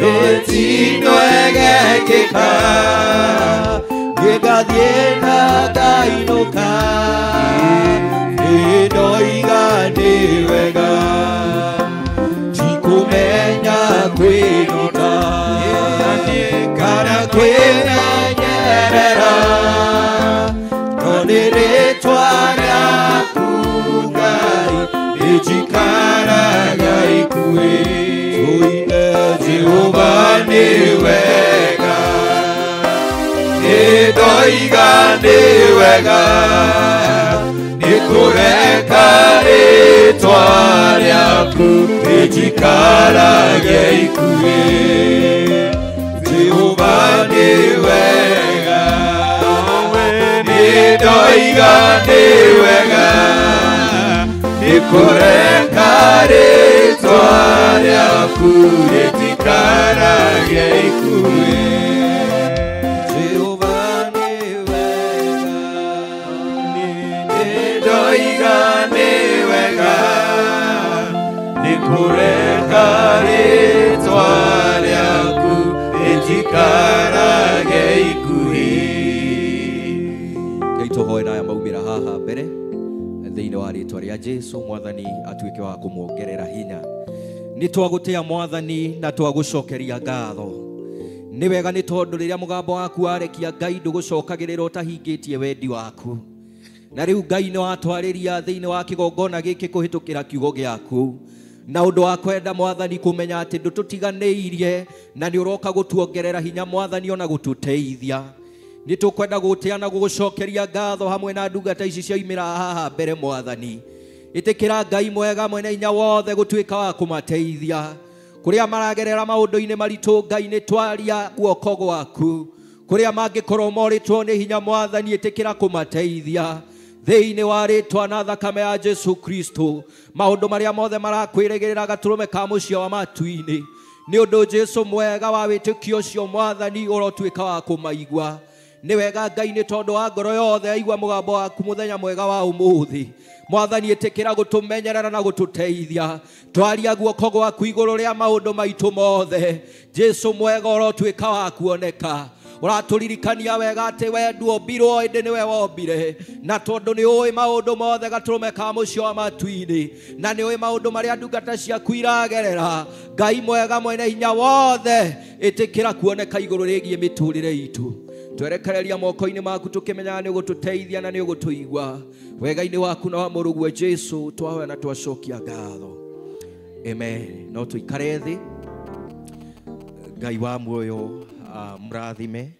mĩtino ĩgekĩka ngĩgathiĩ na ngainũka nĩndoiga nĩ wega tikũmenya kwĩruta kana kwĩmenyerera no nĩ rĩtwa rĩaku Ngai rĩjikaraga ikuhĩ tũine Jehova nĩ wega nĩndoiga nĩ wega nĩkũreka rĩtwa rĩaku rĩjikarage ikuhĩ Jehova ni wega nĩndoiga nĩ wega nĩkũreka rĩtwa rĩaku rĩtikarage ikuhĩ Jehova ni wega nĩndoiga nĩ wega nĩkũreka rĩtwa rĩaku rijikarage ikuhi. Ngai tũhoe na aya maumĩra haha mbere thĩinĩ wa rĩtwa rĩa Jesu mwathani atuĩke wa kũmuongerera hinya. Nĩ twagũtĩa mwathani na twagũcokeria ngatho. Nĩ wega nĩ tondũ rĩrĩa mũgambo waku warekia Ngai ndũgũcokagĩrĩra ũtahingĩtie wendi waku. Na rĩu Ngai nĩ watwarĩria thĩinĩ wa kĩgongona gĩkĩ kũhĩtũkĩra kiugo gĩaku. Na ũndũ wa kwenda mwathani kumenya atĩ ndũtũtiganĩirie na nĩ ũroka gũtuongerera hinya mwathani ona gũtũteithia. Nĩ tũkwenda gũtĩa na gũgũcokeria ngatho hamwe na ndungata ici cioimĩra haha mbere mwathani. Ĩtĩkĩra Ngai mwega mwene hinya wothe gũtuĩka wa kũmateithia. Kũrĩa maragerera maũndũ-inĩ maritũ Ngai nĩ twaria guoko gwaku. Kũrĩa mangĩkorwo morĩtwo nĩ hinya mwathani ĩtĩkĩra kũmateithia. Thĩinĩ wa rĩtwa na thakame ya Jesu Kristo maũndũ marĩa mothe marakwĩrĩgĩrĩra gatũrũme ka mũcio wa matu-inĩ nĩ ũndũ Jesu mwega wa wĩtĩkio ũcio mwathani ũrotuĩka wa kũmaigua. Nĩ wega Ngai nĩ tondũ wa ngoro yothe aigua mũgambo waku mũthenya mwega wa ũmũthĩ mwathani ĩtĩkĩra gũtũmenyerera na gũtũteithia. Twaria guoko gwaku igũrũ rĩa maũndũ maitũ mothe Jesu mwega ũrotuĩka wa kuoneka. Ũratũririkania wega atĩ we nduombirwo ĩndĩ nĩwe wombire na tondũ nĩ ũĩ maũndũ mothe gatũrũme ka mũcio wa matu-inĩ na nĩ ũĩ maũndũ marĩa ndungata ciaku iragerera. Ngai mwega mwene hinya wothe ĩtĩkĩra kuoneka igũrũ rĩgiĩ mĩtũrĩre itũ. Twerekereria moko-inĩ maku tũkĩmenyaga nĩ ũgũtũteithia na nĩ ũgũtũigua. Wega-inĩ waku na wa mũrũguo Jesu twahoya na twacokia ngatho. Amen. No tũikare thĩ. Ngai wa muoyo mrathime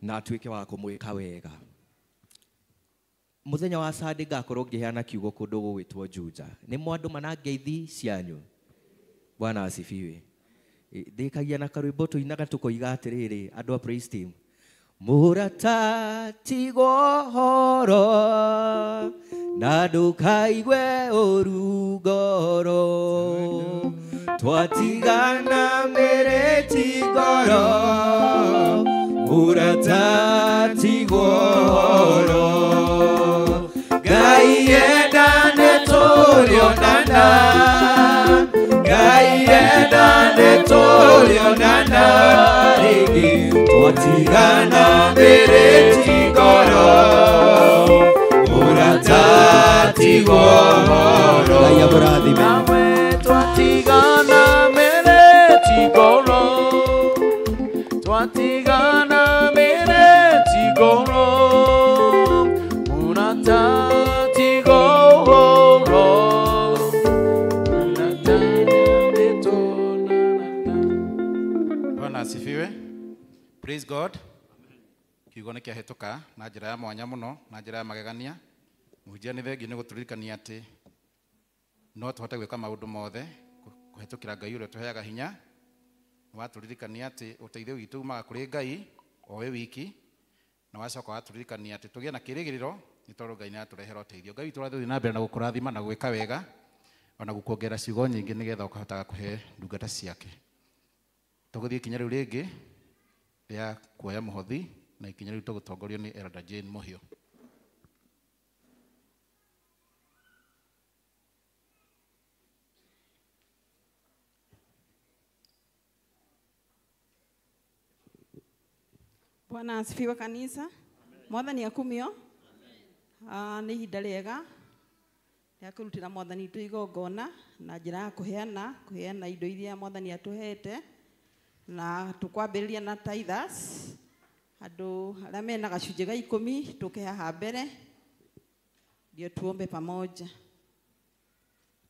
na atuike wa kumwika wega. Muthenya wa Sunday ngakorwo ngiheana kiugo kundu gugwitwo Juja. Ni mwandu manangeithi cianyu. Bwana asifiwe. Ndikagia na karwimbo tuinaga tukoiga atiriri andu a praise team. Murata tigoro na ndukaigwe urugoro twatigana mbere tigoro murata tigoro Ngai endane tulionana Ngai endane tulionana rĩngĩ twatigana mbere tigoro murata tigoro Ngai amũrathime nawe twatigana mbere tigoro twatigana mbere tigoro murata Asifiwe. Praise God. Kiugo nĩ kĩahĩtũka na njĩra ya mwanya mũno na njĩra ya magegania. Mũhunjia nĩ thengiũ nĩ gũtũririkania atĩ no tũhote gwĩka maũndũ mothe kũhetũkĩra Ngai ũrĩa ũtũheaga hinya. Nĩ watũririkania atĩ ũteithio witũ umaga kũrĩ Ngai o we wiki. Na wacoka watũririkania atĩ tũgĩe na kĩĩrĩgĩrĩro nĩ tondũ Ngai nĩ atũrehera ũteithio. Ngai witũ ũrathiĩ na mbere na gũkũrathima na gwĩka wega ona gũkuongerera ciugo nyingĩ nĩgetha ũkahotaga kũhe ndungata ciake. Tũgũthiĩ ikinya rĩu rĩngĩ rĩa kuoya mũhothi na ikinya rĩu tũgũtongorio nĩ Elder Jane Mũhio. Bwana asifiwe kanisa. Mwathani akumio. Nĩ ihinda rĩega rĩa kũrutĩra Mwathani witũ igongona na njĩra ya kũheana indo iria Mwathani atũhete. Na tukwambĩrĩria na tithers andũ arĩa mena gacunjĩ ga 10 tũke haha mbere ndio tuombe pamoja.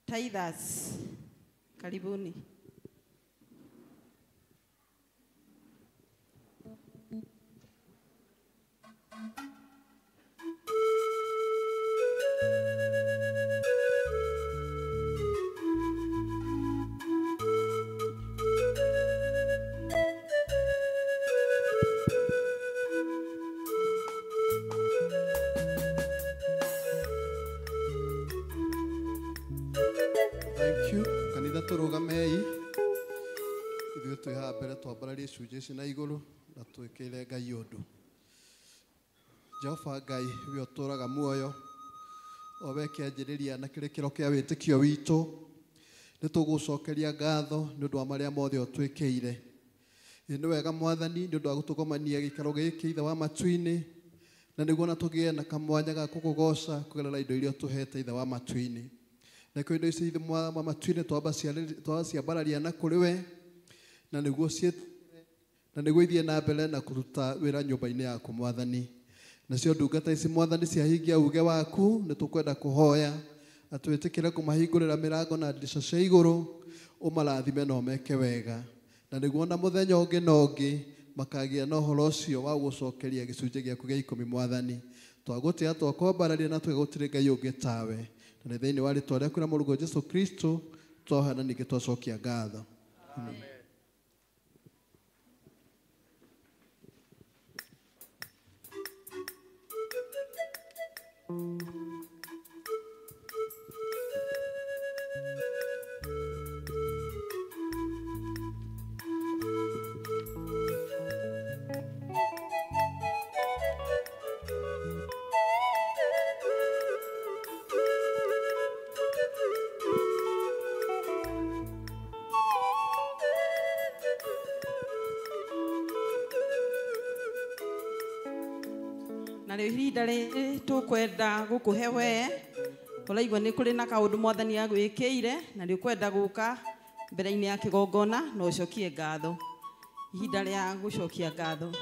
Tithers, karibuni. Tũrũgamei ithuĩ twĩ haha mbere twambararie icunjĩ ici na igũrũ na twĩkĩre Ngai ũndũ. Jehova Ngai we ũtũũraga muoyo o we kĩanjĩrĩria na kĩrĩkĩro kĩa wĩtĩkio witũ nĩ tũgũcokeria ngatho nĩ ũndũ wa marĩa mothe ũtwĩkĩire. Nĩ wega Mwathani nĩ ũndũ wa gũtũgomania gĩikaro gĩkĩ Ithe wa matu-inĩ na nĩguo na tũgĩe na kamwanya ga kũkũgoca kũgerera indo iria ũtũhete Ithe wa matu-inĩ. Na kwa indo ici Ithe wa matu-inĩ twaciambararia na kũrĩ we na nĩguo ithiĩ na mbere na kũruta wĩra nyũmba-inĩ yaku Mwathani. Nacio ndungata ici Mwathani ciahingia uge waku nĩ tũkwenda kũhoya atĩ wĩtĩkĩre kũmahingũrĩra mĩrango na ndirica cia igũrũ ũmarathime na ũmeke wega. Na nĩguo na mũthenya ũngĩ na ũngĩ makagĩa na ũhoro ũcio wa gũcokeria gĩcunjĩ gĩaku gĩa 10 Mwathani. Twagũtĩa twakwambararia na twĩga gũtirĩ Ngai ũngĩ tawe. Na nĩ thĩinĩ wa rĩĩtwa rĩaku rĩa Mũrũgwo Jesũ Kristo twahoya na ningĩ twacokia ngatho. Amen. Na rĩu ihinda rĩrĩ tũkwenda gũkũhe we ũraigua nĩ kũrĩ na kaũndũ Mwathani agwĩkĩire na nĩ ũkwenda gũka mbere-inĩ ya kĩgongona na ũcokie ngatho. Ihinda rĩa gũcokia ngatho.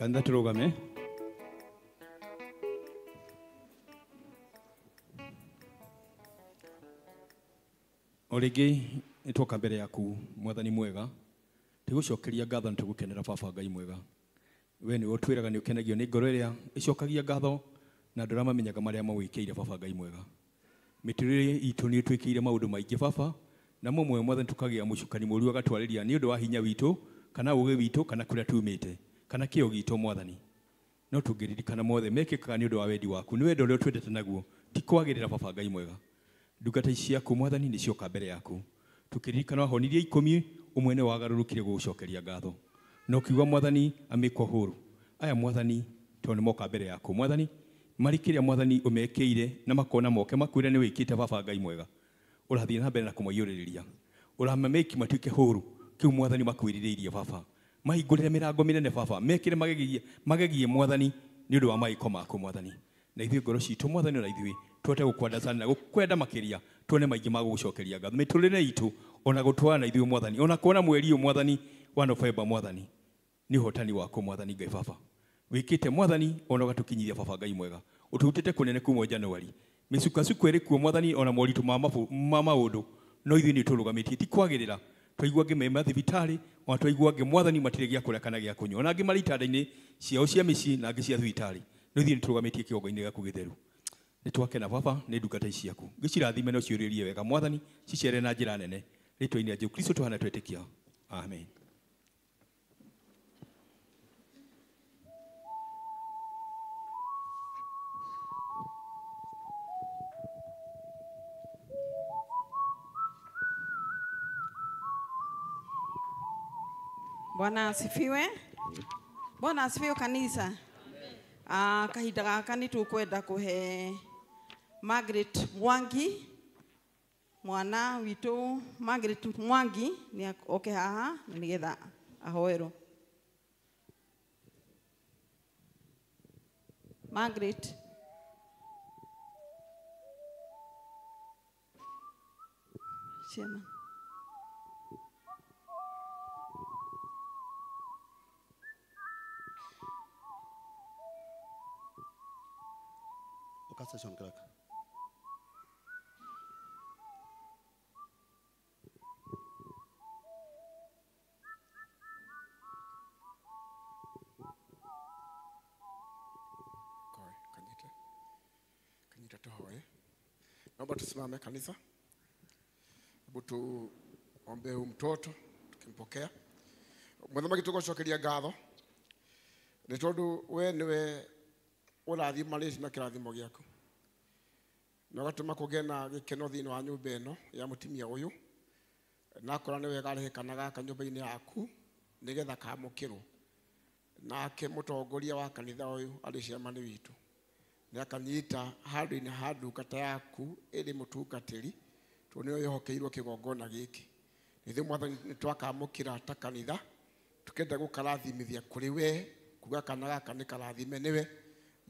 Kanitha turugame. Origi nitwoka mbere yaku mwathani mwega. Tigucokeria ngatho nitugukenera baba Ngai mwega. We ni utwiraga ni ukenagio ni ngoro iria icokagia ngatho na ndura mamenyaga maria mawikire baba Ngai mwega. Miturire itu ni twikire maundu maingi baba na mumwe mwathani tukagia mucukani muri agatwariria ni undu wa hinya witu kana uge witu kana kuria tumite kana kio gitu mwathani. No tungiririkana mothe mekikaga ni undu wa wendi waku ni wendo uria twendete naguo ti kwagirira baba Ngai mwega. Ndungata ciaku mwathani ni cioka mbere yaku tukiririkana wahonirie 10 umwene wagarurukire gucokeria ngatho no kiuga mwathani amikwa huru aya mwathani to ni moka mbere yaku mwathani marikiria mwathani umekeire na makona moke makwire ni wikite baba Ngai mwega urathie na mbere na kumoyuririria uramameki matuike huru kiu mwathani makwiririirie baba mahingurire mirango minene baba mekire magegie mwathani ni undu wa maiko maku mwathani na ithuĩ ngoro ciitũ mwathani ona ithuĩ tũhote gũkwenda na gũkwenda makĩria tuone maingĩ ma gũgũcokeria ngatho mĩtũrĩre itũ ona gũtwarana ithuĩ mwathani ona kuona mweri ũyũ mwathani wa Novemba mwathani nĩ ũhotani wako mwathani Ngai baba wĩkĩte mwathani ona ũgatũkinyithia baba Ngai mwega ũtũrutĩte kũnene kuma Januari mĩcukacuku ĩrĩ kuo mwathani ona moritũ ma maũndũ no ithuĩ nĩ tũrũgamĩtie ti kwagĩrĩra twaigua angĩ mema thibitarĩ ona twaigua angĩ mwathani matirĩ gĩa kũrĩa kana gĩa kũnyua ona angĩ marĩ itanda-inĩ ciao cia mĩciĩ na angĩ cia thibitarĩ no ithuĩ nĩ tũrũgamĩtie kĩgongo-inĩ gĩaku gĩtheru nĩ twakena baba nĩ ndungata ici ciaku gĩcirathime no ciũrĩrie wega mwathani cicere na njĩra nene rĩtwa-inĩ rĩa Jesũ Kristo tũhana twetĩkia amen. Bwana asifiwe. Bwana asifiwe kanisa. Kahinda gaka nĩ tũkwenda kũhe Margaret Mwangi mwana witũ Margaret Mwangi nĩ oke haha na nĩgetha ahoerwo. Margaret Shema. Session crack. Kanyita tuhoe. Naomba tusimame kanisa. Hebu tuombe huyu mtoto tukimpokea. Mwathani tugocokeria ngatho. Nĩ tondũ we niwe ũrathima rĩci na kĩrathimo gĩaku na ũgatũma kũgĩe na gĩkeno thĩinĩ wa nyũmba ĩno ya mũtumia ũyũ na akora nĩ wega arĩhĩkana gaka nyũmba-inĩ yaku nĩgetha kamũkĩrwo nake mũtongoria wa kanitha ũyũ arĩ ciamani witũ nĩ akanyita handũ-inĩ ha ndungata yaku ĩrĩ mũtungatĩri tondũ nĩwe wĩhokeirwo kĩgongona gĩkĩ ithuĩ mwathani nĩ twakamũkĩra ta kanitha tũkenda gũkarathimithia kũrĩ we kuga kana gaka nĩ karathime nĩwe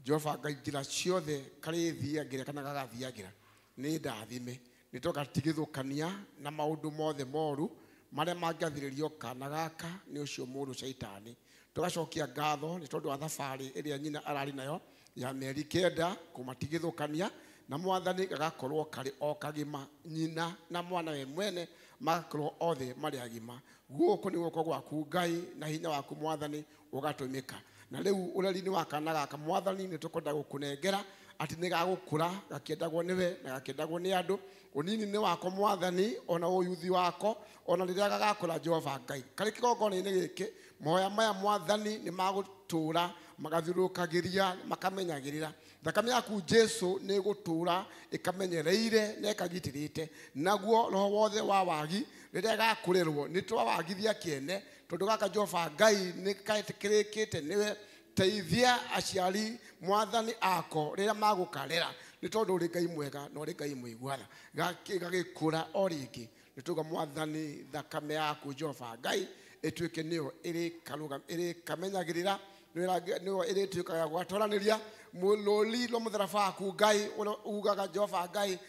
Jehova Ngai njĩra ciothe karĩthiagĩra kana gagathiagĩra nĩ ndathime nĩ tũgatigithũkania na maũndũ mothe moru marĩa mangĩathĩrĩrio kana gaka nĩ ũcio mũndũ caitani tũgacokia ngatho nĩ tondũ wa thabarĩ ĩrĩa nyina ararĩ nayo ya mĩeri 9 kũmatigithũkania na mwathani gagakorwo karĩ o kagima nyina na mwana we mwene magakorwo othe marĩ agima guoko nĩ guoko gwaku Ngai na hinya waku mwathani ũgatũmĩka na rĩu ũreri-inĩ wa kana gaka mwathani nĩ tũkwenda gũkũnengera atĩ nĩ gagũkũra gakĩendagwo nĩwe na gakĩendagwo nĩ andũ ũnini-inĩ wako mwathani ona ũyuthi wako ona rĩrĩa gagakũra Jehova Ngai karĩ kĩgongona-inĩ gĩkĩ mahoya maya mwathani nĩ magũtũra magathiũrũrũkagĩria makamenyagĩrĩra thakame yaku Jesu nĩ gũtũra ĩkamenyereire na ĩkagitĩrĩte naguo roho wothe wa wagi rĩrĩa gakũrerwo nĩ twawagithia kĩene tondũ gaka Jehova Ngai nĩ kaĩtĩkĩrĩkĩte nĩwe teithia aciari mwathani ako rĩrĩa magũkarera nĩ tondũ ũrĩ Ngai mwega na ũrĩ Ngai mũiguana gagĩkũra o rĩngĩ nĩ tũga mwathani thakame yaku Jehova Ngai ĩtuĩke nĩyo ĩrĩ kamenyagĩrĩra nĩyo ĩrĩtuĩkaga gwatwaranĩria muloli lo mutharaba ku ngai ugaga Jehova ngai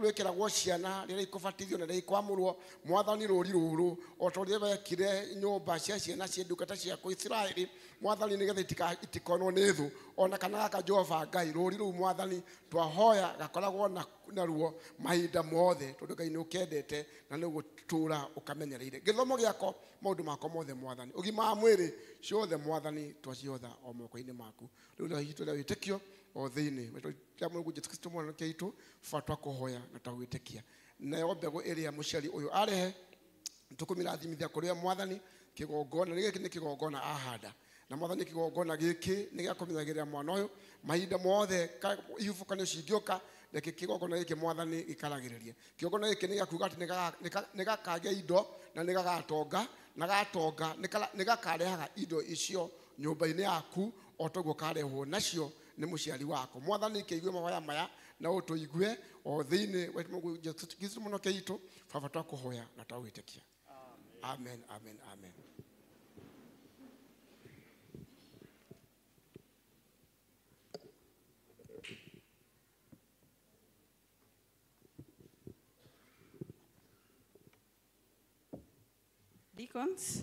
rwekiragwo ciana rĩrĩa ikubatithio na rĩrĩa ikwamũrwo mwathani rũri rũrũ o ta ũrĩa wekire nyũmba cia ciana cia ndungata ciaku Isiraeli mwathani nĩgetha itikonwo nĩ thũ ona kana gaka Jehova ngai rũri rũu mwathani twahoya gakoragwo na ruo mahinda mothe tondũ ngai nĩ ũkendete na nĩ gũtũra ũkamenyereire gĩthomo gĩako maũndũ makwa mothe mwathani ũgima wa mwĩrĩ ciothe mwathani twaciotha o moko-inĩ maku rĩu hihi tũrĩa wĩtĩkio o thĩinĩ ya Mungu Jesu Kristo mwana wake itu fatwa kuhoya na tawĩtĩkia nayo mbegũ ĩrĩa mũciari ũyũ arehe tũkũmĩrathimithia kũrĩa mwathani kĩgongona gĩkĩ nĩ kĩgongona ahanda na mwathani kĩgongona gĩkĩ nĩ gĩa kũmenyagĩrĩra mwana ũyũ mahinda mothe ihubũkanio cingĩũka reke kĩgongona gĩkĩ mwathani gĩkaragĩrĩrie kĩgongona gĩkĩ nĩ gĩakuga atĩ nĩ gakagĩa indo na nĩ gagatonga na gatonga nĩ gakarehaga indo icio nyũmba-inĩ yaku o toguo karehwo nacio nĩ mũciari wako mwathani kĩigue mahoya maya na ũtũigue o thĩinĩ wa Mungu Jesu Kristo mwana wake itu baba twakũhoya na twawĩtĩkia amen amen amen. Deacons.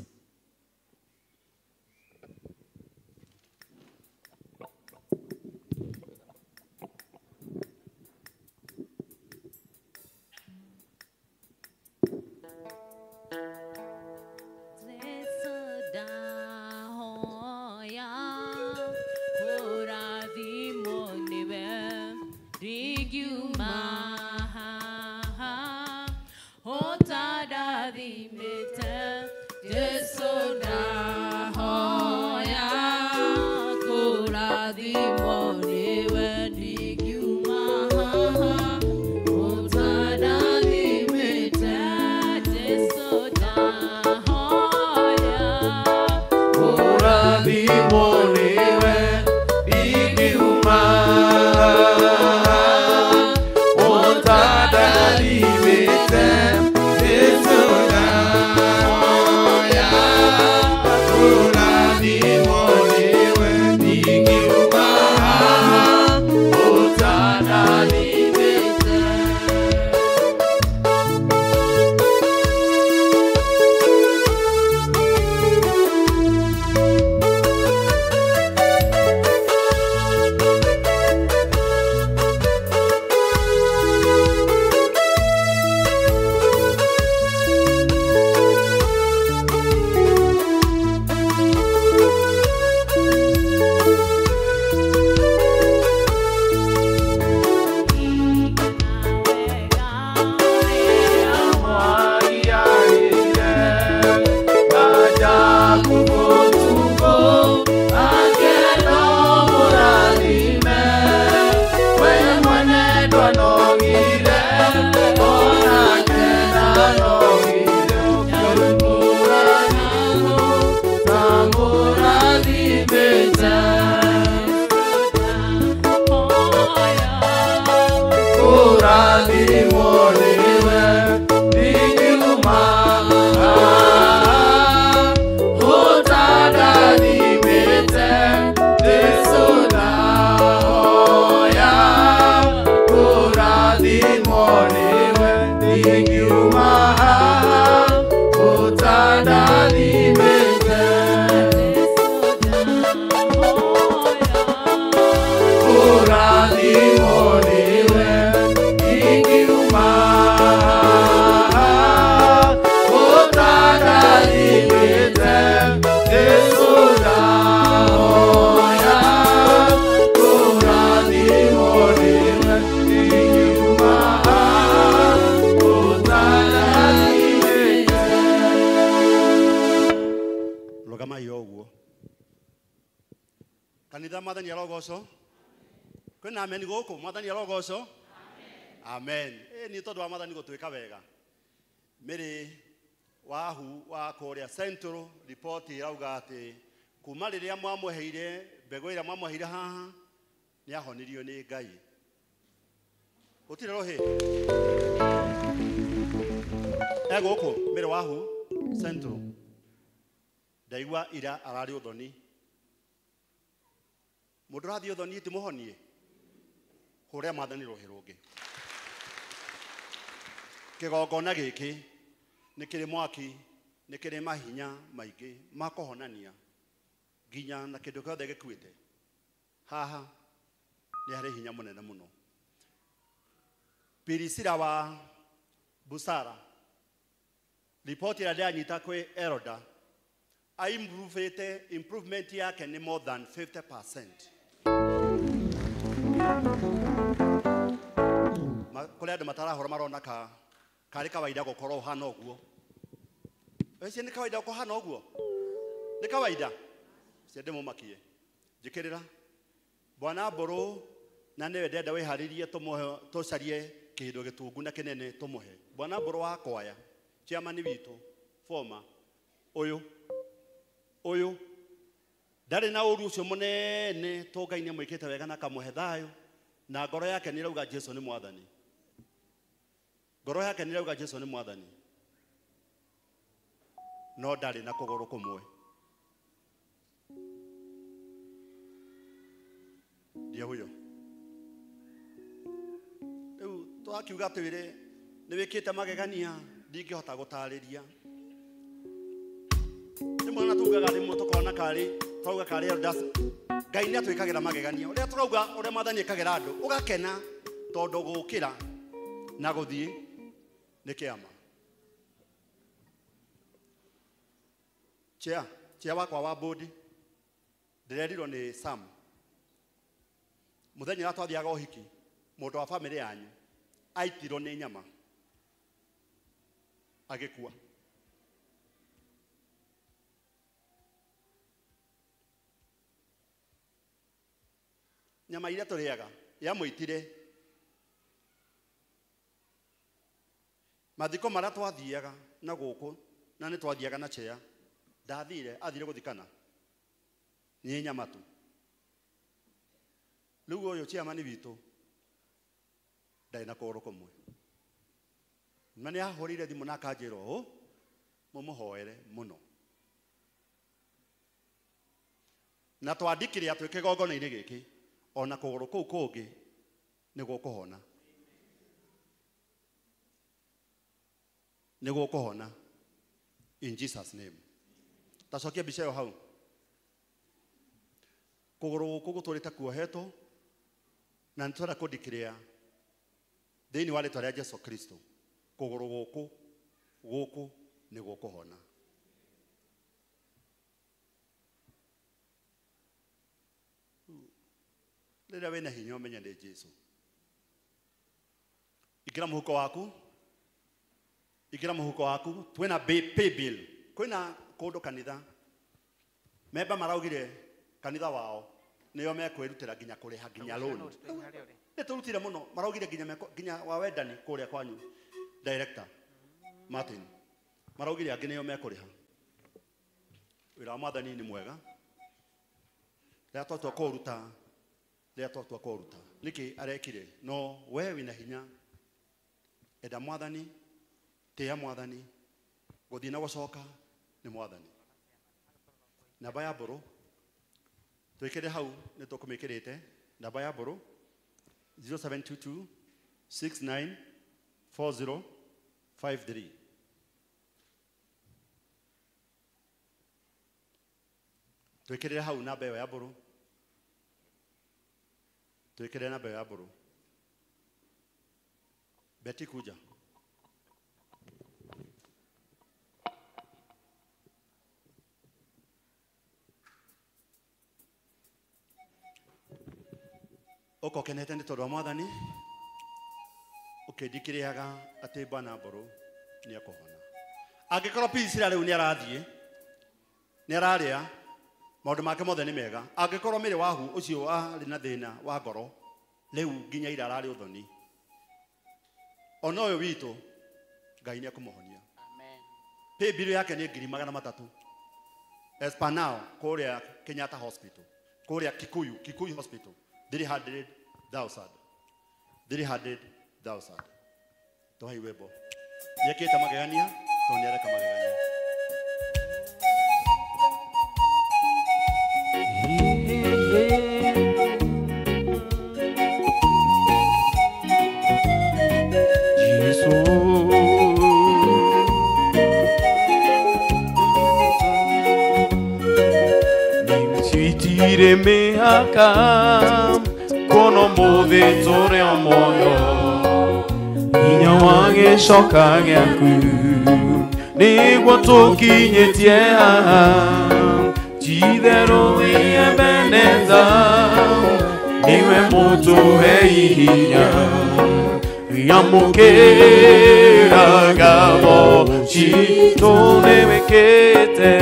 Kanitha mwathani arogoco kwina amen guku mwathani arogoco amen ni tondu wa mwathani gutwika wega miri wahu wa Korea Central report irauga ati kuma riria mwamweheire mbego ira mwamweheire haha ni ahonirio ni Ngai utire rohi guku miri wahu Central ndaigua ira arari uthoni Mundu rathi uthoni ti muhonie. Huria mathani rohi rungi. Kigongona giki ni kiri mwaki, ni kiri mahinya maingi ma kuhonania nginya na kindu kiothe gikuite. Haha ni hari hinya munene muno. Pirisira wa busara ripoti ya ndanyita kwi Eroda improvement yake ni more than 50%. Kule andu matarahora marona kari kawaida gukorwo hana uguo. Ese ni kawaida gukorwo hana uguo. Ni kawaida. Ciende mumakie. Njikirira. Bwana Mburu na niwe ndenda wiharirie tucarie kindu gitungu na kinene tumuhe. Bwana Mburu wa kwaya. Chairman witu former uyu ndari na uru ucio munene tungaine mwikite wega na kamuhe thayo na ngoro yake ni rauga Jesu ni mwathani. Ngoro yake ni rauga Jesu ni mwathani. No ndari na kuguru kumwe. Ndio huyo. Riu twakiuga twire ni wikite magegania ndingihota gutariria. Ni mwana tugaga rimwe tukona kari twauga kari Elders Ngai ni atwikagira magegania uria turauga uria mathani ikagira andu ugakena tondu gukira na guthii ni kiama. Chia wakwa wa bodi ndirerirwo ni Sam muthenya twathiaga uhiki mundu wa family yanyu aitirwo ni nyama agikua. Nyama iria turiaga ya muitire mathiko mara twathiaga na guku na ni twathiaga na chea ndathire athire guthikana ni nyama tu. Riu uyu chairman witu ndai na kuguru kumwe. Mani ahorire thimu na kanjiro mumuhoere muno. Na twandikire atwe kigongona-ini giki ona kuguru kuu kungi niguo kuhona. Niguo kuhona in Jesus name. Tacokia mbica iyo hau. Kuguru guku guturite kuohetwo na nitwenda kudikira thiini wa ritwa ria Jesu Kristo. Kuguru guku niguo kuhona. Rĩrĩa wĩna hinya ũmenye nĩ Jesu. Ikĩra mũhuko waku. Ikĩra mũhuko waku. Twĩna pay bill. Kwĩna kũndũ kanitha. Memba maraugire kanitha wao nĩo mekwĩrutĩra nginya kũrĩha nginya loan. Nĩtũrutire mũno. Maraugire nginya wa wendani kũrĩa kwanyu. Director Martin. Maraugire angĩ nĩo mekũrĩha. Wĩra wa Mwathani nĩ mwega. Rĩrĩa twatua kũruta niki arekire no we wina hinya enda Mwathani tia Mwathani guthii na gucoka ni Mwathani. Namba ya Mburu twikire hau ni tukumikirite namba ya Mburu 0722 694053. Twikire hau namba ya Mburu. Twikire namba ya Mburu. Beti kuja. Oko kenete ni tondu wa Mwathani. Ukindikiriaga ati Bwana Mburu ni akuhona. Angikorwo Pisira riu ni arathie. Ni araria maundu make mothe ni mega. Angikorwo mire wahu ucio ari na thina wa ngoro riu nginya ira arari uthoni. Ona uyu witu Ngai ni akumuhonia. Amen. Pay bill yake ni 300,000. Espanao kuria Kenyatta Hospital. Kuria Kikuyu Hospital. 300,000. 300,000. Tohai webo. Yeketa magegania, tonyera kama magegania. Hey, hey, hey. gutire mihaka kono muthi turi o moyo hinya wa gicoka giaku niguo tukinyitie haha jitherũ Ebeneza niwe mũtũhe hinya yamũkĩra ngabo citũ nĩwĩkĩte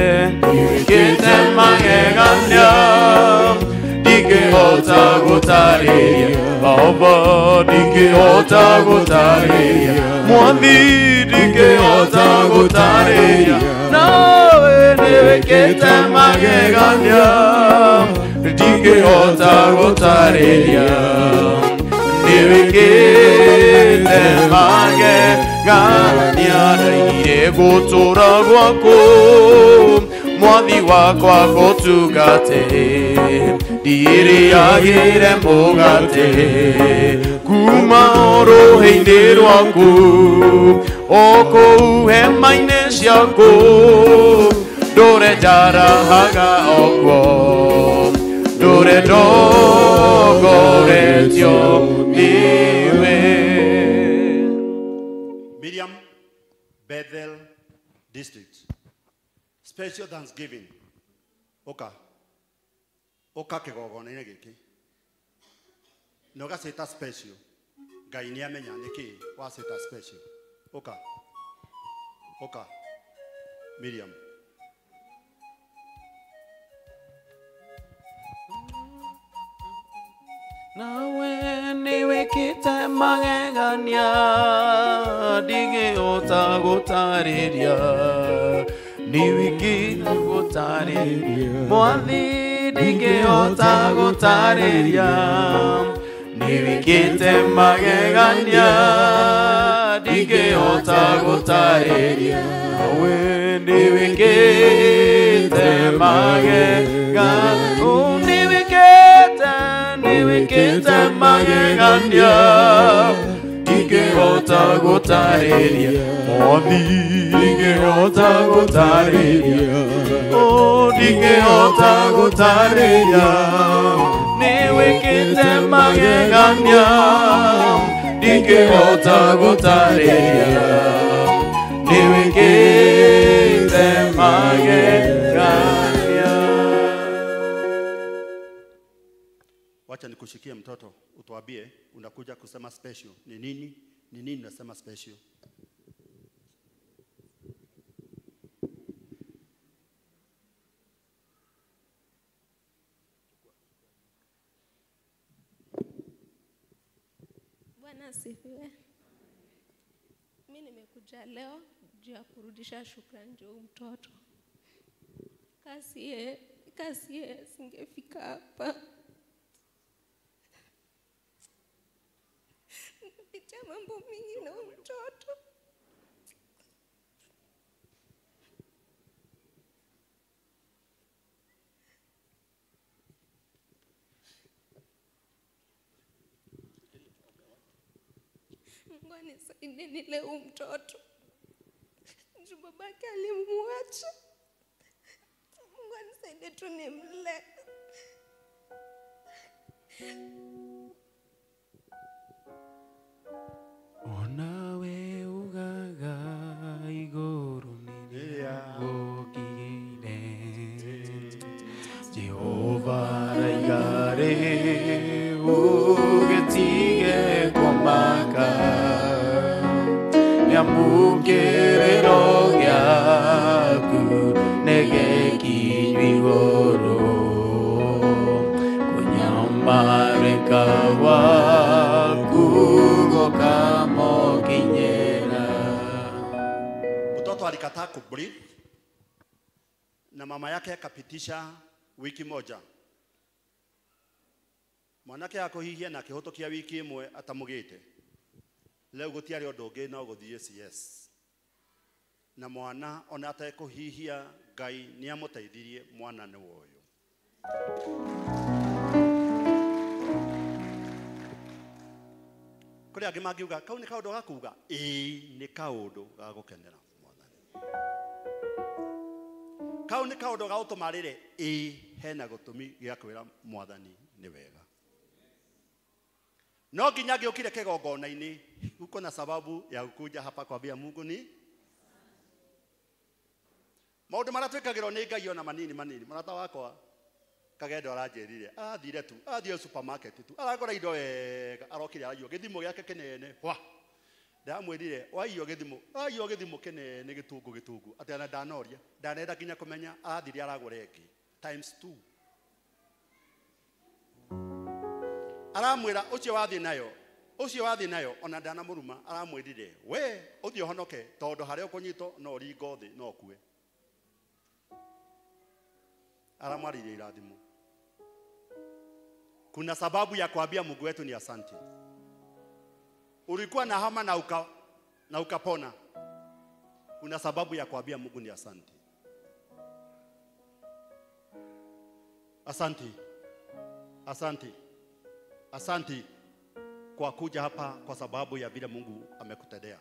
magegania ndingĩhota gũtarĩria Baba ndingĩhota gũtarĩria Mwathi ndingĩhota gũtarĩria nawe nĩwĩkĩte magegania ndingĩhota gũtarĩria nĩwĩkĩte magegania ndaigire gũtũra gwaku Mwathi wakwa gũtungate ndirĩagĩre mũgate kuma rũhĩ-inĩ rwaku o kũu hema-inĩ ciaku ndũre njarahaga ogwo ndũre ndogoretio niwe. Miriam, Bethel District. Special Thanksgiving. Oka kĩgongona-inĩ gĩkĩ na ũgacĩta special. Ngai nĩ amenya nĩkĩ wacĩta special. Oka Miriam. Nawe nĩwĩkĩte magegania ndingĩhota gũtarĩria nĩwĩkĩte gũtarĩria Mwathi ndingĩhota gũtarĩria nĩwĩkĩte magegania ndingĩhota gũtarĩria nawe nĩwĩkĩte magegania nĩwĩkĩte magegania ndingĩhota gũtarĩria Mwathi ndingĩhota gũtarĩria ndingĩhota gũtarĩria nĩwĩkĩte magegania ndingĩhota gũtarĩria nĩwĩkĩte magegania. Wacha nikushikie mtoto, utuambie unakuja kusema special. Ni nini unasema special? Bwana asifiwe. Mimi nimekuja leo juu ya kurudisha shukrani juu mtoto. Kasi ye singefika hapa. Nimepitia mambo mingi na mtoto. Mungu anisaidie nile mtoto. Juu babake alimwacha. Mungu anisaidie tu nimle. Onawe ugaga iguru nirĩagũkinyĩire Jehova raigare ũgĩtige kũmaka nyamũkĩrĩro gĩaku nĩgĩkinyũ igũrũ kũnyamarĩka waku gũkamũkinyĩra. Mtoto alikataa kubreathe na mama yake akapitisha wiki moja. Mwanake akũhihia na akĩhũtũkia wiki ĩmwe atamũgĩte. Leo gũtiarĩ ũndũ ũngĩ no gũthiĩ CS. Na mwana ona atekũhihia Ngai nĩamũteithirie mwana nĩ woyo. Kũrĩ angĩ mangiuga kau nĩ kaũndũ gakuga nĩ kaũndũ ga gũkenera Mwathani. kau nĩ kaũndũ ga gũtũmarĩre hena gũtũmi gĩa kwĩra mwathani nĩ wega. No nginya ngĩũkire kĩgongona-inĩ uko na sababu ya kuja hapa kwambia Mungu ni maũndũ marĩa twĩkagĩrwo nĩ Ngai ona manini manini. Mũrata wakwa Kagendo aranjĩrire athire tu athiĩ supermarket tu aragũra indo wega arokire araiywo gĩthimo gĩake kĩnene hwa. Ndamwĩrire waiywo gĩthimo kĩnene gĩtungu atĩ ana ndanoria ndanenda nginya kũmenya athire aragũra ĩngĩ times 2. Aramwĩra ũcio wathiĩ nayo ona ndanamũruma. Aramwĩrire we ũthiĩ ũhonoke tondũ harĩa ũkũnyitwo no ringo thĩ no kue. Aramwaririe irathimo. Kuna sababu ya kuambia Mungu wetu ni asante. Ulikuwa na homa na ukapona. Kuna sababu ya kuambia Mungu ni asante. Asante. Asante. Asante kwa kuja hapa kwa sababu ya vile Mungu amekutendea.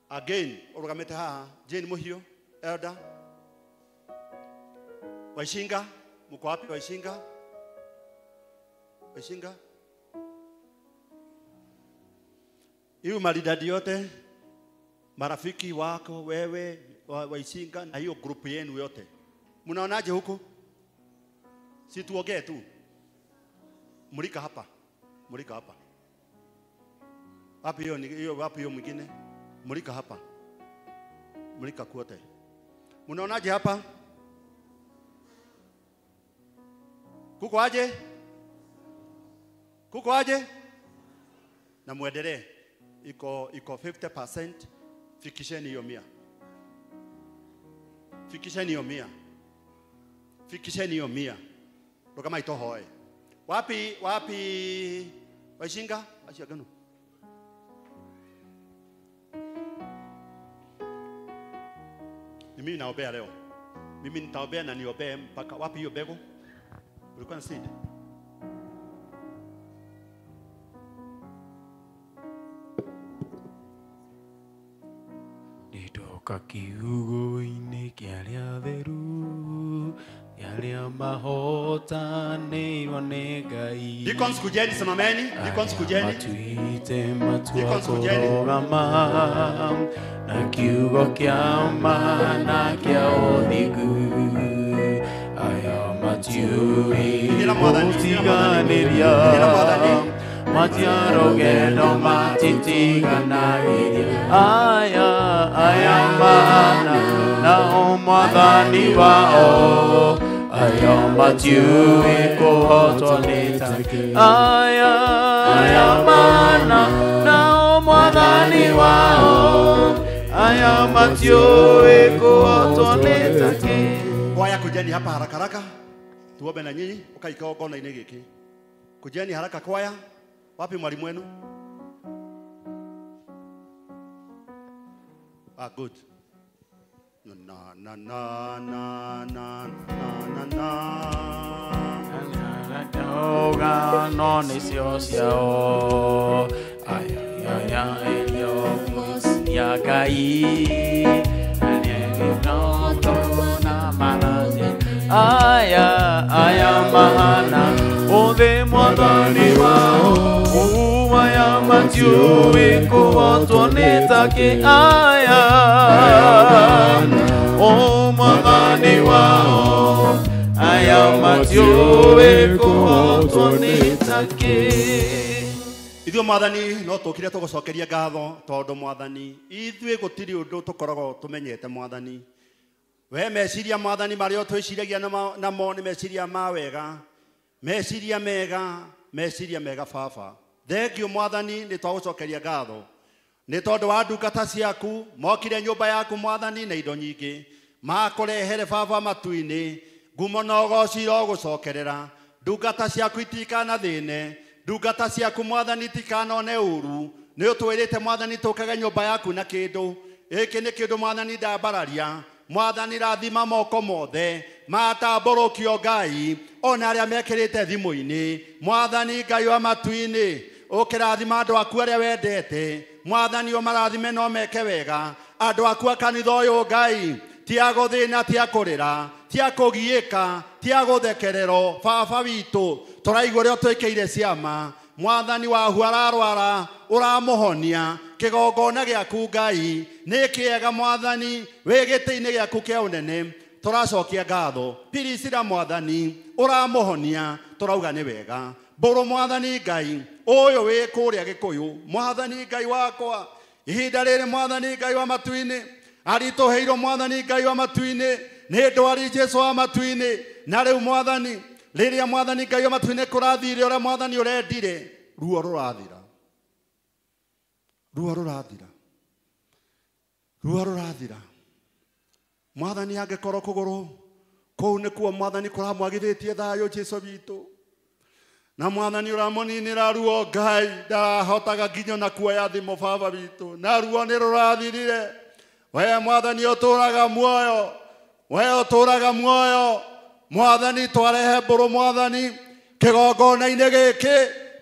Again, urugamete haha, Jane Muhio, Elder Waishinga, mko wapi Waishinga? Waishinga? Hiyo maridadi yote, marafiki wako, wewe, Waishinga na hiyo group yenu yote. Mnaonaje huko? Si tuongee tu. Mulika hapa. Mulika hapa. Wapi hiyo mwingine? Mulika hapa. Mulika kwote. Mnaonaje hapa? Kuko aje? Kuko aje? Na muendelee. Iko 50%. Fikisheni hiyo 100. Fikisheni hiyo 100. Fikisheni hiyo 100. Ndo kama itohoe. Wapi Waishinga? Ashagano. Mimi naombea leo. Mimi nitaombea na niombee mpaka wapi hiyo bego? Ulikuwa na seed? Nitoka kiugo-inĩ kĩa arĩa theru yalia mahotanĩirwo nĩ Ngai. Deacons kujeni simameni. Deacons kujeni. Matuite matua kũrũgama na kiugo kĩa ma na kĩa ũthingu. Aya matiũĩ gũtiganĩria matiarogendo matitiganagĩria. Aya mana na Mwathani wao. Aya matiũĩ kũhotwo nĩ take. Aya mana na Mwathani wao. Aya matiũĩ kũhotwo nĩ take. Kwaya kujeni hapa haraka haraka. Tuombe na nyinyi ukaikao ngona-inĩ gĩkĩ. Kujeni haraka kwaya. Wapi mwalimu wenu? Good. Na na na na na na na. Oga no nĩcio ciao. Aya elio ya Ngai. Aya mahana othe Mwathani wao. Aya matiũĩ kũhotwo nĩ take. Aya Mwathani wao. Aya matiũĩ kũhotwo nĩ take. Ithuĩ Mwathani no tũkire tũgũcokeria ngatho tondũ Mwathani ithuĩ gũtirĩ ũndũ tũkoragwo tũmenyete Mwathani. We meciria Mwathani marĩa twĩciragia namo nĩ meciria ma wega, meciria mega Baba. Thengiũ Mwathani nĩ twagũcokeria ngatho nĩ tondũ wa ndungata ciaku mokire nyũmba yaku Mwathani na indo nyingĩ makũrehere Baba matu-inĩ ngumo na ũgooci rogũcokerera. Ndungata ciaku itikanathĩne, ndungata ciaku Mwathani itikanone ũru. Nĩ ũtwĩrĩte Mwathani tũkage nyũmba yaku na kĩndũ gĩkĩ nĩ kĩndũ Mwathani ndambararia. Mwathani rathima moko mothe matambũrũkio Ngai ona arĩa mekĩrĩte thimũ-inĩ. Mwathani Ngai wa matu-inĩ ũkĩrathima andũ aku arĩa wendete. Mwathani ũmarathime no meke wega andũ aku a kanitha ũyũ Ngai. tia guthina tia kurira tia kugiika tia guthekerero baba witu turaigua rio twikeire ciama mwathani wahu ararwara uramuhonia kigongona giaku Ngai ni kiega mwathani wi giti-ini giaku kia unene turacokia ngatho pirisira mwathani uramuhonia turauga ni wega mburu mwathani Ngai uyu wi kuria Gikuyu mwathani Ngai wakwa ihinda riri mwathani Ngai wa matu-ini arituheirwo mwathani Ngai wa matu-ini ni ndwari Jesu wa matu-ini na riu mwathani riria mwathani Ngai wa matu-ini kurathire uria mwathani urendire ruo rurathira ruo rurathira ruo rurathira mwathani angikorwo kuguru kou nikuo mwathani kuramwagithitie thayo Jesu witu na mwathani uramuninira ruo Ngai ndarahotaga nginya na kuoya thimo baba witu na ruo ni rurathirire we mwathani uturaga muoyo we uturaga muoyo mwathani twarehe mburu mwathani kigongona-ini giki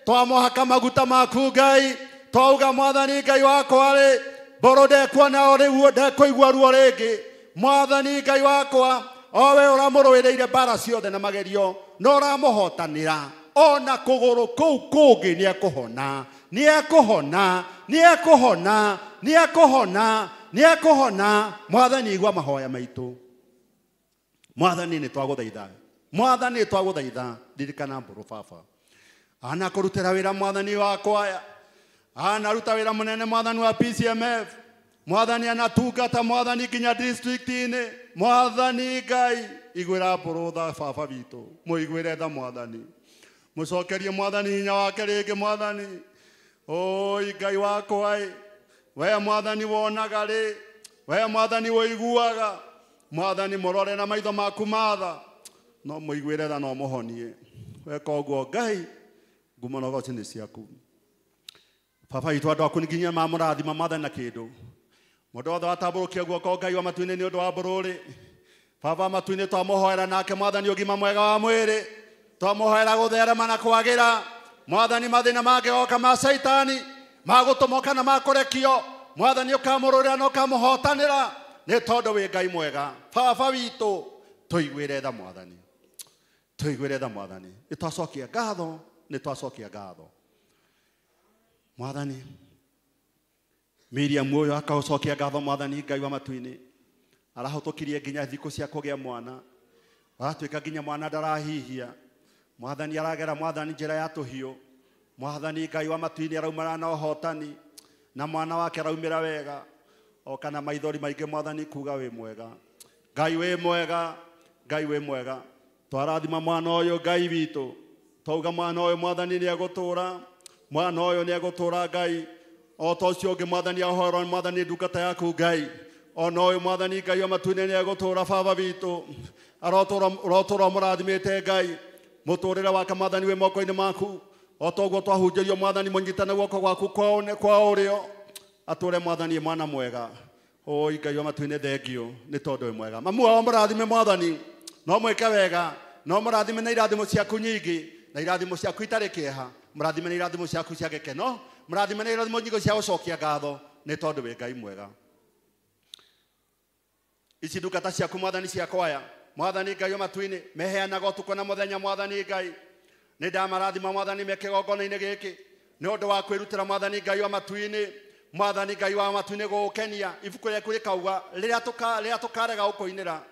twamuhaka maguta maku Ngai twauga mwathani Ngai wakwa ri mburu ndekuona o riu ndekuigua ruo ringi mwathani Ngai wakwa owe uramuruiriire mbara ciothe na magerio no uramuhotanira ona kuguru kou kungi ni ekuhona ni ekuhona ni ekuhona ni ekuhona ni ekuhona mwathani igua mahoya maitu mwathani ni twaguthaitha mwathani twaguthaitha ririkana mburu baba ana kurutira wira mwathani wakwa aya ana ruta wira munene mwathani wa PCMF mwathani anatungata mwathani nginya district-ini mwathani Ngai igwira mburu tha baba witu muigwire tha mwathani mucokerie mwathani hinya wake ringi mwathani oi Ngai wakwa we mwathani wonaga ri we mwathani woiguaga mwathani murore na maitho maku matha no muigwire tha no muhonie we koguo Ngai ngumo goci ni ciaku baba itu andu aku nginya mamurathima mwathani na kindu mundu wothe watamburukia guoko Ngai wa matu-ini ni undu wa mbururi baba matu-ini twamuhoera nake mwathani ugima mwega wa mwiri twamuhoera gutherema na kwagira mwathani mathina mangigoka ma saitani magutumoka na makurekio mwathani ukamururira na ukamuhotanira ni tondu wi Ngai mwega baba witu tuigwire tha mwathani tuigwire tha mwathani nitwacokia ngatho nitwacokia ngatho mwathani Miriam uyu akaucokia ngatho mwathani Ngai wa matu-ini arahotokirie nginya thiku cia kugia mwana aratuika nginya mwana ndarahihia mwathani aragera mwathani njira ya tuhiu mwathani Ngai wa matu-ini araumana na uhotani na mwana wake araumira wega o kana maithori maingi mwathani kuga wi mwega Ngai wi mwega Ngai wi mwega twarathima mwana uyu Ngai witu twauga mwana uyu mwathani ni agutura mwana uyu ni agutura Ngai o tocio ngi mwathani ahoro mwathani ndungata yaku Ngai ona uyu mwathani Ngai wa matu-ini ni agutura baba witu arotura murathimite Ngai muturire wake mwathani wi moko-ini maku o toguo twahunjirio mwathani munyitane guoko gwaku kwa urio ature mwathani mwana mwega oi Ngai wa matu-ini thengio ni tondu wi mwega mamu wao murathime mwathani no mwike wega no murathime na irathimo ciaku nyingi na irathimo ciaku itari kieha murathime na irathimo ciaku cia gikeno murathime na irathimo nyingi cia gucokia ngatho ni tondu wi Ngai mwega ici ndungata ciaku mwathani ciakwa aya mwathani Ngai wa matu-ini meheanaga utuko na muthenya mwathani Ngai ni ndamarathima mwathani me kigongona-ini giki ni undu wa kwirutira mwathani Ngai wa matu-ini mwathani Ngai wa matu-ini gukenia ibuku riaku rikauga riria tukarega gukuinira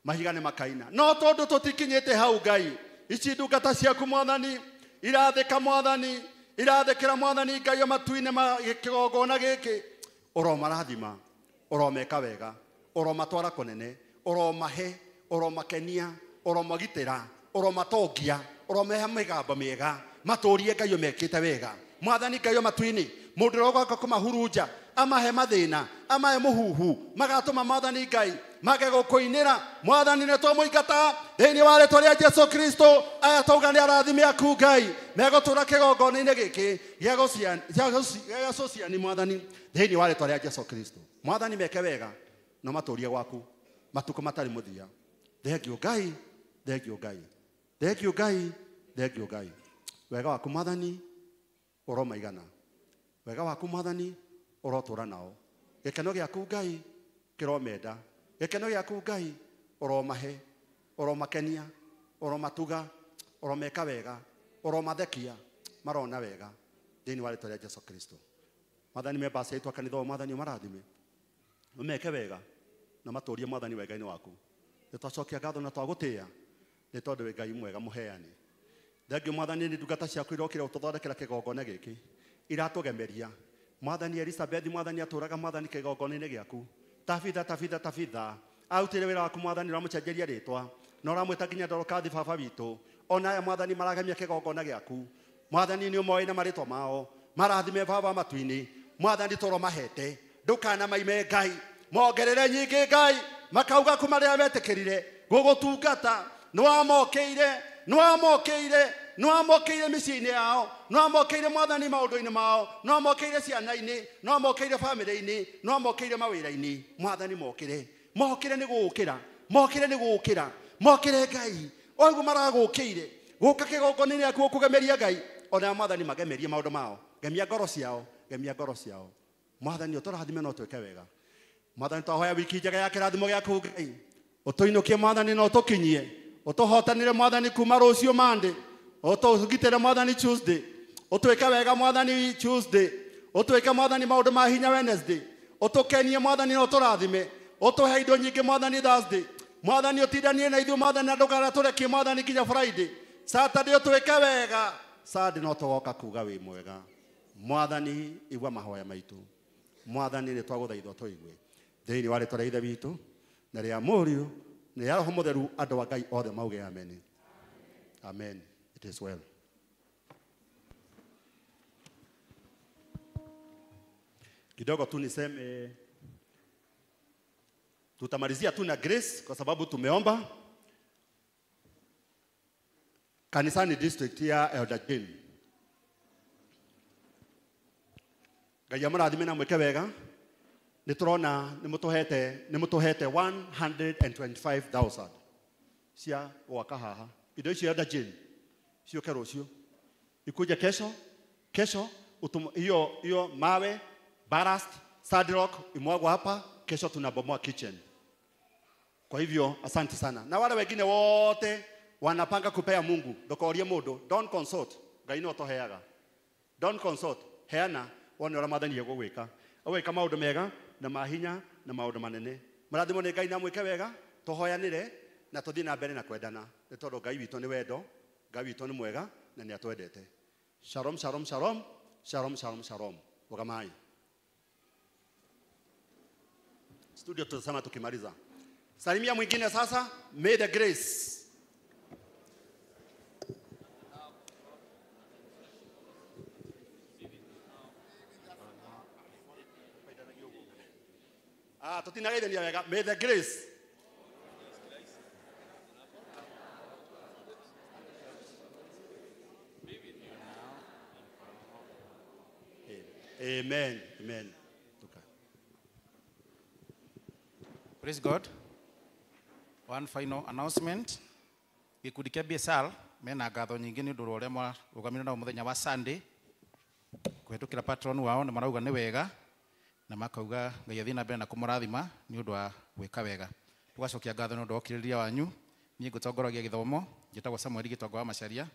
mahiga ni makaina no tondu tutikinyite hau Ngai ici ndungata ciaku mwathani irathika mwathani irathikira mwathani Ngai wa matu-ini kigongona giki uromarathima uromeka wega uromatwara kunene uromahe uromakenia uromagitira uromatongia uromeha migambo miega maturie Ngai mekite wega mwathani Ngai wa matu-ini mundu rogoka kumahurunja amahe mathina amahe muhuhu magatuma mwathani Ngai mage gukuinira mwathani ni twamuingata thiini wa ritwa ria Jesu Kristo aya tauga ni arathime aku Ngai megutura kigongona-ini giki gia guciani mwathani thiini wa ritwa ria Jesu Kristo mwathani meke wega no maturie gwaku matuko matari muthia thengio Ngai thengio Ngai thengio Ngai thengio Ngai wega waku mwathani uromaigana wega waku mwathani urotura nao gikeno giaku Ngai kiromenda Gĩkeno gĩaku Ngai ũromahe, ũromakenia, ũromatuga, ũromeka wega, ũromathekia, marona wega thĩinĩ wa rĩĩtwa rĩa Jesũ Kristo. Mwathani members aitũ a kanitha ũyũ Mwathani ũmarathime, ũmeke wega na matũũrie Mwathani wega-inĩ waku. Nĩtwacokia ngatho na twagũtĩĩa nĩ tondũ wĩ Ngai mwega mũheani. Thengiũ Mwathani nĩ ndungata ciaku irokĩra ũtũthondekera kĩgongona gĩkĩ, iratũgemeria. Mwathani Elizabeth Mwathani atũraga Mwathani kĩgongona-inĩ gĩaku. Tabitha autire wĩra waku Mwathani ũramũcenjeria rĩtwa na ũramwĩta nginya Dorokathi baba witũ. Ona aya Mwathani maragemia kĩgongona gĩaku, Mwathani nĩ ũmoĩ na marĩtwa mao, marathime baba matu-inĩ. Mwathani tũromahete, ndũkanamaime Ngai, mongerere nyingĩ Ngai, makauga kuma rĩrĩa metĩkĩrire gũgũtungata. Nĩwamokeire mĩciĩ-inĩ yao, nĩwamokeire Mwathani maũndũ-inĩ mao, nĩwamokeire ciana-inĩ, nĩwamokeire bamĩrĩ-inĩ, nĩwamokeire mawĩra-inĩ. Mwathani mokĩre nĩ gũũkĩra, mokĩre Ngai o ũguo maragũũkĩire gũũka kĩgongona-inĩ gĩaku gũkũgemeria Ngai. Ona Mwathani magemerie maũndũ mao, gemia ngoro ciao. Mwathani ũtũrathime no twĩke wega. Mwathani twahoya wiki njega ya kĩrathimo gĩaku Ngai, ũtũinũkie Mwathani na ũtũkinyie, ũtũhotanĩre Mwathani kuma rũciũ Monday, ũtũgitĩre Mwathani Tuesday, ũtwĩke wega Mwathani Tuesday, ũtwĩke Mwathani maũndũ ma hinya Wednesday, ũtũkenie Mwathani na ũtũrathime, ũtũhe indo nyingĩ Mwathani Thursday. Mwathani ũtindanie na ithuĩ Mwathani na ndũkanatũrekie Mwathani nginya Friday. Saturday ũtwĩke wega, Sunday no tũgoka kuga wĩ mwega. Mwathani igua mahoya maitũ, Mwathani nĩ twagũthaitha tũigue thĩinĩ wa rĩĩtwa rĩa Ithe witũ na rĩa Mũriũ na rĩa Roho Mũtheru. Andũ a Ngai othe mauge amen. Amen. It is well. Kidogo tu niseme, tutamalizia tu na grace kwa sababu tumeomba. Kanisani district ya Elder Jane, Ngai amũrathime na mwĩke wega. Nĩtũrona nĩmũtũhete 125,000 cia gwaka haha. Indo icio Elder Jane ciũke rũciũ, ikuje kesho hiyo mawe ballast Sadrock imwagwa hapa, kesho tunabomoa kitchen. Kwa hivyo asante sana. Na wale wengine wote wanapanga kupea Mungu, ndokorie mũndũ, don't consult. Ngai no toheaga. Don't consult. Heana wone ũrĩa Mwathani egũgwĩka. Agwĩka maũndũ mega na mahinya na maũndũ manene. Mũrathimwo nĩ Ngai na mwĩke wega, tũhoyanĩre na tũthiĩ na mbere na kwendana. Nĩ tondũ Ngai witũ nĩ wendo, Ngai witũ nĩ mwega na nĩ atwendete. Shalom, shalom, shalom. Shalom, shalom, shalom. Wagamai. Studio tutasema tukimaliza. Salimia mwingine sasa. May the grace. Tutinageithania wega. May the grace. Amen. Amen. Praise God. One final announcement. Gikundi kia BSL mena ngatho nyingĩ nĩ ũndũ wa ũrĩa marũgamire nao mũthenya wa Sunday kũhetũkĩra patron wao, na marauga nĩ wega na makauga Ngai athiĩ na mbere na kũmũrathima nĩ ũndũ wa gwĩka wega. Tũgacokia ngatho nĩ ũndũ wa ũkirĩrĩria wanyu. Niĩ ngũtongoragia gĩthomo, njĩtagwo Samuel Gĩtonga wa Macharia,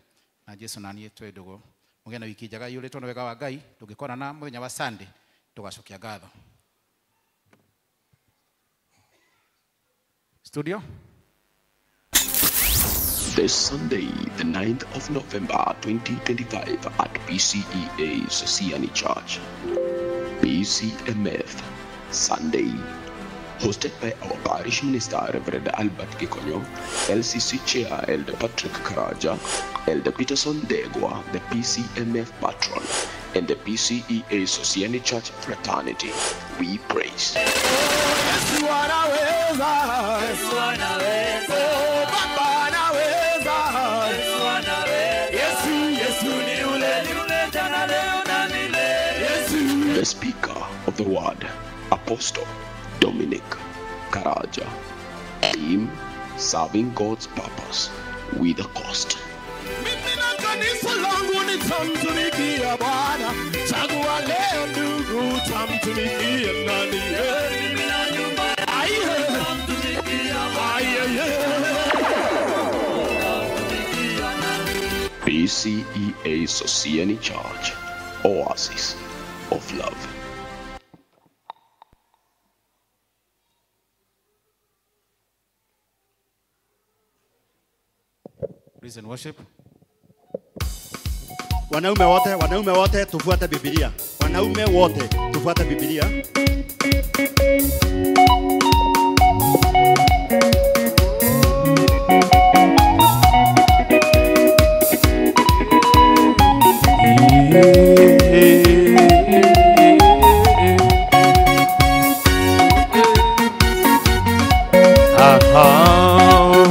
na Jesu na niĩ twĩ ndũgũ. Mũgĩe na wiki njega iyũrĩtwo nĩ wega wa Ngai. Tũngĩkorana mũthenya wa Sunday tũgacokia ngatho. Studio. This Sunday, the 9th of November 2025 at PCEA's Siani Church. PCMF Sunday. Hosted by our parish minister, Reverend Albert Gikonyo, LCC Chair, Elder Patrick Karaja, Elder Peterson Degwa, the PCMF patron, and the PCEA Society Church fraternity. We praise. The speaker of the word, Apostle Dominic Karaja. Theme, serving God's purpose with a cost. Kanisa langu nitamtumikia Bwana, chagua leo ndugu, tamtumikia nani? Mimi na nyumba yangu PCEA Society Church, Oasis of Love. Praise and worship. Wanaume wote tufuate Biblia. Wanaume wote tufuate Biblia.